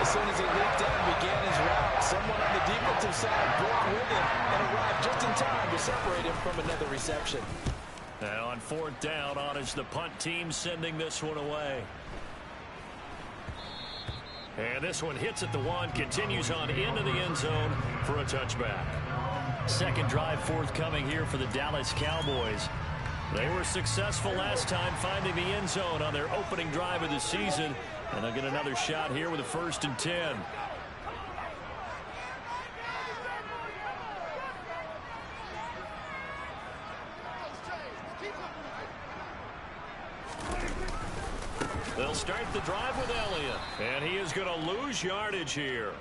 As soon as he leaped down and began his route, someone on the defensive side broke with him and arrived just in time to separate him from another reception. And on 4th down, on is the punt team sending this one away. And this one hits at the 1, continues on into the end zone for a touchback. Second drive forthcoming here for the Dallas Cowboys. They were successful last time finding the end zone on their opening drive of the season. And they'll get another shot here with a 1st and 10. They'll start the drive with Elliott. And he is going to lose yardage here.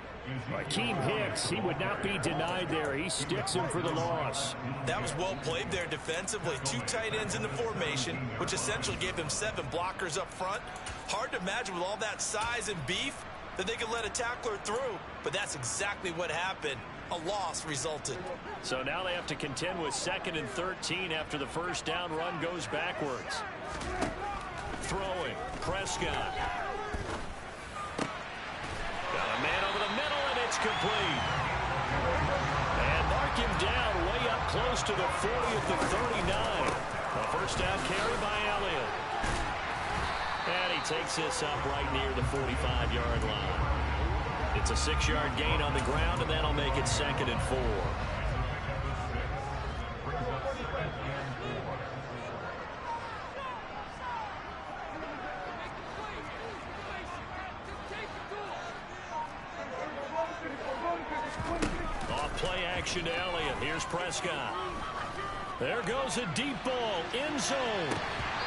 Akeem Hicks, he would not be denied there. He sticks him for the loss. That was well played there defensively. 2 tight ends in the formation, which essentially gave them 7 blockers up front. Hard to imagine with all that size and beef that they could let a tackler through, but that's exactly what happened. A loss resulted. So now they have to contend with 2nd and 13 after the 1st down run goes backwards. Throwing, Prescott. Got a man over the middle, and it's complete. And mark him down way up close to the 40 at the 39. A 1st down carry by Elliott. And he takes this up right near the 45-yard line. It's a 6-yard gain on the ground, and that'll make it 2nd and 4. Off-play action to Elliott. Here's Prescott. There goes a deep ball. End zone.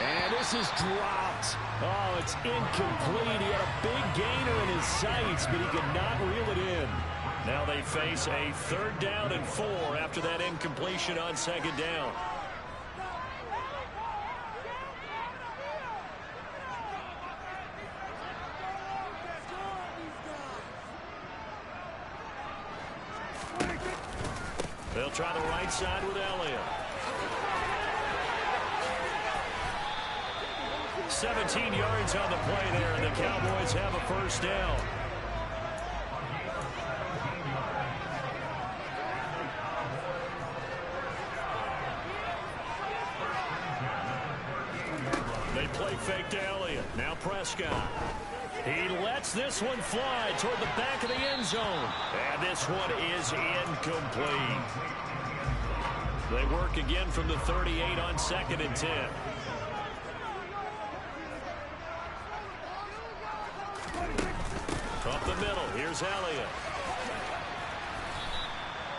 And this is dropped. Oh, it's incomplete. He had a big gainer in his sights, but he could not reel it in. Now they face a 3rd down and 4 after that incompletion on 2nd down. They'll try the right side with Elliott. 17 yards on the play there, and the Cowboys have a 1st down. They play fake to Elliott. Now Prescott. He lets this one fly toward the back of the end zone. And this one is incomplete. They work again from the 38 on 2nd and 10. Up the middle, here's Elliott.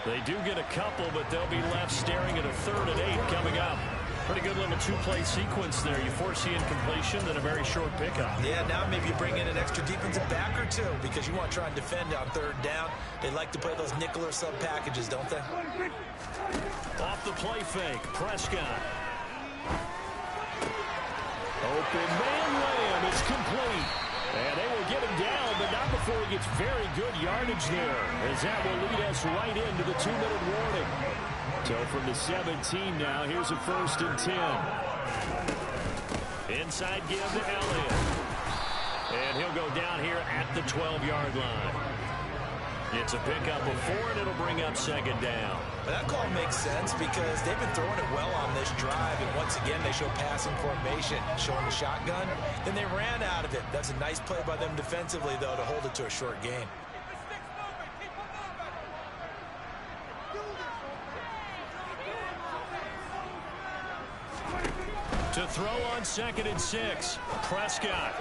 They do get a couple, but they'll be left staring at a 3rd and 8 coming up. Pretty good little two-play sequence there. You force the incompletion, then a very short pickup. Yeah, now maybe you bring in an extra defensive back or two because you want to try and defend on third down. They like to play those nickel or sub packages, don't they? Off the play fake, Prescott. Open man Lamb is complete. And they will get him down, but not before he gets very good yardage there, as that will lead us right into the 2-minute warning. So from the 17 now, here's a 1st and 10. Inside give to Elliott. And he'll go down here at the 12-yard line. It's a pickup of 4, and it'll bring up 2nd down. But that call makes sense because they've been throwing it well on this drive, and once again they show passing formation, showing the shotgun. Then they ran out of it. That's a nice play by them defensively, though, to hold it to a short gain. To throw on 2nd and 6, Prescott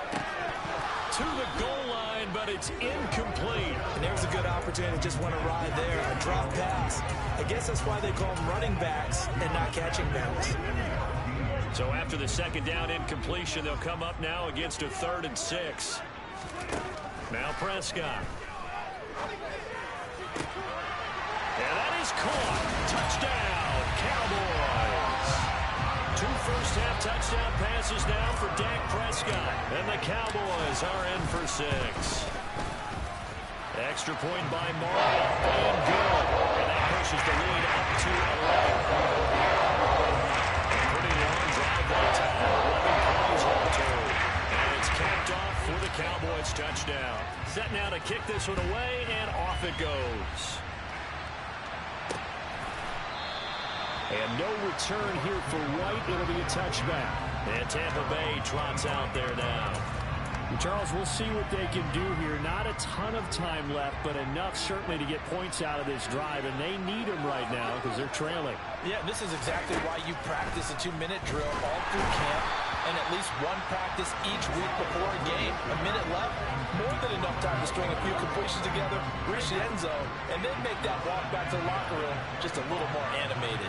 to the goal line, but it's incomplete. And there's a good opportunity to just want to ride there, a drop pass. I guess that's why they call them running backs and not catching backs. So after the 2nd down incompletion, they'll come up now against a 3rd and 6. Now Prescott. And that is caught. Touchdown, Cowboys. 2 first-half touchdown passes now for Dak Prescott. And the Cowboys are in for 6. Extra point by Martin. And good. And that pushes the lead up to 11. Pretty long drive that time. 11 plays all told. And it's capped off for the Cowboys touchdown. Set now to kick this one away, and off it goes. And no return here for White. It'll be a touchback. And Tampa Bay trots out there now. Charles, we'll see what they can do here. Not a ton of time left, but enough certainly to get points out of this drive, and they need them right now because they're trailing. Yeah, this is exactly why you practice a 2-minute drill all through camp and at least one practice each week before a game. A minute left, more than enough time to string a few completions together, reach the end zone, and then make that walk back to the locker room just a little more animated.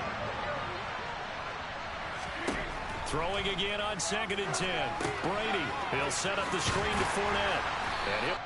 Throwing again on 2nd and 10. Brady, he'll set up the screen to Fournette. And he'll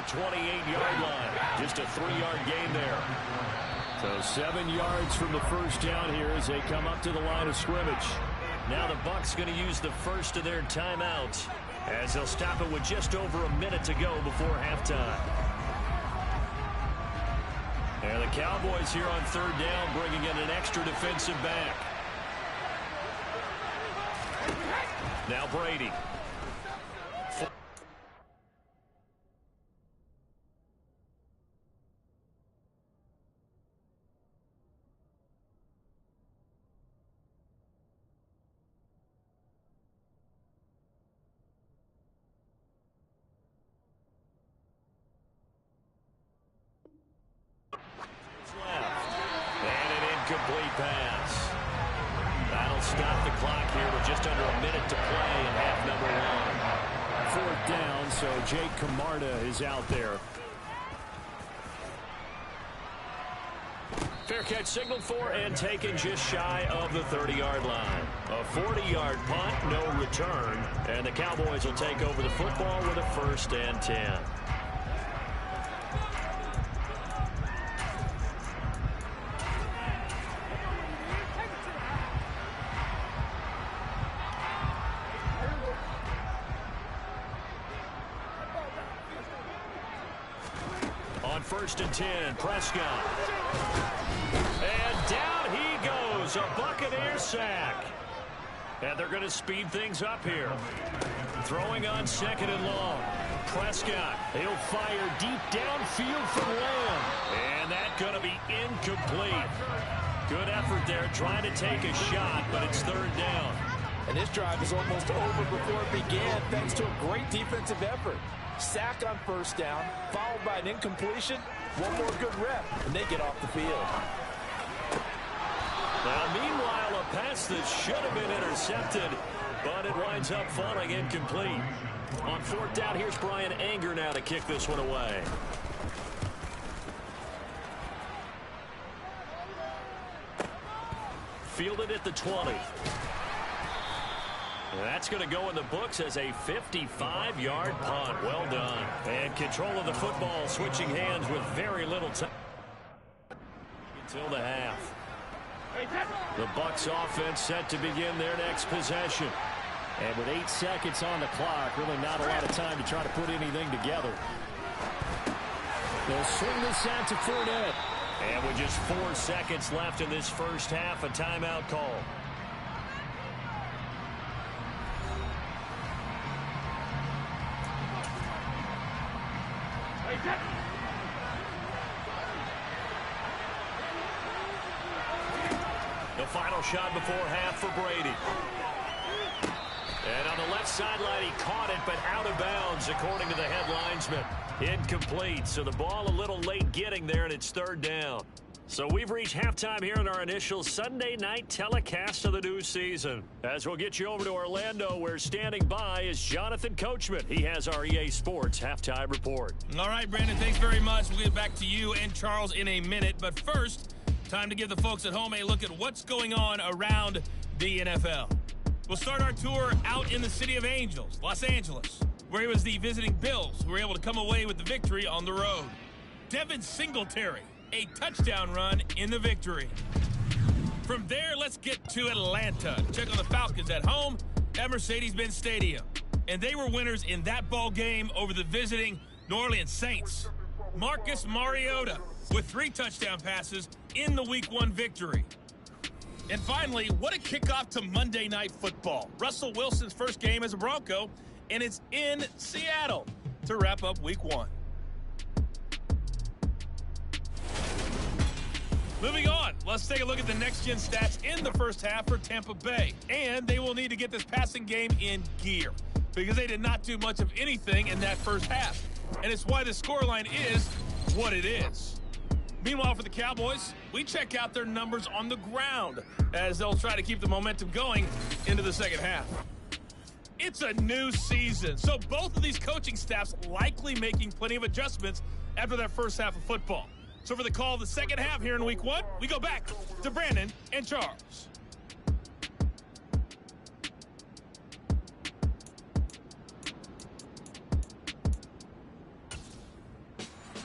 28-yard line. Just a 3-yard gain there. So 7 yards from the first down here as they come up to the line of scrimmage. Now the Bucs going to use the first of their timeouts as they'll stop it with just over a minute to go before halftime. And the Cowboys here on third down bringing in an extra defensive back. Now Brady. Incomplete pass. That'll stop the clock here with just under a minute to play in half number one. Fourth down, so Jake Camarda is out there. Fair catch signaled for and taken just shy of the 30-yard line. A 40-yard punt, no return, and the Cowboys will take over the football with a 1st and 10. On 1st and 10, Prescott. And down he goes, a Buccaneer sack. And they're going to speed things up here. Throwing on 2nd and long. Prescott, he'll fire deep downfield for Lamb. And that's going to be incomplete. Good effort there, trying to take a shot, but it's 3rd down. And this drive is almost over before it began, thanks to a great defensive effort. Sack on 1st down, followed by an incompletion. One more good rep, and they get off the field. Now, meanwhile, a pass that should have been intercepted, but it winds up falling incomplete. On 4th down, here's Brian Anger now to kick this one away. Fielded at the 20. That's going to go in the books as a 55-yard punt. Well done. And control of the football switching hands with very little time until the half. The Bucs offense set to begin their next possession. And with 8 seconds on the clock, really not a lot of time to try to put anything together. They'll swing this out to Fournette. And with just 4 seconds left in this first half, a timeout call. The final shot before half for Brady. And on the left sideline, he caught it, but out of bounds, according to the head linesman. Incomplete, so the ball a little late getting there, and it's 3rd down. So we've reached halftime here in our initial Sunday night telecast of the new season. As we'll get you over to Orlando, where standing by is Jonathan Coachman. He has our EA Sports halftime report. All right, Brandon, thanks very much. We'll get back to you and Charles in a minute. But first, time to give the folks at home a look at what's going on around the NFL. We'll start our tour out in the city of Angels, Los Angeles, where it was the visiting Bills who were able to come away with the victory on the road. Devin Singletary, a touchdown run in the victory. From there, let's get to Atlanta to check on the Falcons at home at Mercedes-Benz Stadium. And they were winners in that ball game over the visiting New Orleans Saints. Marcus Mariota with 3 touchdown passes in the Week 1 victory. And finally, what a kickoff to Monday Night Football. Russell Wilson's first game as a Bronco, and it's in Seattle to wrap up Week 1. Moving on, let's take a look at the next-gen stats in the first half for Tampa Bay. And they will need to get this passing game in gear because they did not do much of anything in that first half. And it's why the scoreline is what it is. Meanwhile, for the Cowboys, we check out their numbers on the ground as they'll try to keep the momentum going into the second half. It's a new season, so both of these coaching staffs likely making plenty of adjustments after that first half of football. So for the call of the second half here in Week 1, we go back to Brandon and Charles.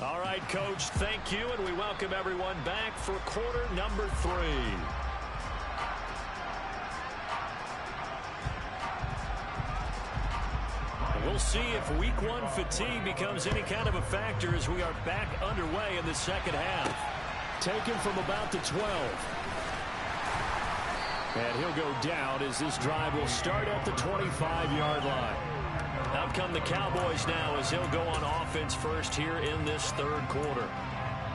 All right, Coach, thank you, and we welcome everyone back for quarter number 3. We'll see if week 1 fatigue becomes any kind of a factor as we are back underway in the second half. Taken from about the 12. And he'll go down as this drive will start at the 25-yard line. Out come the Cowboys now as he'll go on offense first here in this third quarter.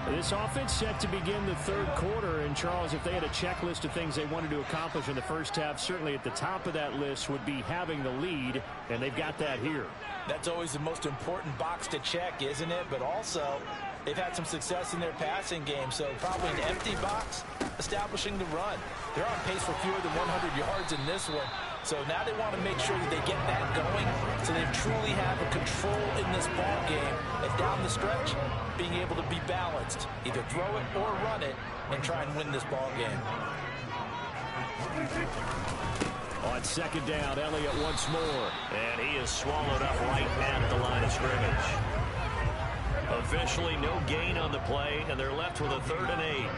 This offense set to begin the third quarter. And, Charles, if they had a checklist of things they wanted to accomplish in the first half, certainly at the top of that list would be having the lead, and they've got that here. That's always the most important box to check, isn't it? But also, they've had some success in their passing game, so probably an empty box establishing the run. They're on pace for fewer than 100 yards in this one. So now they want to make sure that they get that going so they truly have a control in this ball game. And down the stretch, being able to be balanced, either throw it or run it, and try and win this ball game. On second down, Elliott once more. And he is swallowed up right at the line of scrimmage. Officially no gain on the play, and they're left with a 3rd and 8.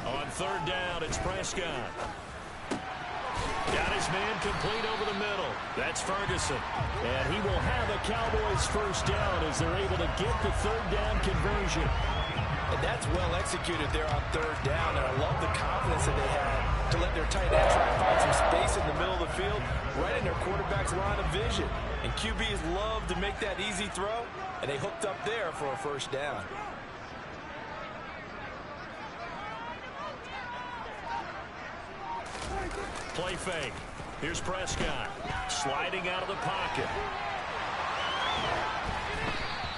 On 3rd down, it's Prescott. Got his man complete over the middle. That's Ferguson. And he will have a Cowboys first down as they're able to get the 3rd down conversion. And that's well executed there on 3rd down. And I love the confidence that they had to let their tight end try and find some space in the middle of the field, right in their quarterback's line of vision. And QBs love to make that easy throw, and they hooked up there for a first down. Play fake. Here's Prescott. Sliding out of the pocket.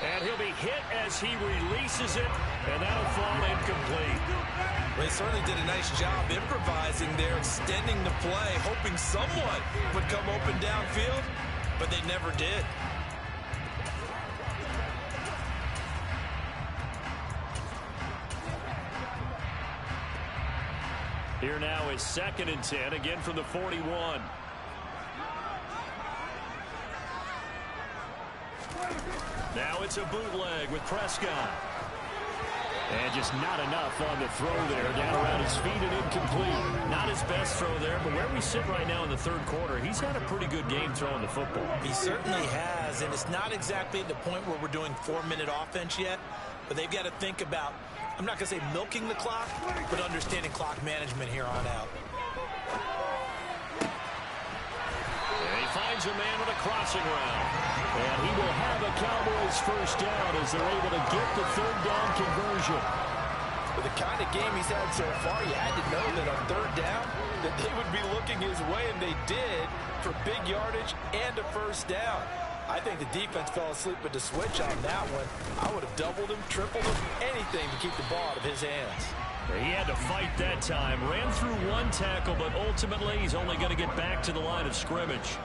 And he'll be hit as he releases it, and that'll fall incomplete. They certainly did a nice job improvising there, extending the play, hoping someone would come open downfield, but they never did. Here now is 2nd and 10, again from the 41. Now it's a bootleg with Prescott. And just not enough on the throw there. Down around his feet and incomplete. Not his best throw there, but where we sit right now in the 3rd quarter, he's had a pretty good game throwing the football. He certainly has, and it's not exactly the point where we're doing 4-minute offense yet, but they've got to think about, I'm not going to say milking the clock, but understanding clock management here on out. And he finds a man with a crossing route. And he will have a Cowboys first down as they're able to get the 3rd down conversion. With the kind of game he's had so far, you had to know that on 3rd down that they would be looking his way, and they did, for big yardage and a first down. I think the defense fell asleep with the switch on that one. I would have doubled him, tripled him, anything to keep the ball out of his hands. He had to fight that time. Ran through 1 tackle, but ultimately he's only going to get back to the line of scrimmage.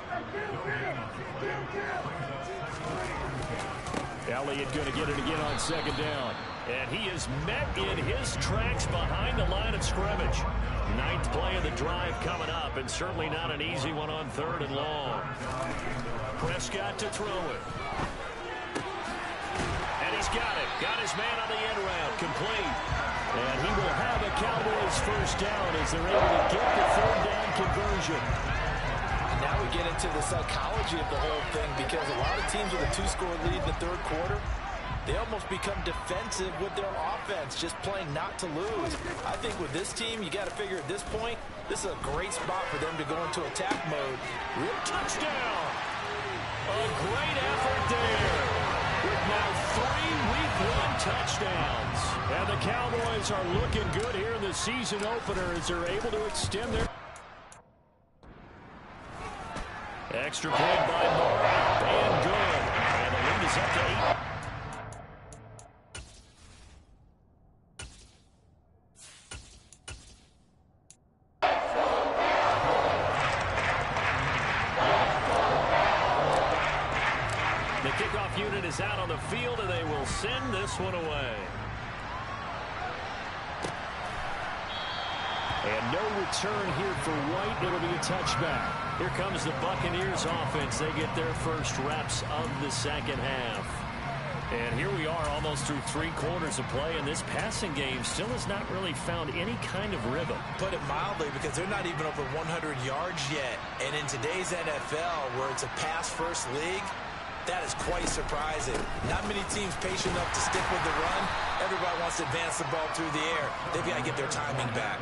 Elliott going to get it again on 2nd down. And he is met in his tracks behind the line of scrimmage. 9th play of the drive coming up, and certainly not an easy one on 3rd and long. Prescott to throw it. And he's got it. Got his man on the end route. Complete. And he will have a Cowboys first down as they're able to get the 3rd down conversion. And now we get into the psychology of the whole thing, because a lot of teams with a 2-score lead in the 3rd quarter, they almost become defensive with their offense, just playing not to lose. I think with this team, you got to figure at this point, this is a great spot for them to go into attack mode. Real touchdown. A great effort there. With now 3 Week 1 touchdowns. And the Cowboys are looking good here in the season opener as they're able to extend their... Extra point by Moore. And good. And the lead is up to 8. Kickoff unit is out on the field, and they will send this one away. And no return here for White. It'll be a touchback. Here comes the Buccaneers offense. They get their first reps of the second half. And here we are almost through 3 quarters of play, and this passing game still has not really found any kind of rhythm. Put it mildly, because they're not even over 100 yards yet. And in today's NFL, where it's a pass-first league, that is quite surprising. Not many teams patient enough to stick with the run. Everybody wants to advance the ball through the air. They've got to get their timing back.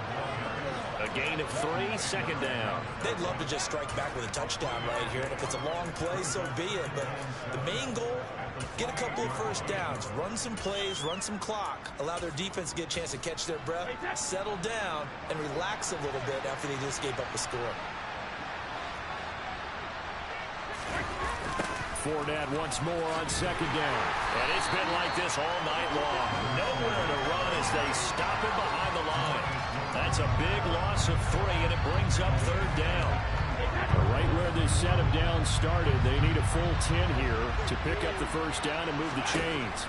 A gain of 3, second down. They'd love to just strike back with a touchdown right here. And if it's a long play, so be it. But the main goal, get a couple of first downs, run some plays, run some clock, allow their defense to get a chance to catch their breath, settle down, and relax a little bit after they just gave up a score. Fournette once more on second down. And it's been like this all night long. Nowhere to run as they stop him behind the line. That's a big loss of 3, and it brings up third down. Right where this set of downs started, they need a full 10 here to pick up the first down and move the chains.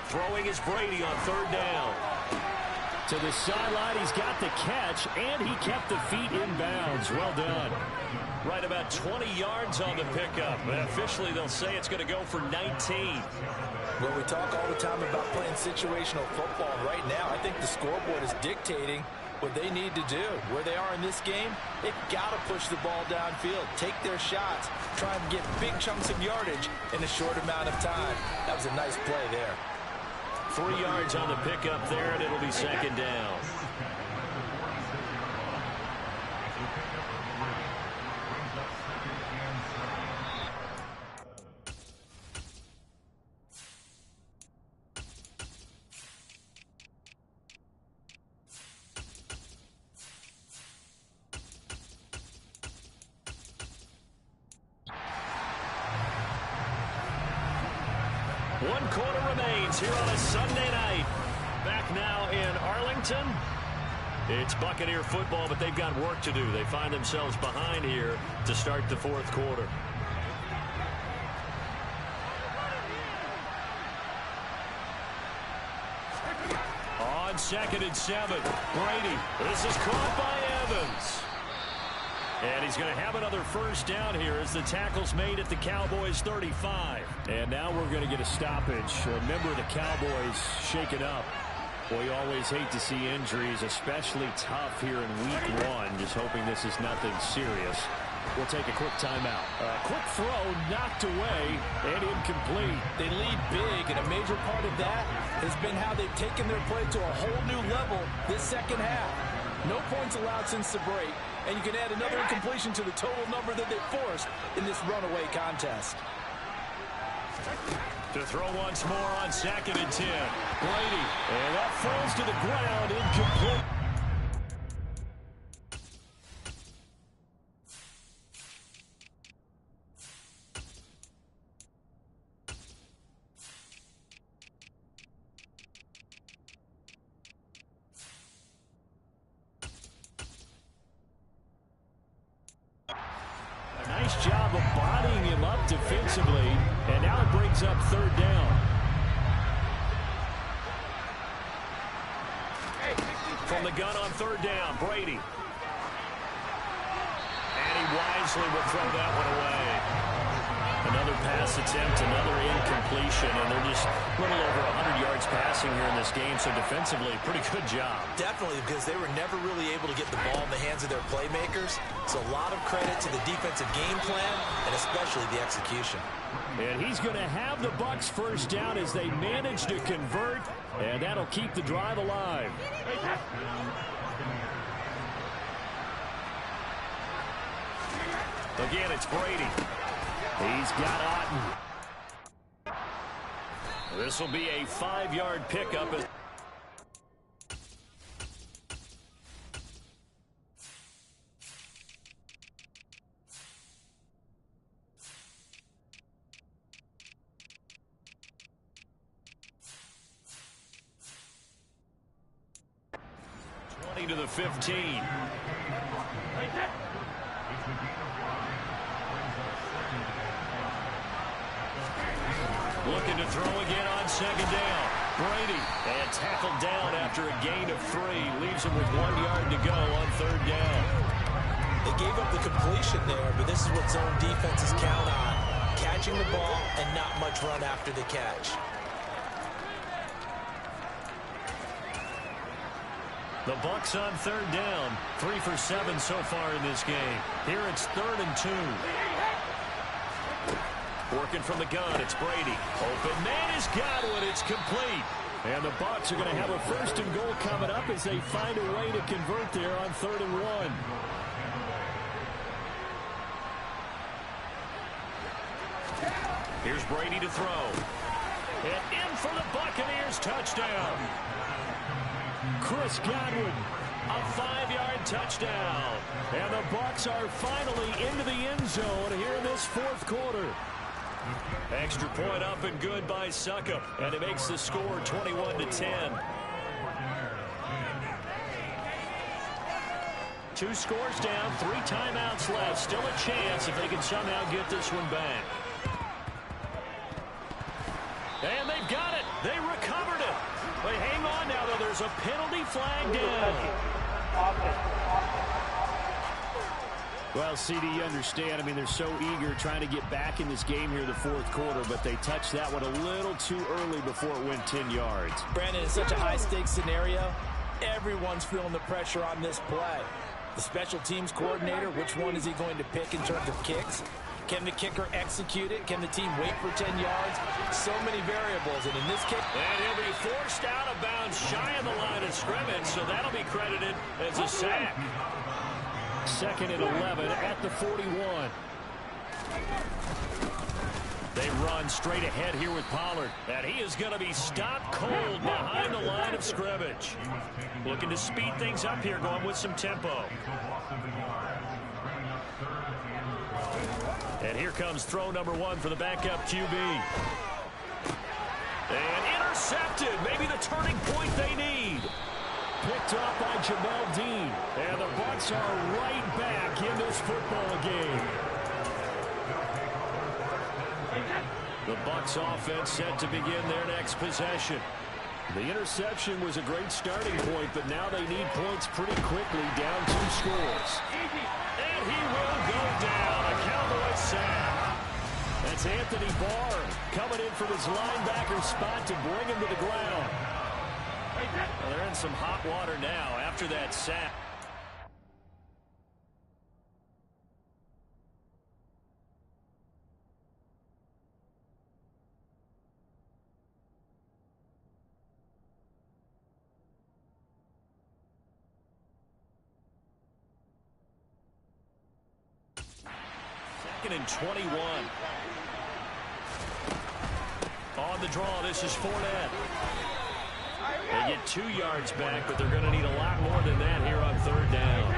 Throwing is Brady on third down. To the sideline, he's got the catch, and he kept the feet in bounds. Well done. Right about 20 yards on the pickup. But officially, they'll say it's going to go for 19. Well, we talk all the time about playing situational football. Right now, I think the scoreboard is dictating what they need to do. Where they are in this game, they've got to push the ball downfield, take their shots, try and get big chunks of yardage in a short amount of time. That was a nice play there. 3 yards on the pickup there, and it'll be second down. One quarter remains here on a Sunday night. Back now in Arlington. It's Buccaneer football, but they've got work to do. They find themselves behind here to start the fourth quarter. On 2nd and 7, Brady. This is caught by Evans. And he's going to have another first down here as the tackle's made at the Cowboys 35. And now we're going to get a stoppage. Remember, the Cowboys shaken up. Well, you always hate to see injuries, especially tough here in week 1. Just hoping this is nothing serious. We'll take a quick timeout. Quick throw knocked away and incomplete. They lead big, and a major part of that has been how they've taken their play to a whole new level this second half. No points allowed since the break, and you can add another incompletion to the total number that they forced in this runaway contest. To throw once more on 2nd and 10. Brady, and that falls to the ground, incomplete. Nice job of bodying him up defensively, and now it brings up third down. From the gun on third down, Brady. And he wisely will throw that one away. Another pass attempt, another incompletion, and they're just a little over 100 yards passing here in this game, so defensively, pretty good job. Definitely, because they were never really able to get the ball in the hands of their playmakers, so a lot of credit to the defensive game plan, and especially the execution. And he's going to have the Bucs first down as they manage to convert, and that'll keep the drive alive. Again, it's Brady. He's got Otten. This will be a 5-yard pickup. To the 15. Looking to throw again on second down. Brady, and tackled down after a gain of 3. Leaves him with 1 yard to go on 3rd down. They gave up the completion there, but this is what zone defenses count on. Catching the ball and not much run after the catch. The Bucs on 3rd down. 3 for 7 so far in this game. Here it's 3rd and 2. Working from the gun, it's Brady. Open man is Godwin. It's complete. And the Bucs are going to have a 1st and goal coming up as they find a way to convert there on 3rd and 1. Here's Brady to throw. And in for the Buccaneers touchdown. Chris Godwin, a 5-yard touchdown. And the Bucs are finally into the end zone here in this 4th quarter. Extra point up and good by Suckup, and it makes the score 21-10. 2 scores down, 3 timeouts left. Still a chance if they can somehow get this one back. And they've got it. They recovered it. But hang on now, though. There's a penalty flag down. Well, CD, you understand. I mean, they're so eager trying to get back in this game here in the 4th quarter, but they touched that one a little too early before it went 10 yards. Brandon, it's such a high-stakes scenario. Everyone's feeling the pressure on this play. The special teams coordinator, which one is he going to pick in terms of kicks? Can the kicker execute it? Can the team wait for 10 yards? So many variables, and in this case... And he'll be forced out of bounds shy of the line of scrimmage, so that'll be credited as a sack. 2nd and 11 at the 41. They run straight ahead here with Pollard, and he is going to be stopped cold behind the line of scrimmage. Looking to speed things up here, going with some tempo. And here comes throw number 1 for the backup QB. And intercepted. Maybe the turning point they need. Picked up by Jamel Dean. And the Bucs are right back in this football game. The Bucs offense set to begin their next possession. The interception was a great starting point, but now they need points pretty quickly, down 2 scores. And he will go down. A Cowboy sack. That's Anthony Barr coming in from his linebacker spot to bring him to the ground. Well, they're in some hot water now after that sack. And 21. On the draw, this is Fournette. They get 2 yards back, but they're going to need a lot more than that here on 3rd down.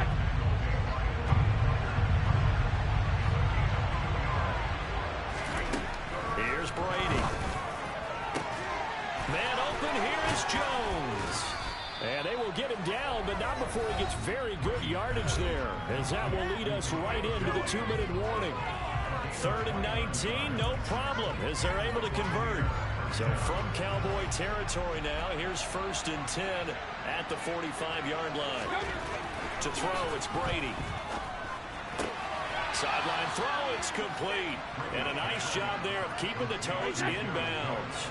Here's Brady. Man open, here is Jones. And they will get him down, but not before he gets very good yardage there, as that will lead us right into the 2-minute warning. 3rd and 19, no problem, as they're able to convert. So from Cowboy territory now, here's 1st and 10 at the 45-yard line. To throw, it's Brady. Sideline throw, it's complete. And a nice job there of keeping the toes in bounds.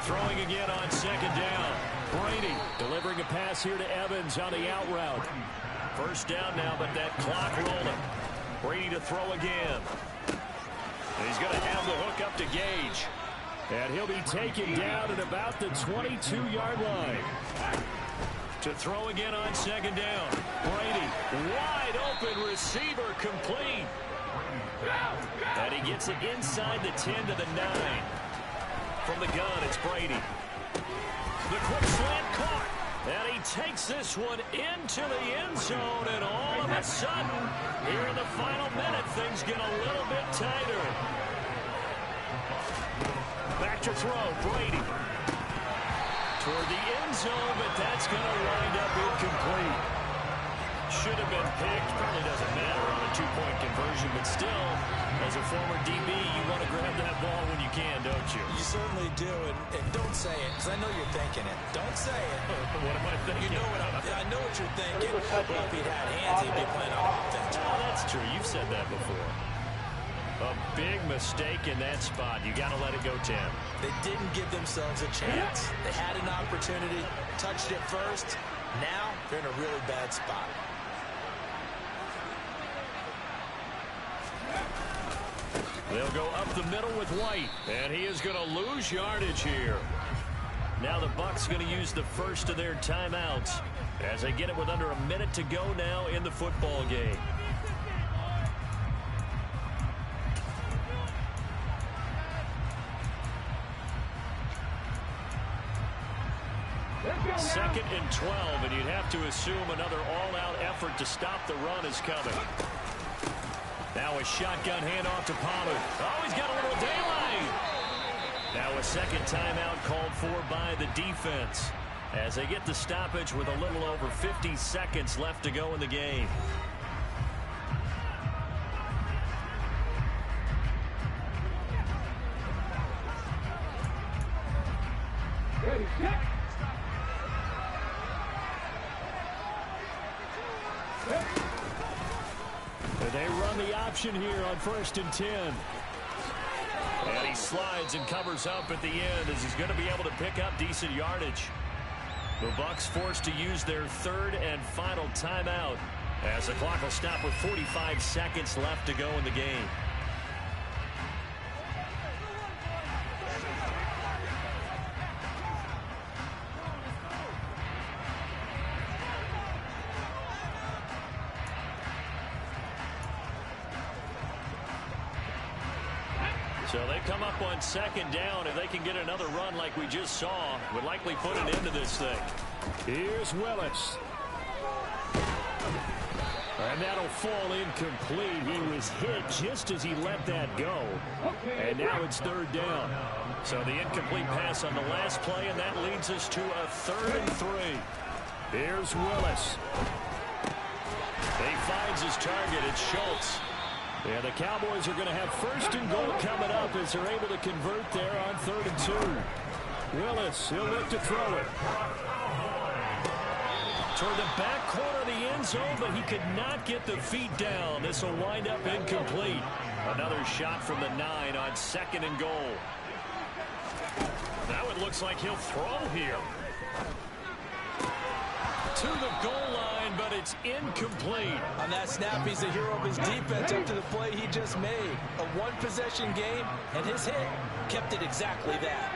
Throwing again on 2nd down. Brady delivering a pass here to Evans on the out route. 1st down now, but that clock rolling. Brady to throw again. And he's going to have the hook up to Gage. And he'll be taken down at about the 22-yard line. To throw again on 2nd down. Brady, wide open receiver, complete. And he gets it inside the 10 to the 9. From the gun, it's Brady. The quick slant caught. And he takes this one into the end zone. And all of a sudden, here in the final minute, things get a little bit tighter. to throw. Brady. Toward the end zone, but that's going to wind up incomplete. Should have been picked. Probably doesn't matter on a two-point conversion, but still, as a former DB, you want to grab that ball when you can, don't you? You certainly do, and don't say it, because I know you're thinking it. Don't say it. What am I thinking? You know I know what you're thinking. Well, if he'd had hands, he'd be playing on offense. Oh, that's true. You've said that before. A big mistake in that spot. You got to let it go, Tim. They didn't give themselves a chance. They had an opportunity, touched it first. Now they're in a really bad spot. They'll go up the middle with White, and he is going to lose yardage here. Now the Bucs going to use the first of their timeouts as they get it with under a minute to go now in the football game. Second and 12, and you'd have to assume another all-out effort to stop the run is coming. Now a shotgun handoff to Pollard. Oh, he's got a little daylight. Now a second timeout called for by the defense as they get the stoppage with a little over 50 seconds left to go in the game. Ready, set. They run the option here on 1st and 10. And he slides and covers up at the end as he's going to be able to pick up decent yardage. The Bucs forced to use their third and final timeout as the clock will stop with 45 seconds left to go in the game. So they come up on second down. If they can get another run like we just saw, would likely put an end to this thing. Here's Willis. And that'll fall incomplete. He was hit just as he let that go. And now it's third down. So the incomplete pass on the last play, and that leads us to a 3rd and 3. Here's Willis. He finds his target. It's Schultz. Yeah, the Cowboys are going to have 1st and goal coming up as they're able to convert there on 3rd and 2. Willis, he'll look to throw it. Toward the back corner of the end zone, but he could not get the feet down. This will wind up incomplete. Another shot from the 9 on 2nd and goal. Now it looks like he'll throw here. To the goal line, but it's incomplete. On that snap, he's the hero of his defense after the play he just made. A one-possession game, and his hit kept it exactly that.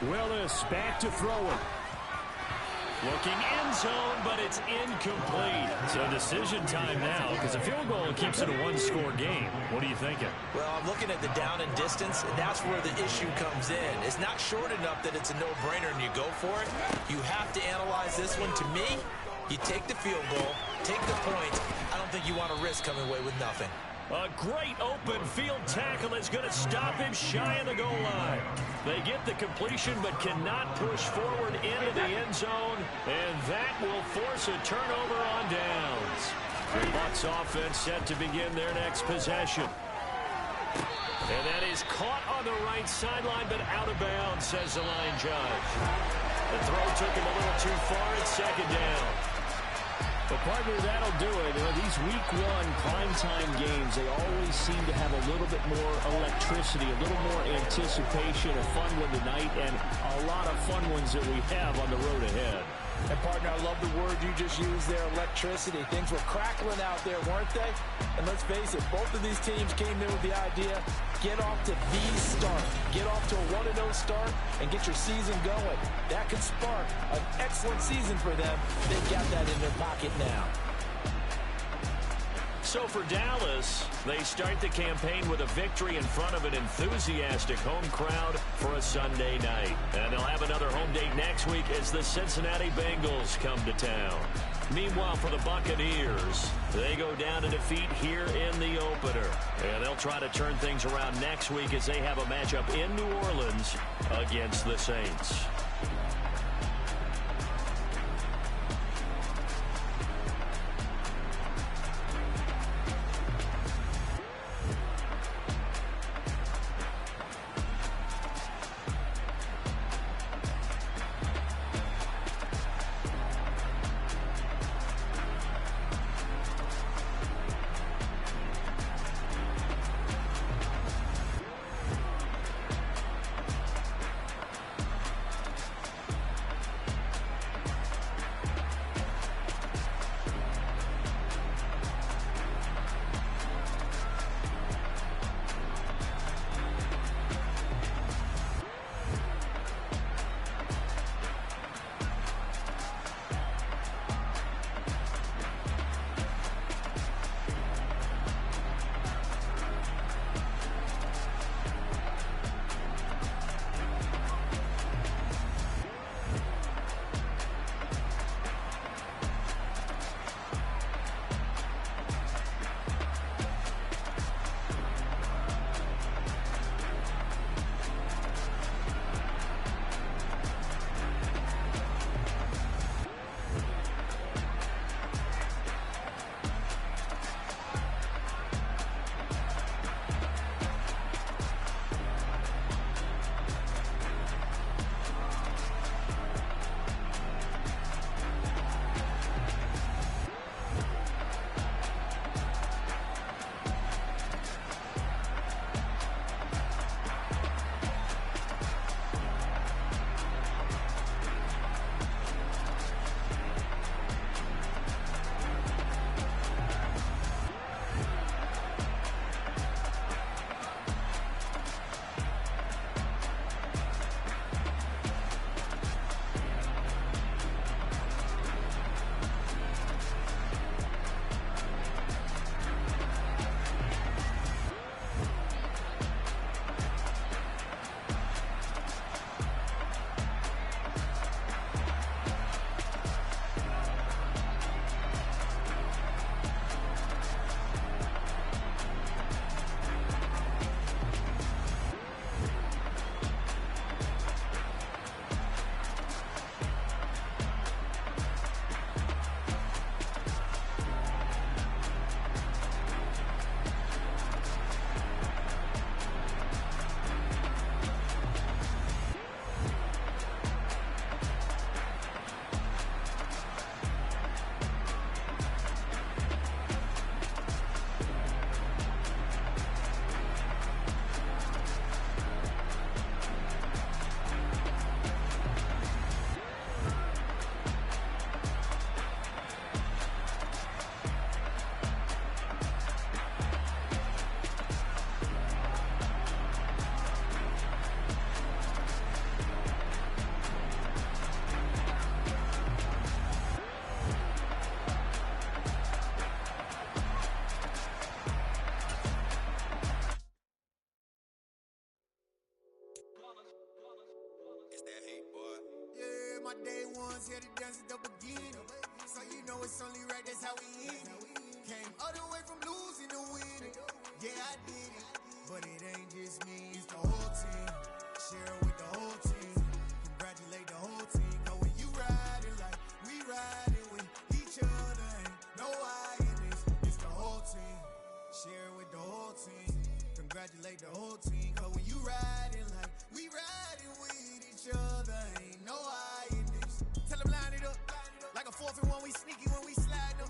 Willis back to throw it. Looking end zone, but it's incomplete. So decision time now, because a field goal keeps it a one-score game. What are you thinking? Well, I'm looking at the down and distance, and that's where the issue comes in. It's not short enough that it's a no-brainer and you go for it. You have to analyze this one. To me, you take the field goal, take the points. I don't think you want to risk coming away with nothing. A great open field tackle is going to stop him shy of the goal line. They get the completion but cannot push forward into the end zone, and that will force a turnover on downs. The Bucs offense set to begin their next possession. And that is caught on the right sideline but out of bounds, says the line judge. The throw took him a little too far at 2nd down. Well, partner, that'll do it. You know, these week 1 primetime games, they always seem to have a little bit more electricity, a little more anticipation, a fun one tonight, and a lot of fun ones that we have on the road ahead. And, partner, I love the word you just used there, electricity. Things were crackling out there, weren't they? And let's face it, both of these teams came in with the idea, get off to the start. Get off to a 1-0 start and get your season going. That could spark an excellent season for them. They've got that in their pocket now. So for Dallas, they start the campaign with a victory in front of an enthusiastic home crowd for a Sunday night. And they'll have another home date next week as the Cincinnati Bengals come to town. Meanwhile, for the Buccaneers, they go down to defeat here in the opener. And they'll try to turn things around next week as they have a matchup in New Orleans against the Saints. my day ones here to dance at the beginning. So you know it's only right, that's how we end it. Came all the way from losing to winning. Yeah, I did it, but it ain't just me, it's the whole team. Share it with the whole team. Congratulate the whole team. Cause when you riding like we riding with each other, ain't no I in this. It's the whole team. Share it with the whole team. Congratulate the whole team. Cause when you riding like we riding with each other, ain't no I in this. Tell them line it up. Like a 4th and 1, we sneaky when we slide them.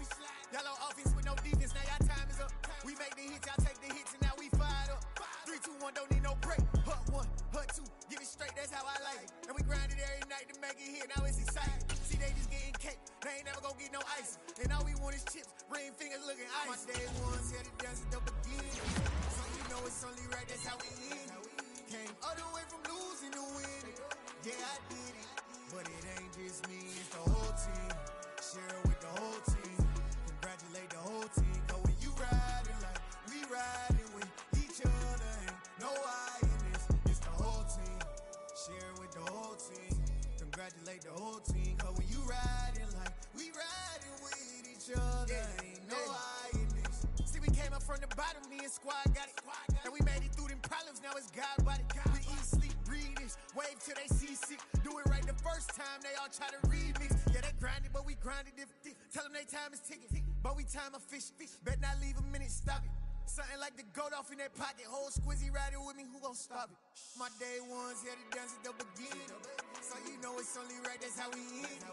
Y'all on offense with no defense, now y'all time is up. We make the hits, y'all take the hits, and now we fired up. 3, 2, 1, don't need no break. Hut 1, hut 2, give it straight, that's how I like it. And we grind it every night to make it here, now it's exciting. See, they just getting cake, they ain't never gonna get no ice. And all we want is chips, ring fingers looking ice. My day ones here to dance at the beginning. So you know it's only right, that's how we end it. Came all the way from losing to winning. Yeah, I did it, but it ain't just me, it's the whole team. Share it with the whole team. Congratulate the whole team. Cause when you ride me and squad got it. And we made it through them problems, now it's God body. We eat, sleep, breathe this, wave till they see sick. Do it right the first time, they all try to remix. Yeah, they grinded, but we grinded different. Tell them they time is ticking, but we time a fish. Bet not leave a minute, stop it. Something like the goat off in that pocket. Whole squizzy riding with me, who gon' stop it? My day ones had it dance at the beginning. So you know it's only right, that's how we end.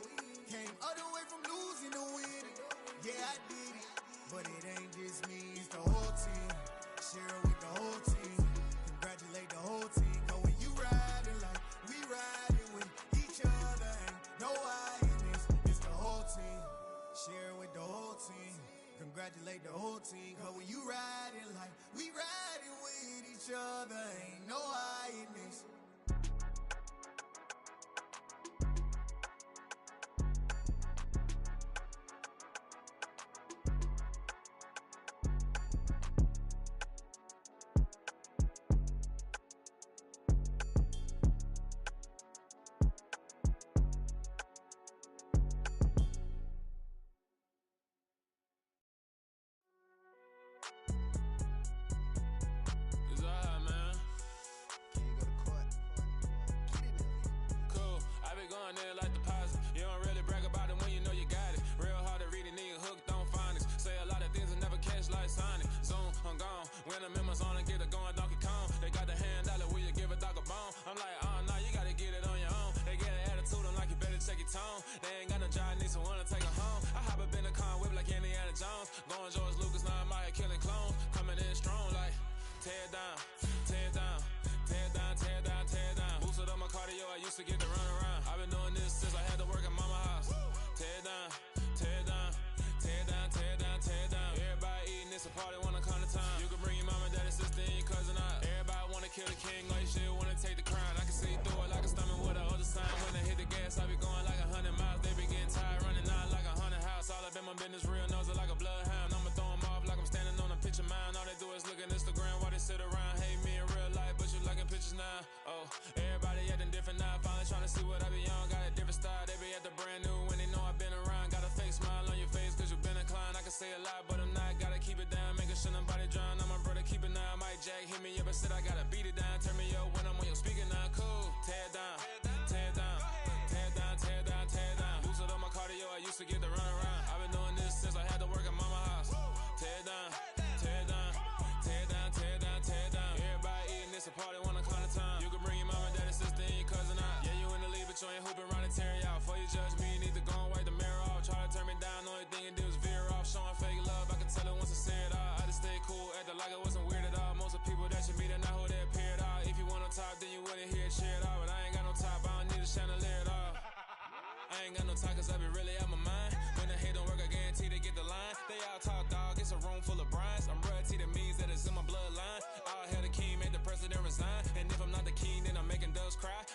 Came all the way from losing to winning. Yeah, I did it. But it ain't just me, it's the whole team. Share it with the whole team. Congratulate the whole team. Cause when you riding like we riding with each other, ain't no I in this. It's the whole team. Share it with the whole team. Congratulate the whole team. Cause when you riding like we riding with each other, ain't no I in this.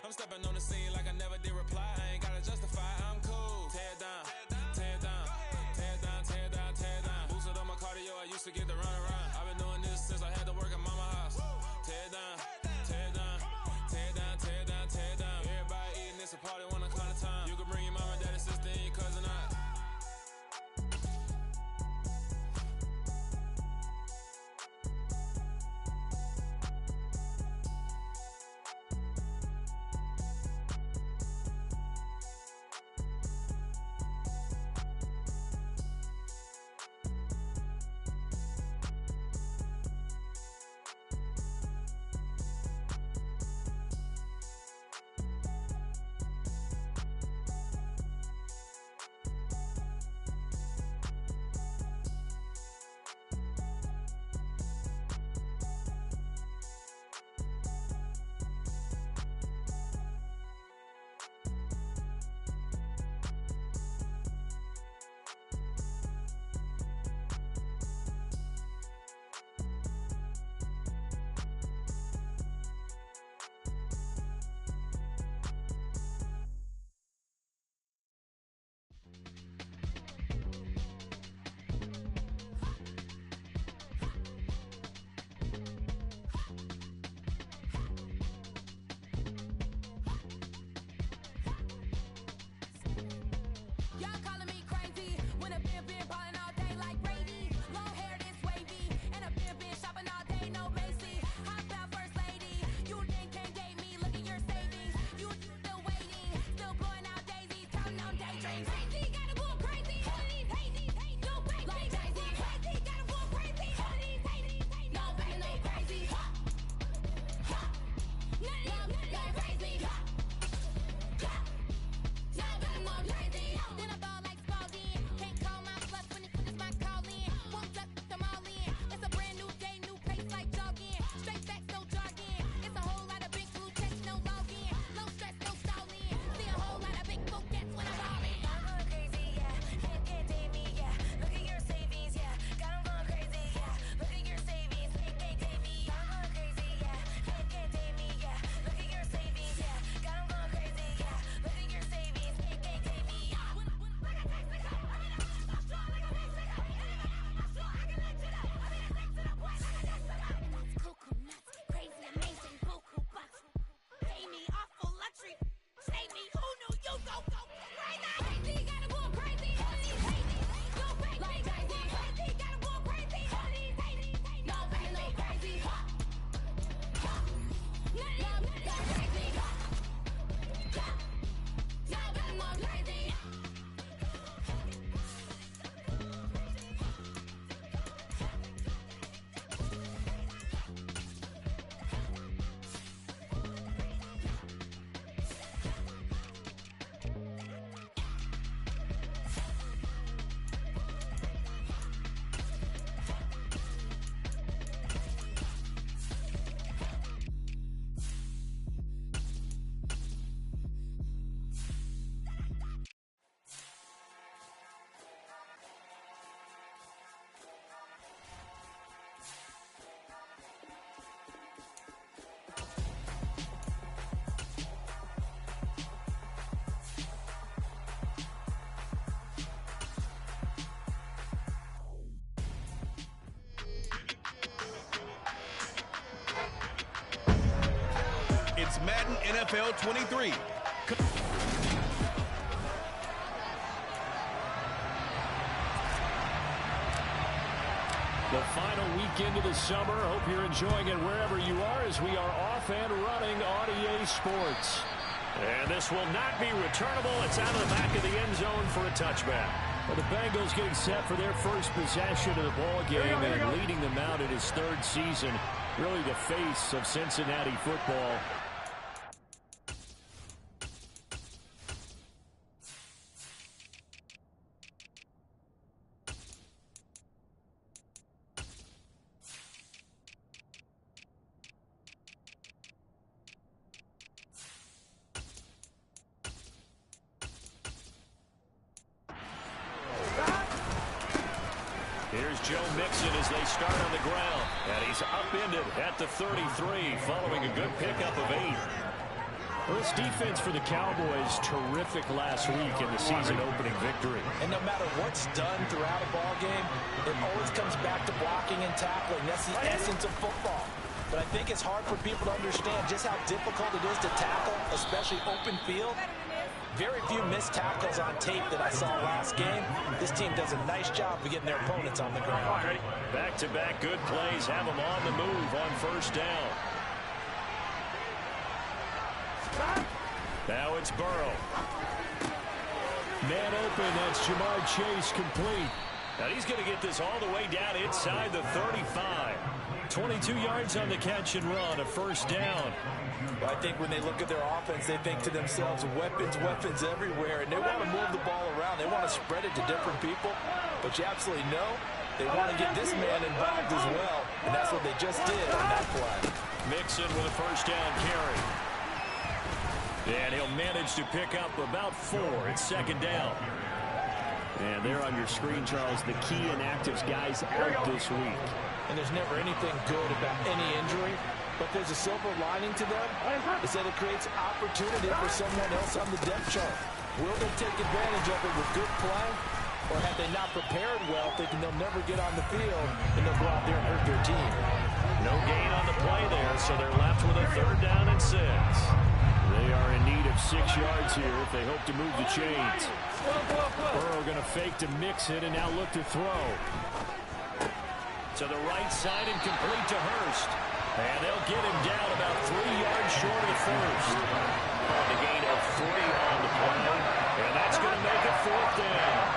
I'm stepping on the scene like I never did reply. I ain't gotta justify, I'm It's Madden NFL 23. The final weekend of the summer. Hope you're enjoying it wherever you are as we are off and running on EA Sports. And this will not be returnable. It's out of the back of the end zone for a touchback. Well, the Bengals getting set for their first possession of the ball game and leading them out in his third season. Really the face of Cincinnati football. Here's Joe Mixon as they start on the ground. And he's upended at the 33 following a good pickup of 8. Well, this defense for the Cowboys, terrific last week in the season-opening victory. And no matter what's done throughout a ball game, it always comes back to blocking and tackling. That's the essence of football. But I think it's hard for people to understand just how difficult it is to tackle, especially open field. Very few missed tackles on tape that I saw last game. This team does a nice job of getting their opponents on the ground. Back-to-back good plays have them on the move on first down. Now it's Burrow. Man open, that's Jamar Chase complete. Now he's going to get this all the way down inside the 35. 22 yards on the catch and run, a first down. Well, I think when they look at their offense, they think to themselves, weapons, weapons everywhere, and they want to move the ball around. They want to spread it to different people, but you absolutely know they want to get this man involved as well, and that's what they just did on that play. Mixon with a first down carry. And he'll manage to pick up about 4. It's second down. And there on your screen, Charles, the key inactives guys out this week. And there's never anything good about any injury, but there's a silver lining to them. Is that it creates opportunity for someone else on the depth chart. Will they take advantage of it with good play, or have they not prepared well, thinking they'll never get on the field, and they'll go out there and hurt their team? No gain on the play there, so they're left with a third down and 6. They are in need of 6 yards here if they hope to move the chains. Burrow going to fake to Mixon and now look to throw. To the right side and complete to Hurst. And they'll get him down about 3 yards short of the first. On the gain of 3 on the play. And that's going to make it 4th down.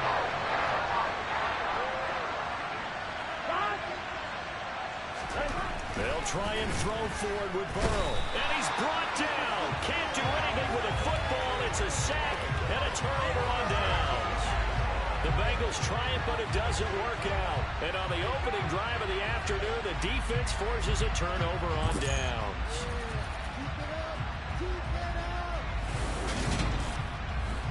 They'll try and throw forward with Burrow. And he's brought down. Can't do anything with a football. It's a sack and a turnover on downs. The Bengals try it, but it doesn't work out. And on the opening drive of the afternoon, the defense forces a turnover on downs.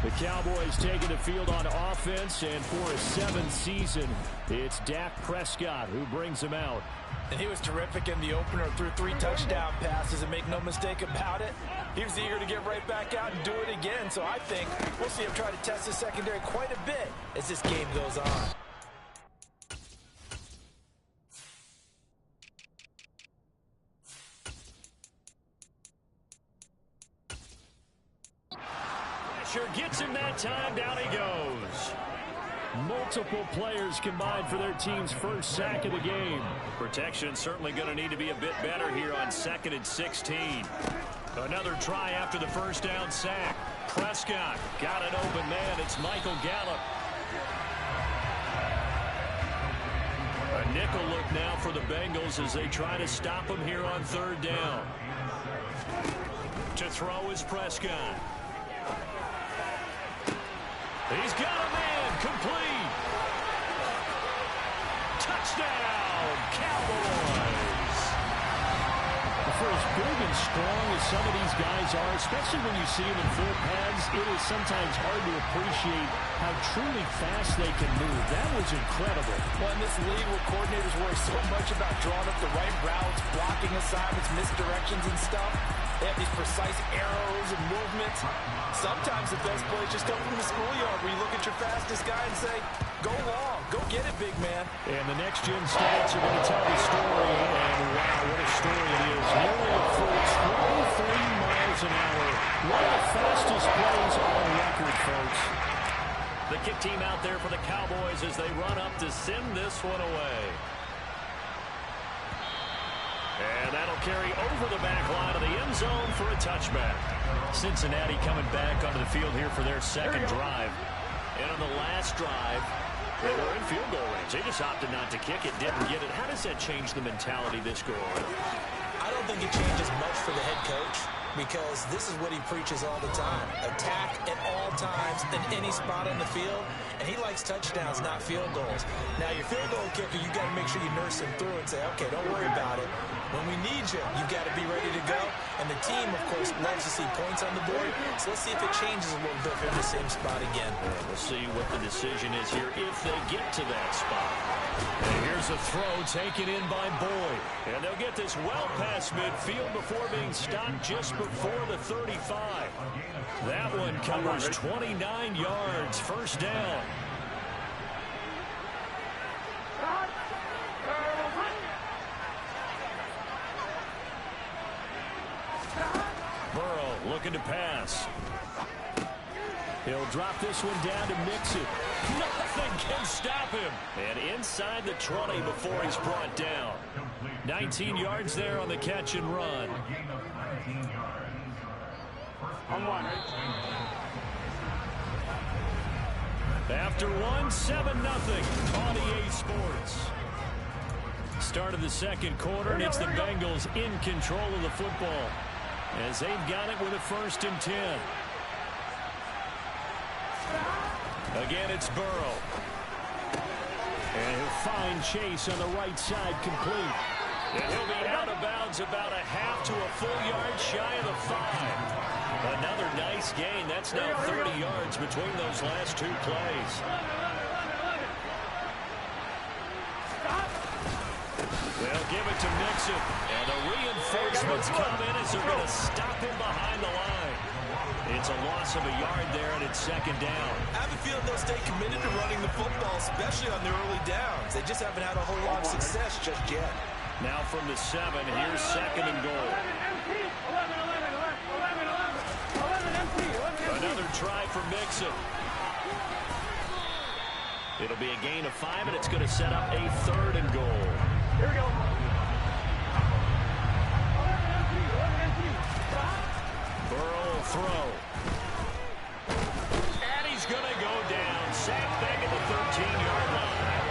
The Cowboys taking the field on offense, and for a 7th season, it's Dak Prescott who brings them out. And he was terrific in the opener, threw 3 touchdown passes, and make no mistake about it, he was eager to get right back out and do it again. So I think we'll see him try to test the secondary quite a bit as this game goes on. Pressure gets him that time, down he goes. Multiple players combined for their team's first sack of the game. Protection certainly going to need to be a bit better here on 2nd and 16. Another try after the first down sack. Prescott got an open man. It's Michael Gallup. A nickel look now for the Bengals as they try to stop him here on 3rd down. To throw is Prescott. He's got a man, complete. Touchdown, Cowboys. For as big and strong as some of these guys are, especially when you see them in full pads, it is sometimes hard to appreciate how truly fast they can move. That was incredible. Well, in this league where coordinators worry so much about drawing up the right routes, blocking assignments, misdirections and stuff, they have these precise arrows and movements. Sometimes the best plays just come from the schoolyard where you look at your fastest guy and say, go long, go get it, big man. And the next-gen stats are going to tell the story, and wow, what a story it is. Nearly a full 23 miles And that'll carry over the back line of the end zone for a touchback. Cincinnati coming back onto the field here for their second drive. And on the last drive, they were in field goal range. They just opted not to kick it, didn't get it. How does that change the mentality this go on? I don't think it changes much for the head coach, because this is what he preaches all the time. Attack at all times in any spot on the field, and he likes touchdowns, not field goals. Now, your field goal kicker, you got to make sure you nurse him through and say, okay, don't worry about it. When we need you, you've got to be ready to go. And the team, of course, loves to see points on the board. So let's see if it changes a little bit from the same spot again. We'll see what the decision is here if they get to that spot. And here's a throw taken in by Boyd. And they'll get this well past midfield before being stopped just before the 35. That one covers 29 yards. First down. Burrow looking to pass. He'll drop this one down to Mixon. Nothing can stop him. And inside the 20 before he's brought down. 19 yards there on the catch and run. After one, 7-0. 28 Sports. Start of the second quarter, and it's the Bengals in control of the football as they've got it with a 1st and 10. Again, it's Burrow. And he'll find Chase on the right side, complete. And he'll be out of bounds about a half to a full yard shy of the 5. Another nice gain. That's now 30 yards between those last two plays. They'll give it to Mixon. And the reinforcements come in as they're going to stop him behind the line. It's a loss of a yard there, and it's 2nd down. I have a feeling they'll stay committed to running the football, especially on the early downs. They just haven't had a whole lot of success just yet. Now from the 7, here's 2nd and goal. Another try for Mixon. It'll be a gain of 5, and it's going to set up a 3rd and goal. Here we go. Burrow will throw. And he's going to go down. Sacked back at the 13-yard line.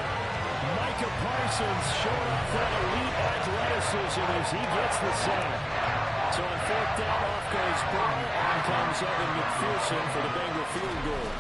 Micah Parsons showing off that elite athleticism as he gets the sack. So on 4th down, off goes Burrow. On comes Evan McPherson for the Bengal field goal.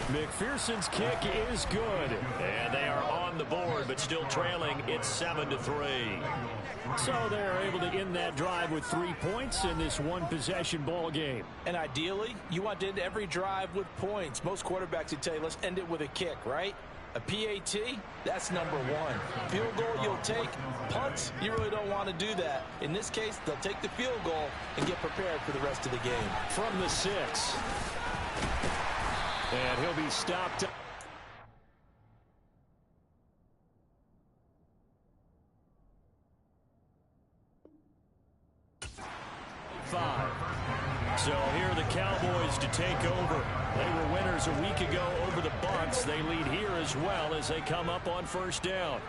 McPherson's kick is good. And they are on the board, but still trailing. It's 7-3. So they're able to end that drive with 3 points in this one-possession ball game. And ideally, you want to end every drive with points. Most quarterbacks would tell you, let's end it with a kick, right? A PAT, that's number 1. Field goal you'll take. Punts, you really don't want to do that. In this case, they'll take the field goal and get prepared for the rest of the game. From the 6. And he'll be stopped. 5. So here are the Cowboys to take over. They were winners a week ago over the Bucs. They lead here as well as they come up on 1st down.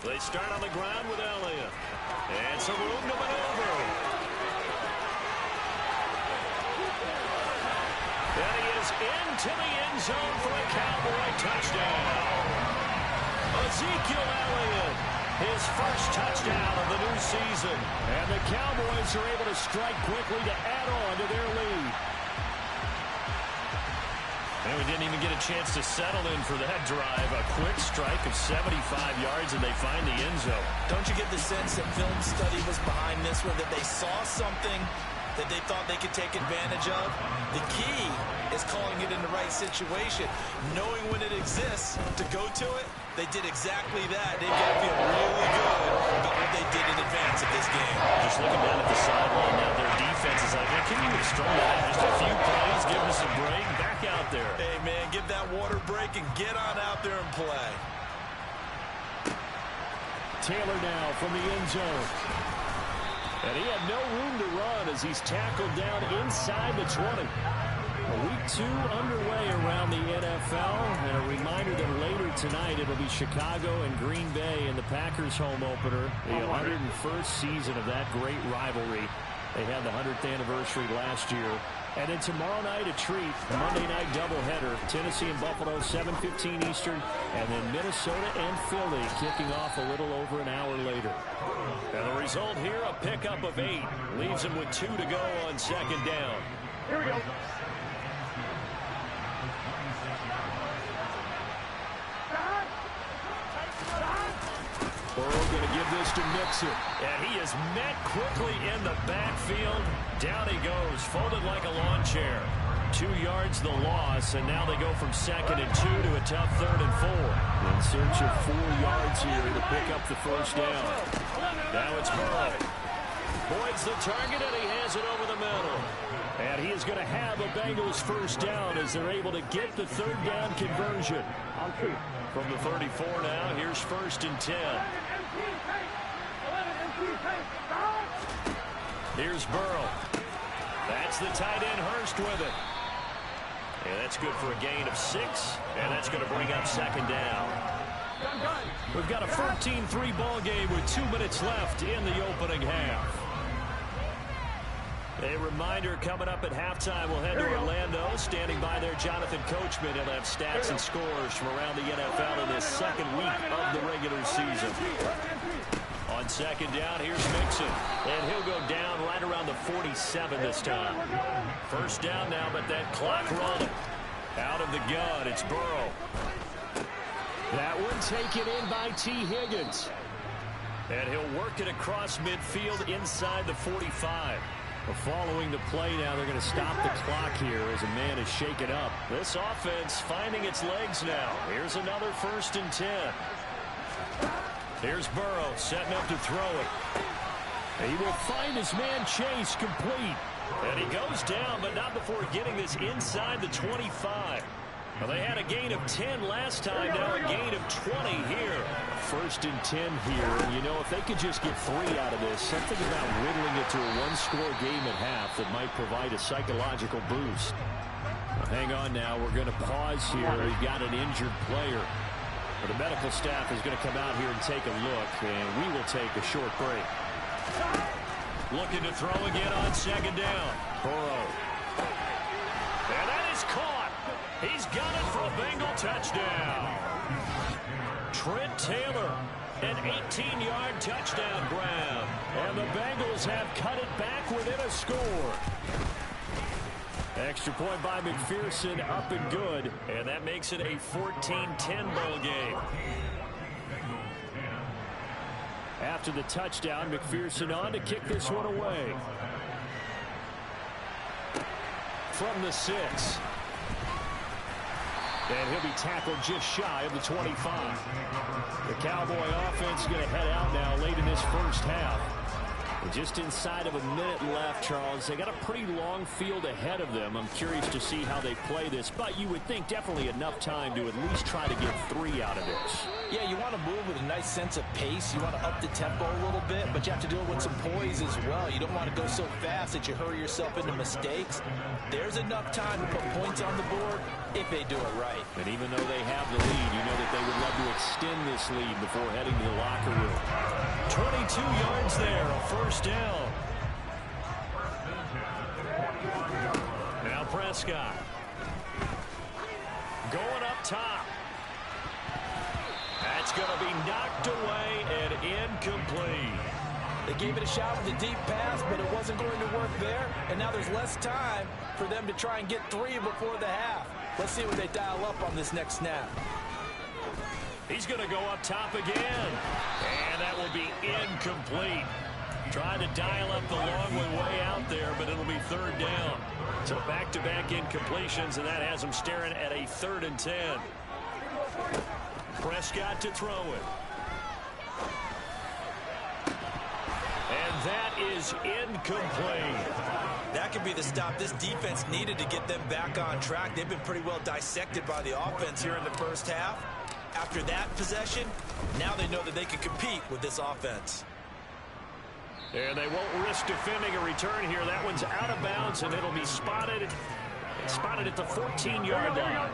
They start on the ground with Elliott. And some room to maneuver. And he is into the end zone for a Cowboy touchdown. Ezekiel Elliott, his first touchdown of the new season. And the Cowboys are able to strike quickly to add on to their lead. And we didn't even get a chance to settle in for that drive. A quick strike of 75 yards, and they find the end zone. Don't you get the sense that film study was behind this one, that they saw something that they thought they could take advantage of? The key is calling it in the right situation. Knowing when it exists to go to it, they did exactly that. They've got to feel really good about what they did in advance of this game. Just looking down at the sideline now, their defense is like, man, can you have strung that out just a few plays, give us a break, back out there. Hey, man, give that water break and get on out there and play. Taylor now from the end zone. And he had no room to run as he's tackled down inside the 20. Week 2 underway around the NFL, and a reminder that later tonight it'll be Chicago and Green Bay in the Packers home opener, the 101st season of that great rivalry. They had the 100th anniversary last year. And then tomorrow night, a treat, a Monday night doubleheader. Tennessee and Buffalo, 7:15 Eastern. And then Minnesota and Philly kicking off a little over an hour later. And the result here, a pickup of 8. Leaves them with 2 to go on second down. Here we go. Burrow going to give this to Mixon. And he is met quickly in the backfield. Down he goes, folded like a lawn chair. 2 yards the loss, and now they go from 2nd and 2 to a tough 3rd and 4. In search of 4 yards here to pick up the first down. Now it's Burrow. Boyd's the target, and he has it over the middle. And he is going to have a Bengals first down as they're able to get the 3rd down conversion. From the 34 now, here's 1st and 10. Here's Burrow. That's the tight end, Hurst, with it. And that's good for a gain of 6, and that's going to bring up 2nd down. We've got a 14-3 ball game with 2 minutes left in the opening half. A reminder coming up at halftime, we'll head to Orlando. Standing by there, Jonathan Coachman. He'll have stats and scores from around the NFL in this 2nd week of the regular season. On 2nd down, here's Mixon. And he'll go down right around the 47 this time. First down now, but that clock rolling. Out of the gun, it's Burrow. That one taken in by T. Higgins. And he'll work it across midfield inside the 45. Following the play now, they're going to stop the clock here as a man is shaken up. This offense finding its legs now. Here's another 1st and 10. Here's Burrow setting up to throw it. He will find his man Chase complete. And he goes down, but not before getting this inside the 25. Well, they had a gain of 10 last time, now a gain of 20 here. 1st and 10 here. And, you know, if they could just get 3 out of this, something about whittling it to a 1-score game at half that might provide a psychological boost. Well, hang on now. We're going to pause here. We've got an injured player. But the medical staff is going to come out here and take a look, and we will take a short break. Looking to throw again on 2nd down. Burrow. And that is caught. He's got it for a Bengal touchdown. Trent Taylor, an 18-yard touchdown grab. And the Bengals have cut it back within a score. Extra point by McPherson, up and good. And that makes it a 14-10 ball game. After the touchdown, McPherson on to kick this one away. From the 6. And he'll be tackled just shy of the 25. The Cowboy offense is going to head out now late in this first half. Just inside of a minute left, Charles. They got a pretty long field ahead of them. I'm curious to see how they play this, but you would think definitely enough time to at least try to get 3 out of this. Yeah, you want to move with a nice sense of pace. You want to up the tempo a little bit, but you have to do it with some poise as well. You don't want to go so fast that you hurry yourself into mistakes. There's enough time to put points on the board if they do it right. And even though they have the lead, you know that they would love to extend this lead before heading to the locker room. 22 yards there, a first down. Now Prescott. Going up top. That's going to be knocked away and incomplete. They gave it a shot with a deep pass, but it wasn't going to work there. And now there's less time for them to try and get 3 before the half. Let's see what they dial up on this next snap. He's going to go up top again. And that will be incomplete. Trying to dial up the long way out there, but it'll be 3rd down. So back-to-back incompletions, and that has them staring at a 3rd and 10. Prescott to throw it. And that is incomplete. That could be the stop this defense needed to get them back on track. They've been pretty well dissected by the offense here in the first half. After that possession, now they know that they can compete with this offense. And they won't risk defending a return here. That one's out of bounds, and it'll be spotted Spotted at the 14-yard line.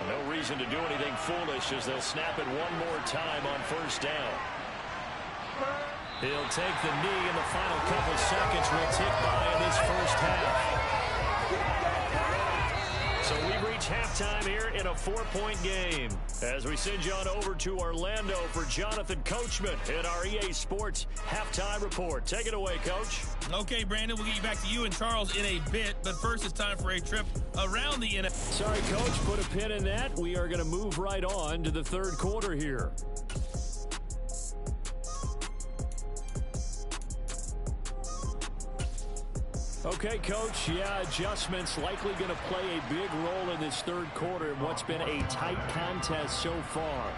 No reason to do anything foolish as they'll snap it one more time on first down. He'll take the knee in the final couple seconds. Will tick by in this first half. So we reach halftime here in a 4-point game as we send you on over to Orlando for Jonathan Coachman in our EA Sports Halftime Report. Take it away, Coach. Okay, Brandon, we'll get you back to you and Charles in a bit, but first it's time for a trip around the NFL. Sorry, Coach, put a pin in that. We are going to move right on to the third quarter here. Okay, Coach, adjustments likely going to play a big role in this third quarter in what's been a tight contest so far.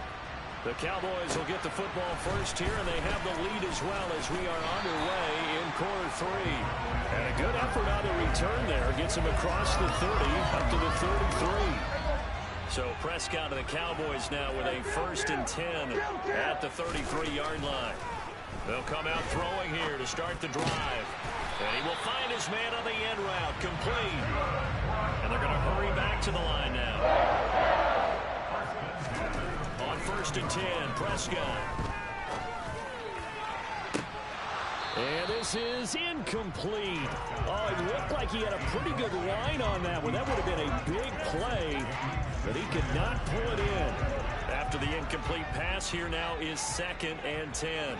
The Cowboys will get the football first here, and they have the lead as well as we are underway in quarter three. And a good effort on the return there gets him across the 30 up to the 33. So Prescott and the Cowboys now with a 1st and 10 at the 33-yard line. They'll come out throwing here to start the drive. And he will find his man on the end route, complete. And they're going to hurry back to the line now. On 1st and 10, Prescott. And this is incomplete. Oh, it looked like he had a pretty good line on that one. That would have been a big play, but he could not pull it in. After the incomplete pass, here now is 2nd and 10.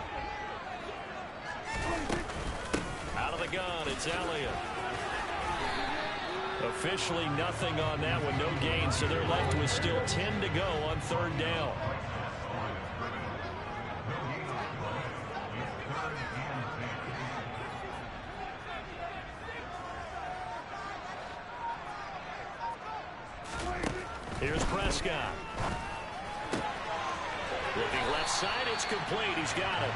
Out of the gun, it's Elliott. Officially nothing on that one, no gain, so they're left with still 10 to go on 3rd down. Here's Prescott. Looking left side, it's complete. He's got it.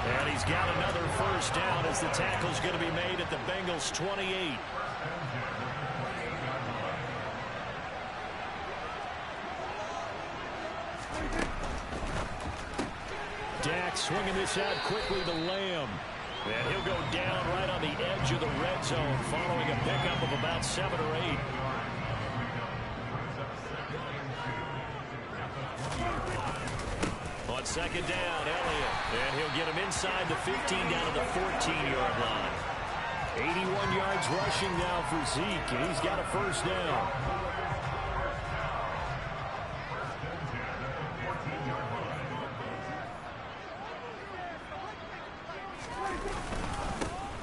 And he's got another 1st down as the tackle's going to be made at the Bengals' 28. Dak swinging this out quickly to Lamb. And he'll go down right on the edge of the red zone following a pickup of about 7 or 8. On 2nd down, Elliott. And he'll get him inside the 15 down to the 14-yard line. 81 yards rushing now for Zeke, and he's got a 1st down.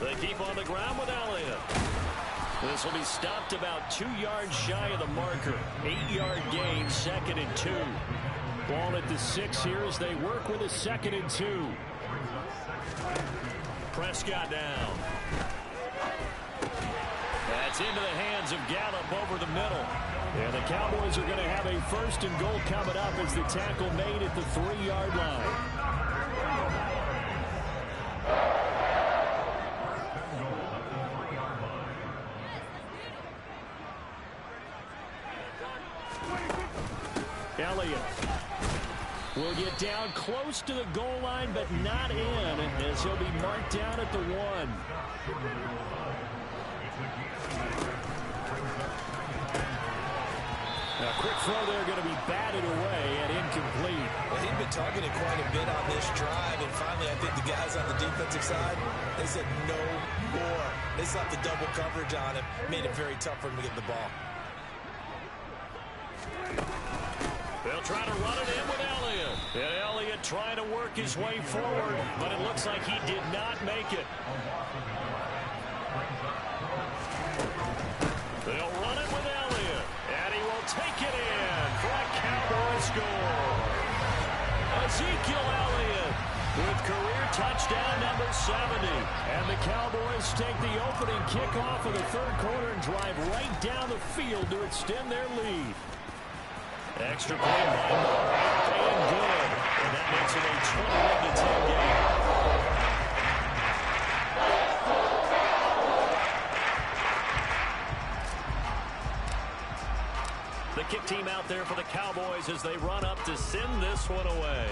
They keep on the ground with Elliott. This will be stopped about 2 yards shy of the marker. 8-yard gain, 2nd and 2. Ball at the 6 here as they work with a 2nd and 2. Prescott down. That's into the hands of Gallup over the middle. And the Cowboys are going to have a 1st and goal coming up as the tackle made at the 3-yard line. Elliott will get down close to the goal line, but not in, as he'll be marked down at the 1. Now, quick throw there going to be batted away and incomplete. Well, he'd been targeted quite a bit on this drive, and finally I think the guys on the defensive side, they said no more. They slapped the double coverage on him, made it very tough for him to get the ball. They'll try to run it in with Elliott. And Elliott trying to work his way forward, but it looks like he did not make it. They'll run it with Elliott, and he will take it in for a Cowboy score. Ezekiel Elliott with career touchdown number 70. And the Cowboys take the opening kickoff of the third quarter and drive right down the field to extend their lead. Extra point by Moore, and good. And that makes it a 21-10 game. The kick team out there for the Cowboys as they run up to send this one away.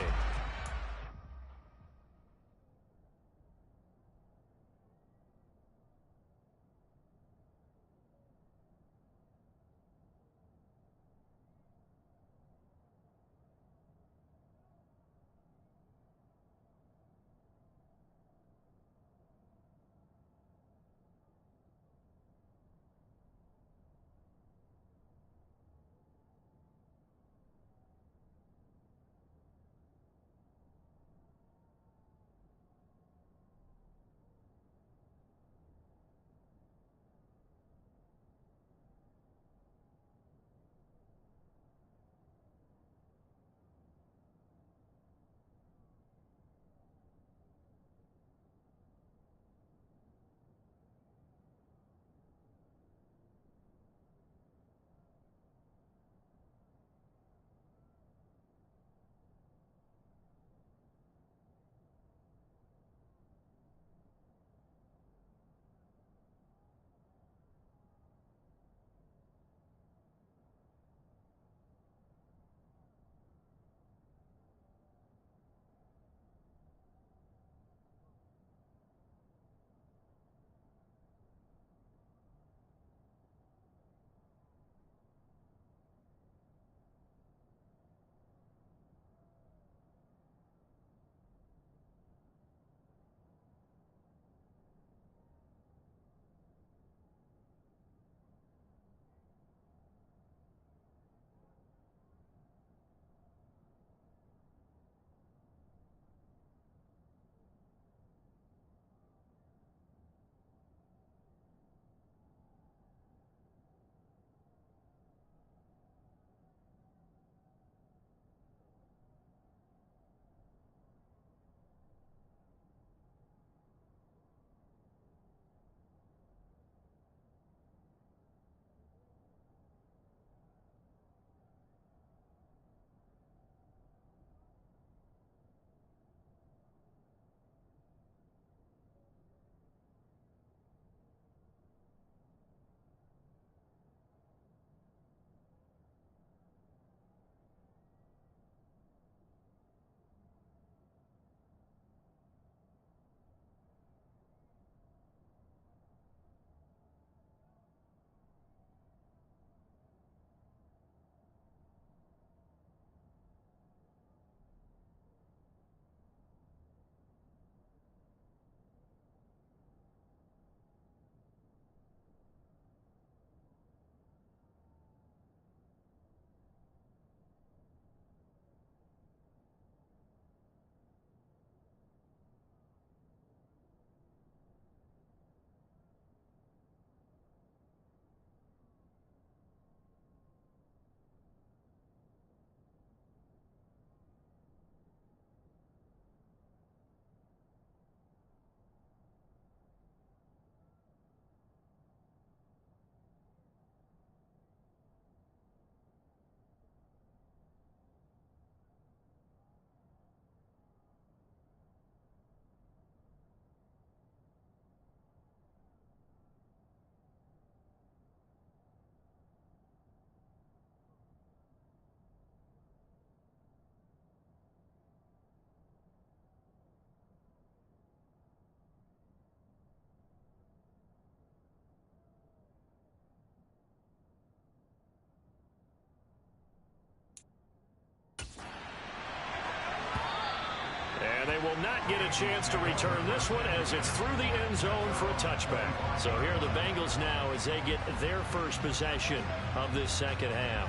not get a chance to return this one as it's through the end zone for a touchback. So here are the Bengals now as they get their first possession of this second half.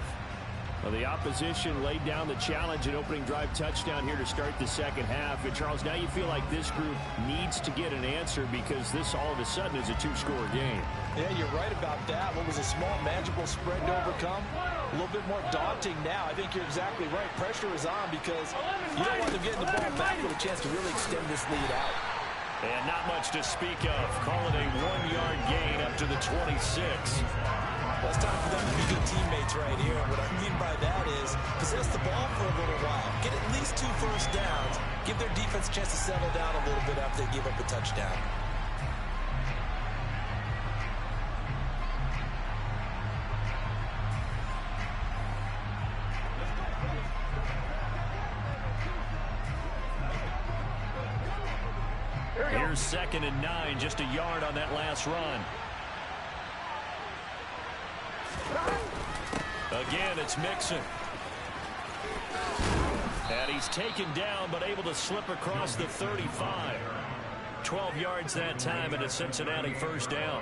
Well, the opposition laid down the challenge and opening drive touchdown here to start the second half. And, Charles, now you feel like this group needs to get an answer because this all of a sudden is a two-score game. Yeah, you're right about that. What was a small, manageable spread to overcome, a little bit more daunting now. I think you're exactly right. Pressure is on because you don't want them getting the ball back with a chance to really extend this lead out. And not much to speak of. Call it a 1-yard gain up to the 26. Well, it's time for them to be good teammates right here. What I mean by that is possess the ball for a little while. Get at least 2 first downs. Give their defense a chance to settle down a little bit after they give up a touchdown. Here's 2nd and 9, just a yard on that last run. Again, it's Mixon. And he's taken down, but able to slip across the 35. 12 yards that time, and a Cincinnati first down.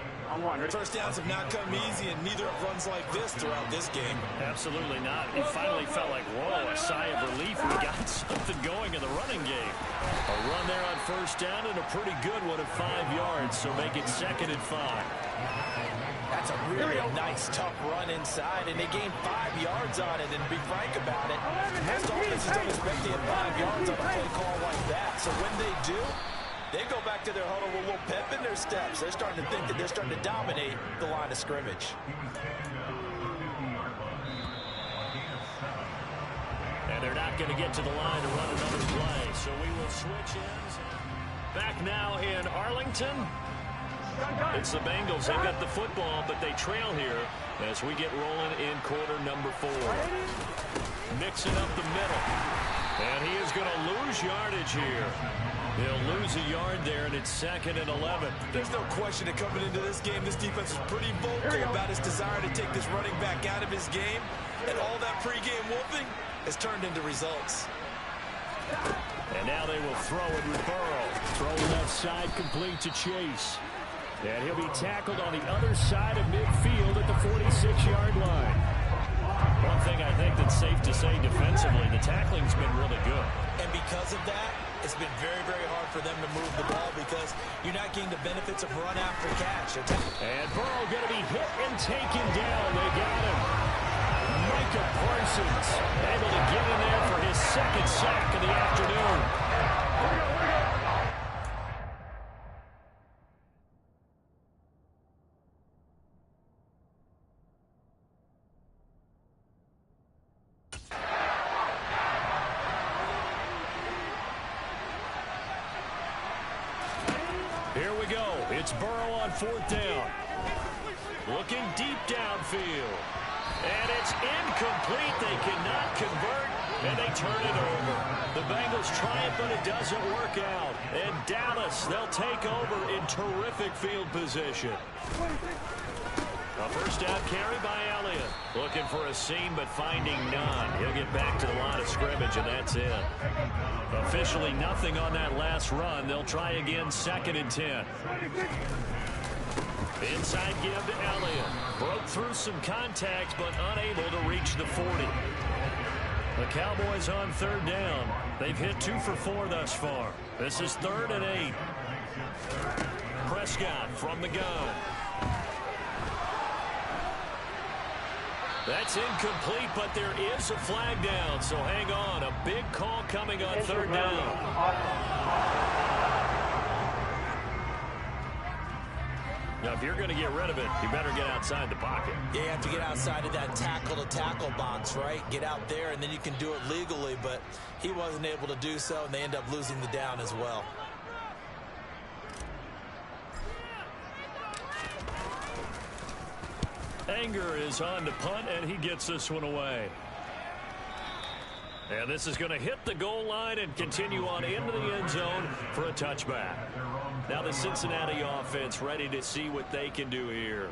First downs have not come easy, and neither have runs like this throughout this game. Absolutely not. It finally felt like, whoa, a sigh of relief. We got something going in the running game. A run there on first down, and a pretty good one at 5 yards, so make it 2nd and 5. That's a really nice, tough run inside, and they gained 5 yards on it, and to be frank about it, most offenses don't expect to get 5 yards on a play call like that. So when they do, they go back to their huddle with a little pep in their steps. They're starting to think that they're starting to dominate the line of scrimmage. And they're not going to get to the line to run another play, so we will switch ends. Back now in Arlington. It's the Bengals. They've got the football, but they trail here as we get rolling in quarter number 4. Mixing up the middle. And he is going to lose yardage here. He'll lose a yard there, and it's 2nd and 11. There's no question that coming into this game, this defense is pretty vocal about his desire to take this running back out of his game. And all that pregame wolfing has turned into results. And now they will throw it with Burrow. Throw left side, complete to Chase. And he'll be tackled on the other side of midfield at the 46-yard line. One thing I think that's safe to say defensively, the tackling's been really good. And because of that, it's been very, very hard for them to move the ball because you're not getting the benefits of run after catch. And Burrow going to be hit and taken down. They got him. Micah Parsons able to get in there for his 2nd sack of the afternoon. Here we go. It's Burrow on 4th down. Looking deep downfield. And it's incomplete. They cannot convert, and they turn it over. The Bengals try it, but it doesn't work out. And Dallas, they'll take over in terrific field position. A first down carry by Elliott. Looking for a seam, but finding none. He'll get back to the line of scrimmage, and that's it. Officially nothing on that last run. They'll try again, 2nd and 10. Inside give to Elliott. Broke through some contact, but unable to reach the 40. The Cowboys on 3rd down. They've hit 2 for 4 thus far. This is 3rd and 8. Prescott from the gun. That's incomplete, but there is a flag down, so hang on. A big call coming on 3rd down. Now, if you're going to get rid of it, you better get outside the pocket. Yeah, you have to get outside of that tackle-to-tackle box, right? Get out there, and then you can do it legally, but he wasn't able to do so, and they end up losing the down as well. Anger is on to punt, and he gets this one away. And this is going to hit the goal line and continue on into the end zone for a touchback. Now the Cincinnati offense ready to see what they can do here.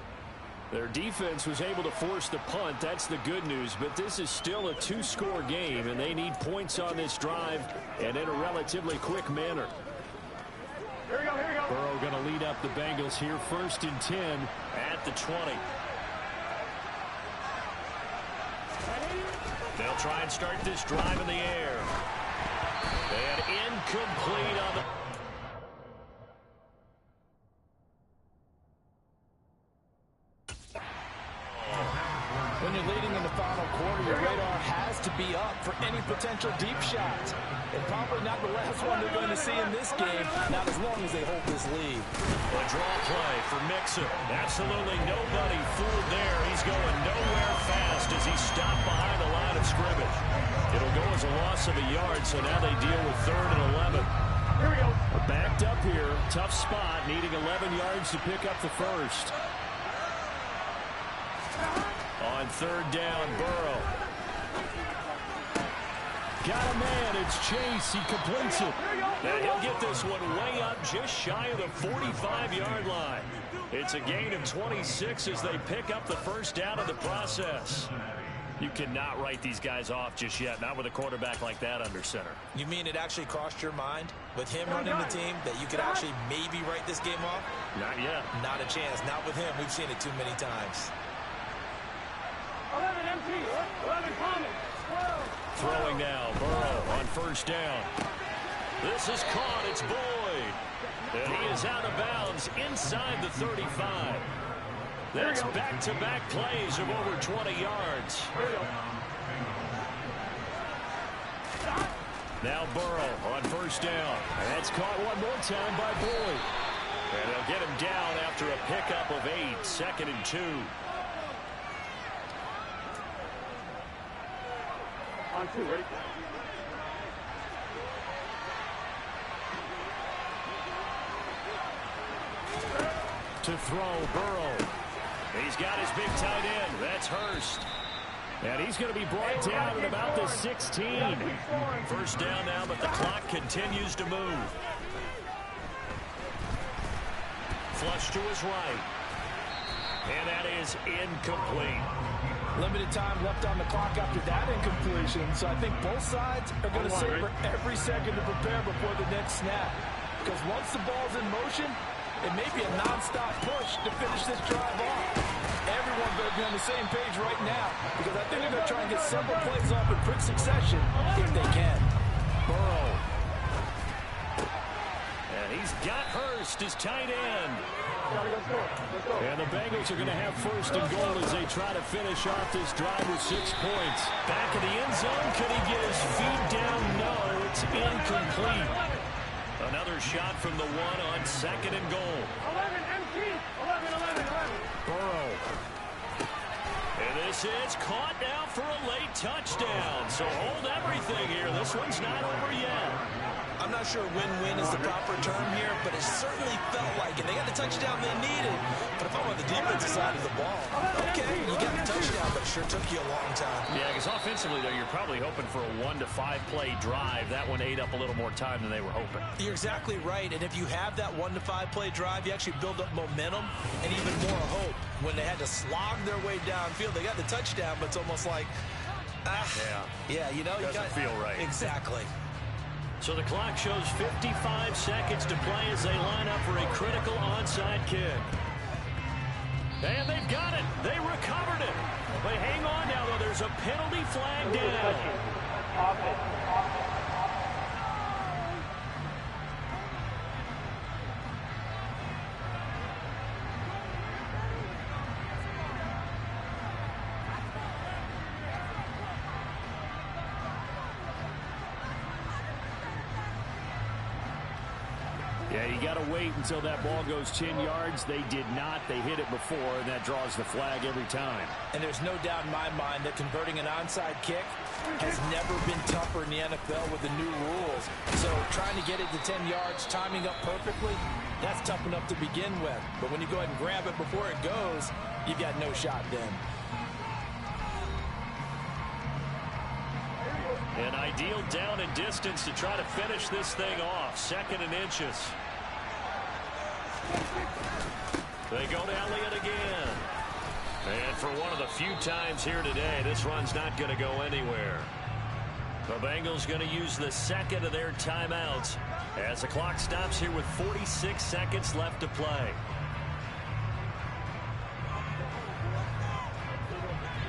Their defense was able to force the punt. That's the good news. But this is still a two-score game, and they need points on this drive and in a relatively quick manner. Burrow going to lead up the Bengals here, 1st and 10 at the 20. They'll try and start this drive in the air. And incomplete on the... When you're leading in the final quarter, your radar has to be up for any potential deep shots. And probably not the last one they're going to see in this game, not as long as they hold this lead. A draw play for Mixon. Absolutely nobody fooled there. He's going nowhere fast as he stopped behind the line of scrimmage. It'll go as a loss of a yard, so now they deal with 3rd and 11. Here we go. Backed up here. Tough spot, needing 11 yards to pick up the first. On 3rd down, Burrow. Got a man. It's Chase. He completes it. And he'll get this one way up just shy of the 45-yard line. It's a gain of 26 as they pick up the first down in the process. You cannot write these guys off just yet, not with a quarterback like that under center. You mean it actually crossed your mind with him running the team that you could actually maybe write this game off? Not yet. Not a chance. Not with him. We've seen it too many times. 11 empty. 11 coming. Throwing now, Burrow on 1st down. This is caught. It's Boyd. And he is out of bounds inside the 35. That's back-to-back plays of over 20 yards. Now Burrow on 1st down. That's caught one more time by Boyd. And they'll get him down after a pickup of 8. 2nd and 2. On 2, ready? To throw, Burrow. He's got his big tight end. That's Hurst. And he's going to be brought down at about the 16. 1st down now, but the clock continues to move. Flush to his right. And that is incomplete. Limited time left on the clock after that incompletion, so I think both sides are going to savor every second to prepare before the next snap. Because once the ball's in motion, it may be a non-stop push to finish this drive off. Everyone better be on the same page right now, because I think they're going to try and get several plays off in quick succession if they can. Burrow. And he's got Hurst, his tight end. And the Bengals are going to have 1st and goal as they try to finish off this drive with 6 points. Back in the end zone. Could he get his feet down? No, it's incomplete. Another shot from the 1 on 2nd and goal. 11 empty. 11. Burrow. And this is caught now for a late touchdown. So hold everything here. This one's not over yet. I'm not sure win-win is the proper term here, but it certainly felt like it. They got the touchdown they needed. But if I'm on the defensive side of the ball, okay, you got the touchdown, but it sure took you a long time. Yeah, because offensively, though, you're probably hoping for a 1 to 5 play drive. That one ate up a little more time than they were hoping. You're exactly right. And if you have that 1 to 5 play drive, you actually build up momentum and even more hope. When they had to slog their way downfield, they got the touchdown, but it's almost like, yeah, you know, doesn't feel right. Exactly. So the clock shows 55 seconds to play as they line up for a critical onside kick. And they've got it. They recovered it. But hang on now, though. There's a penalty flag down. Yeah, you got to wait until that ball goes 10 yards. They did not. They hit it before, and that draws the flag every time. And there's no doubt in my mind that converting an onside kick has never been tougher in the NFL with the new rules. So trying to get it to 10 yards, timing up perfectly, that's tough enough to begin with. But when you go ahead and grab it before it goes, you've got no shot then. An ideal down and distance to try to finish this thing off. 2nd and inches. They go to Elliott again. And for one of the few times here today, this run's not going to go anywhere. The Bengals going to use the second of their timeouts as the clock stops here with 46 seconds left to play.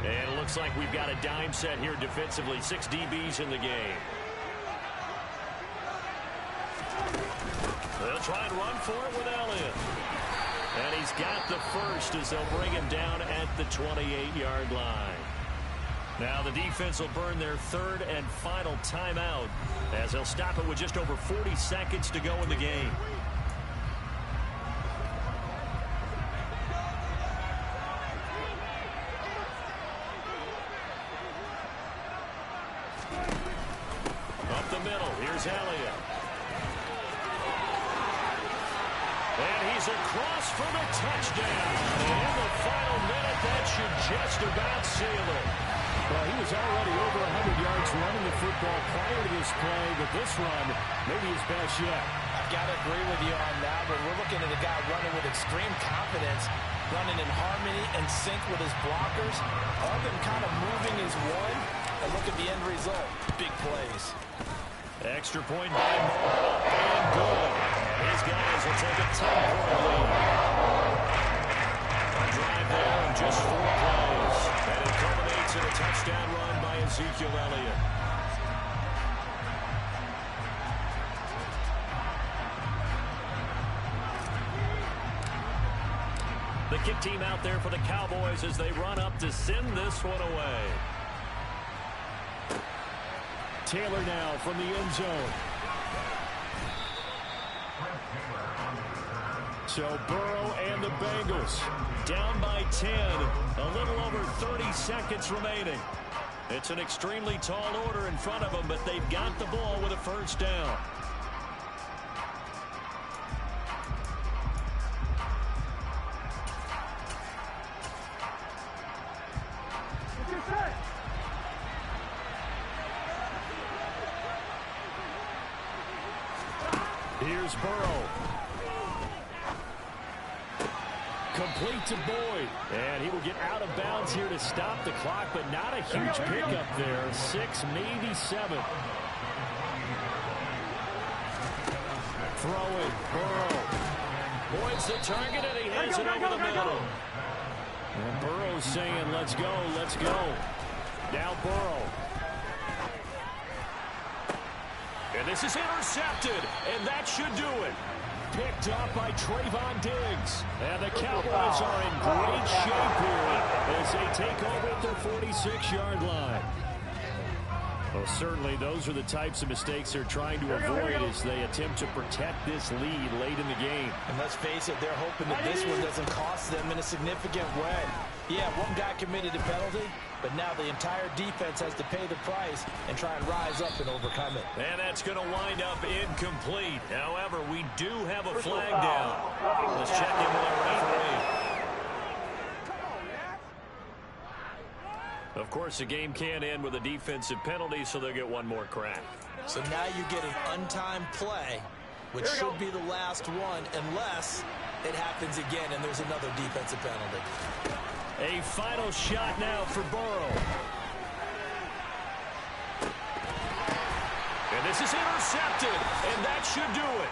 And it looks like we've got a dime set here defensively. 6 DBs in the game. They'll try and run for it with Elliott. And he's got the first as they'll bring him down at the 28-yard line. Now the defense will burn their third and final timeout as they'll stop it with just over 40 seconds to go in the game. Up the middle, here's Elliott. And he's across for the touchdown. And in the final minute, that should just about seal it. Well, he was already over 100 yards running the football prior to this play, but this run may be his best yet. I've got to agree with you on that, but we're looking at a guy running with extreme confidence, running in harmony and sync with his blockers. All of them kind of moving as one, and look at the end result. Big plays. Extra point by Moore, and good. These guys will take a 10-point lead. A drive there in just 4 plays. And it culminates in a touchdown run by Ezekiel Elliott. The kick team out there for the Cowboys as they run up to send this one away. Taylor now from the end zone. So Burrow and the Bengals down by 10. A little over 30 seconds remaining. It's an extremely tall order in front of them, but they've got the ball with a first down. Here's Burrow. Complete to Boyd. And he will get out of bounds here to stop the clock, but not a huge pickup there. 6, maybe 7. Throwing. Burrow. Boyd's the target, and he hands it over the middle. And Burrow's saying, let's go, let's go. Now Burrow. And this is intercepted, and that should do it. Picked up by Trayvon Diggs. And the Cowboys are in great shape here as they take over at their 46-yard line. Well, certainly those are the types of mistakes they're trying to avoid as they attempt to protect this lead late in the game. And let's face it, they're hoping that this one doesn't cost them in a significant way. Yeah, one guy committed a penalty, but now the entire defense has to pay the price and try and rise up and overcome it. And that's going to wind up incomplete. However, we do have a flag down. Let's check in with our referee. Of course, the game can end with a defensive penalty, so they'll get one more crack. So now you get an untimed play, which should be the last one, unless it happens again and there's another defensive penalty. A final shot now for Burrow. And this is intercepted, and that should do it.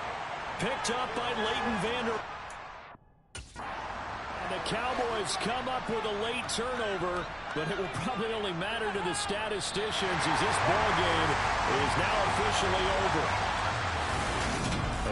Picked up by Leighton Vander. The Cowboys come up with a late turnover, but it will probably only matter to the statisticians as this ball game is now officially over.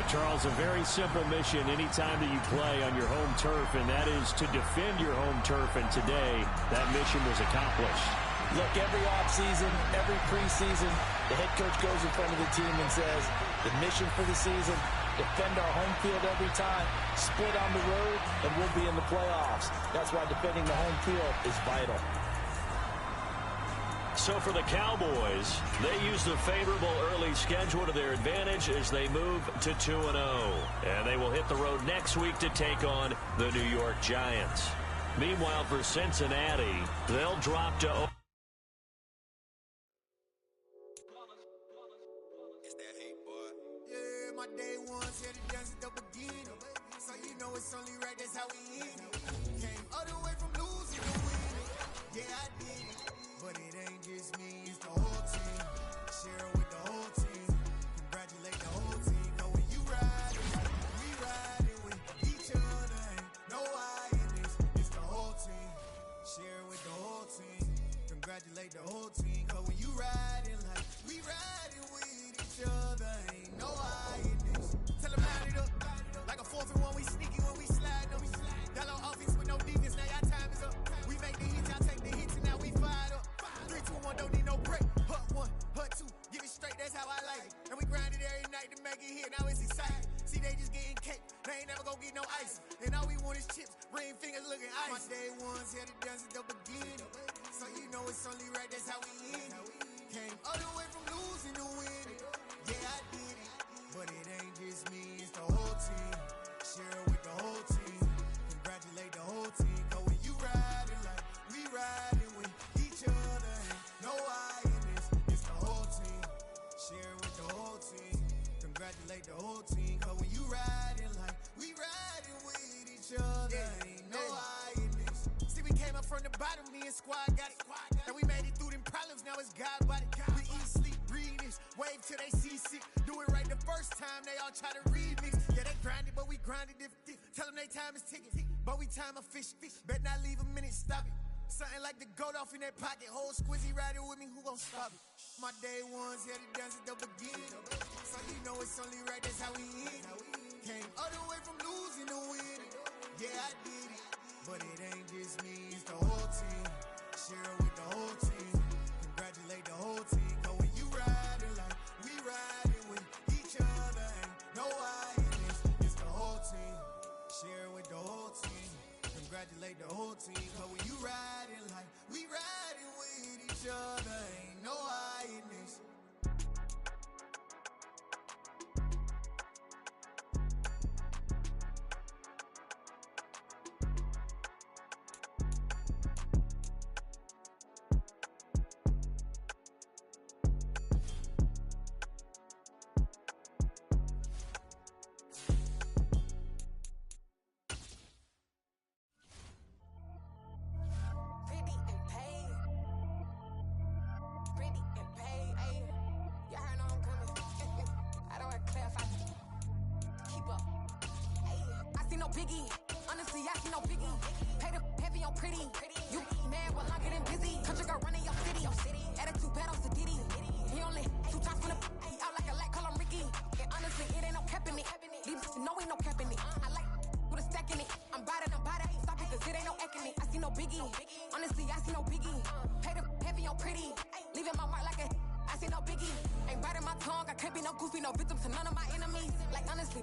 Charles, a very simple mission anytime that you play on your home turf, and that is to defend your home turf, and today that mission was accomplished. Look, every offseason, every preseason, the head coach goes in front of the team and says, the mission for the season, defend our home field every time, split on the road, and we'll be in the playoffs. That's why defending the home field is vital. So for the Cowboys, they use the favorable early schedule to their advantage as they move to 2-0. And they will hit the road next week to take on the New York Giants. Meanwhile, for Cincinnati, they'll drop to... Yeah, my day one's here to dance at the beginning. So you know it's only right, that's how we eat. Came all the way from losing. Yeah, I did it. But it ain't just me, it's the whole team. Share it with the whole team. Congratulate the whole team. Cause when you ride it, we ride it with each other. Ain't no I in this, it's the whole team. Share it with the whole team. Congratulate the whole team. Cause when you ride it like we ride it with each other. Ain't no I in this. Tell them line it up. Like a 4th and 1, we sneaky when we slide them. Y'all on offense with no defense, now y'all time is up. We make the hits, y'all take the hits, and now we fired up. 3, 2, 1, don't need no break. Hut 1, hut 2, give it straight, that's how I like it. And we grind it every night to make it hit, now it's exciting. See, they just getting cake, they ain't never gonna get no ice. And all we want is chips, ring fingers looking ice. My day ones had it done since the beginning. So you know it's only right, that's how we end it. Came all the way from losing to winning. Yeah, I did it. But it ain't just me, it's the whole team. Share it with the whole team. Congratulate the whole team. Cause when you riding like we riding with each other. Ain't no I in this, it's the whole team. Share it with the whole team. Congratulate the whole team. Cause when you riding like we riding with each other. Ain't no I in this. See, we came up from the bottom, me and squad got it. And we made it through them problems, now it's God body. We eat, sleep, breathe this. Wave till they seasick. Do it right the first time, they all try to remix. Yeah, they grinded, but we grinded different. Tell them they time is ticking, but we time a fish. Bet not leave a minute, stop it. Something like the goat off in that pocket. Whole squizzy riding with me, who gon' stop it? My day ones had it done since the beginning. So you know it's only right, that's how we end it. Came all the way from losing to winning. Yeah, I did it. But it ain't just me, it's the whole team. Share it with the whole team. Congratulate the whole team. Cause when you riding like we riding with each other. Ain't no I in this, it's the whole team. Share it with the whole team. Congratulate the whole team. Cause when you riding like we riding with each other. Ain't no I in this. Biggie, honestly, I see no biggie. Pay the heavy on pretty. You mad while I'm getting busy. Country girl running your city. Attitude bad on Diddy. He only 2 times from the out like a light, call him Ricky. And honestly, it ain't no cap in it. Leave no ain't no cap in it. I like with a stack in it. I'm bad, ain't stop it, cause it ain't no eck in it. I see no biggie. Honestly, I see no biggie. Pay the heavy on pretty. Leaving my mark like a I see no biggie. Ain't biting my tongue, I can't be no goofy, no victim to none of my enemies. Like honestly,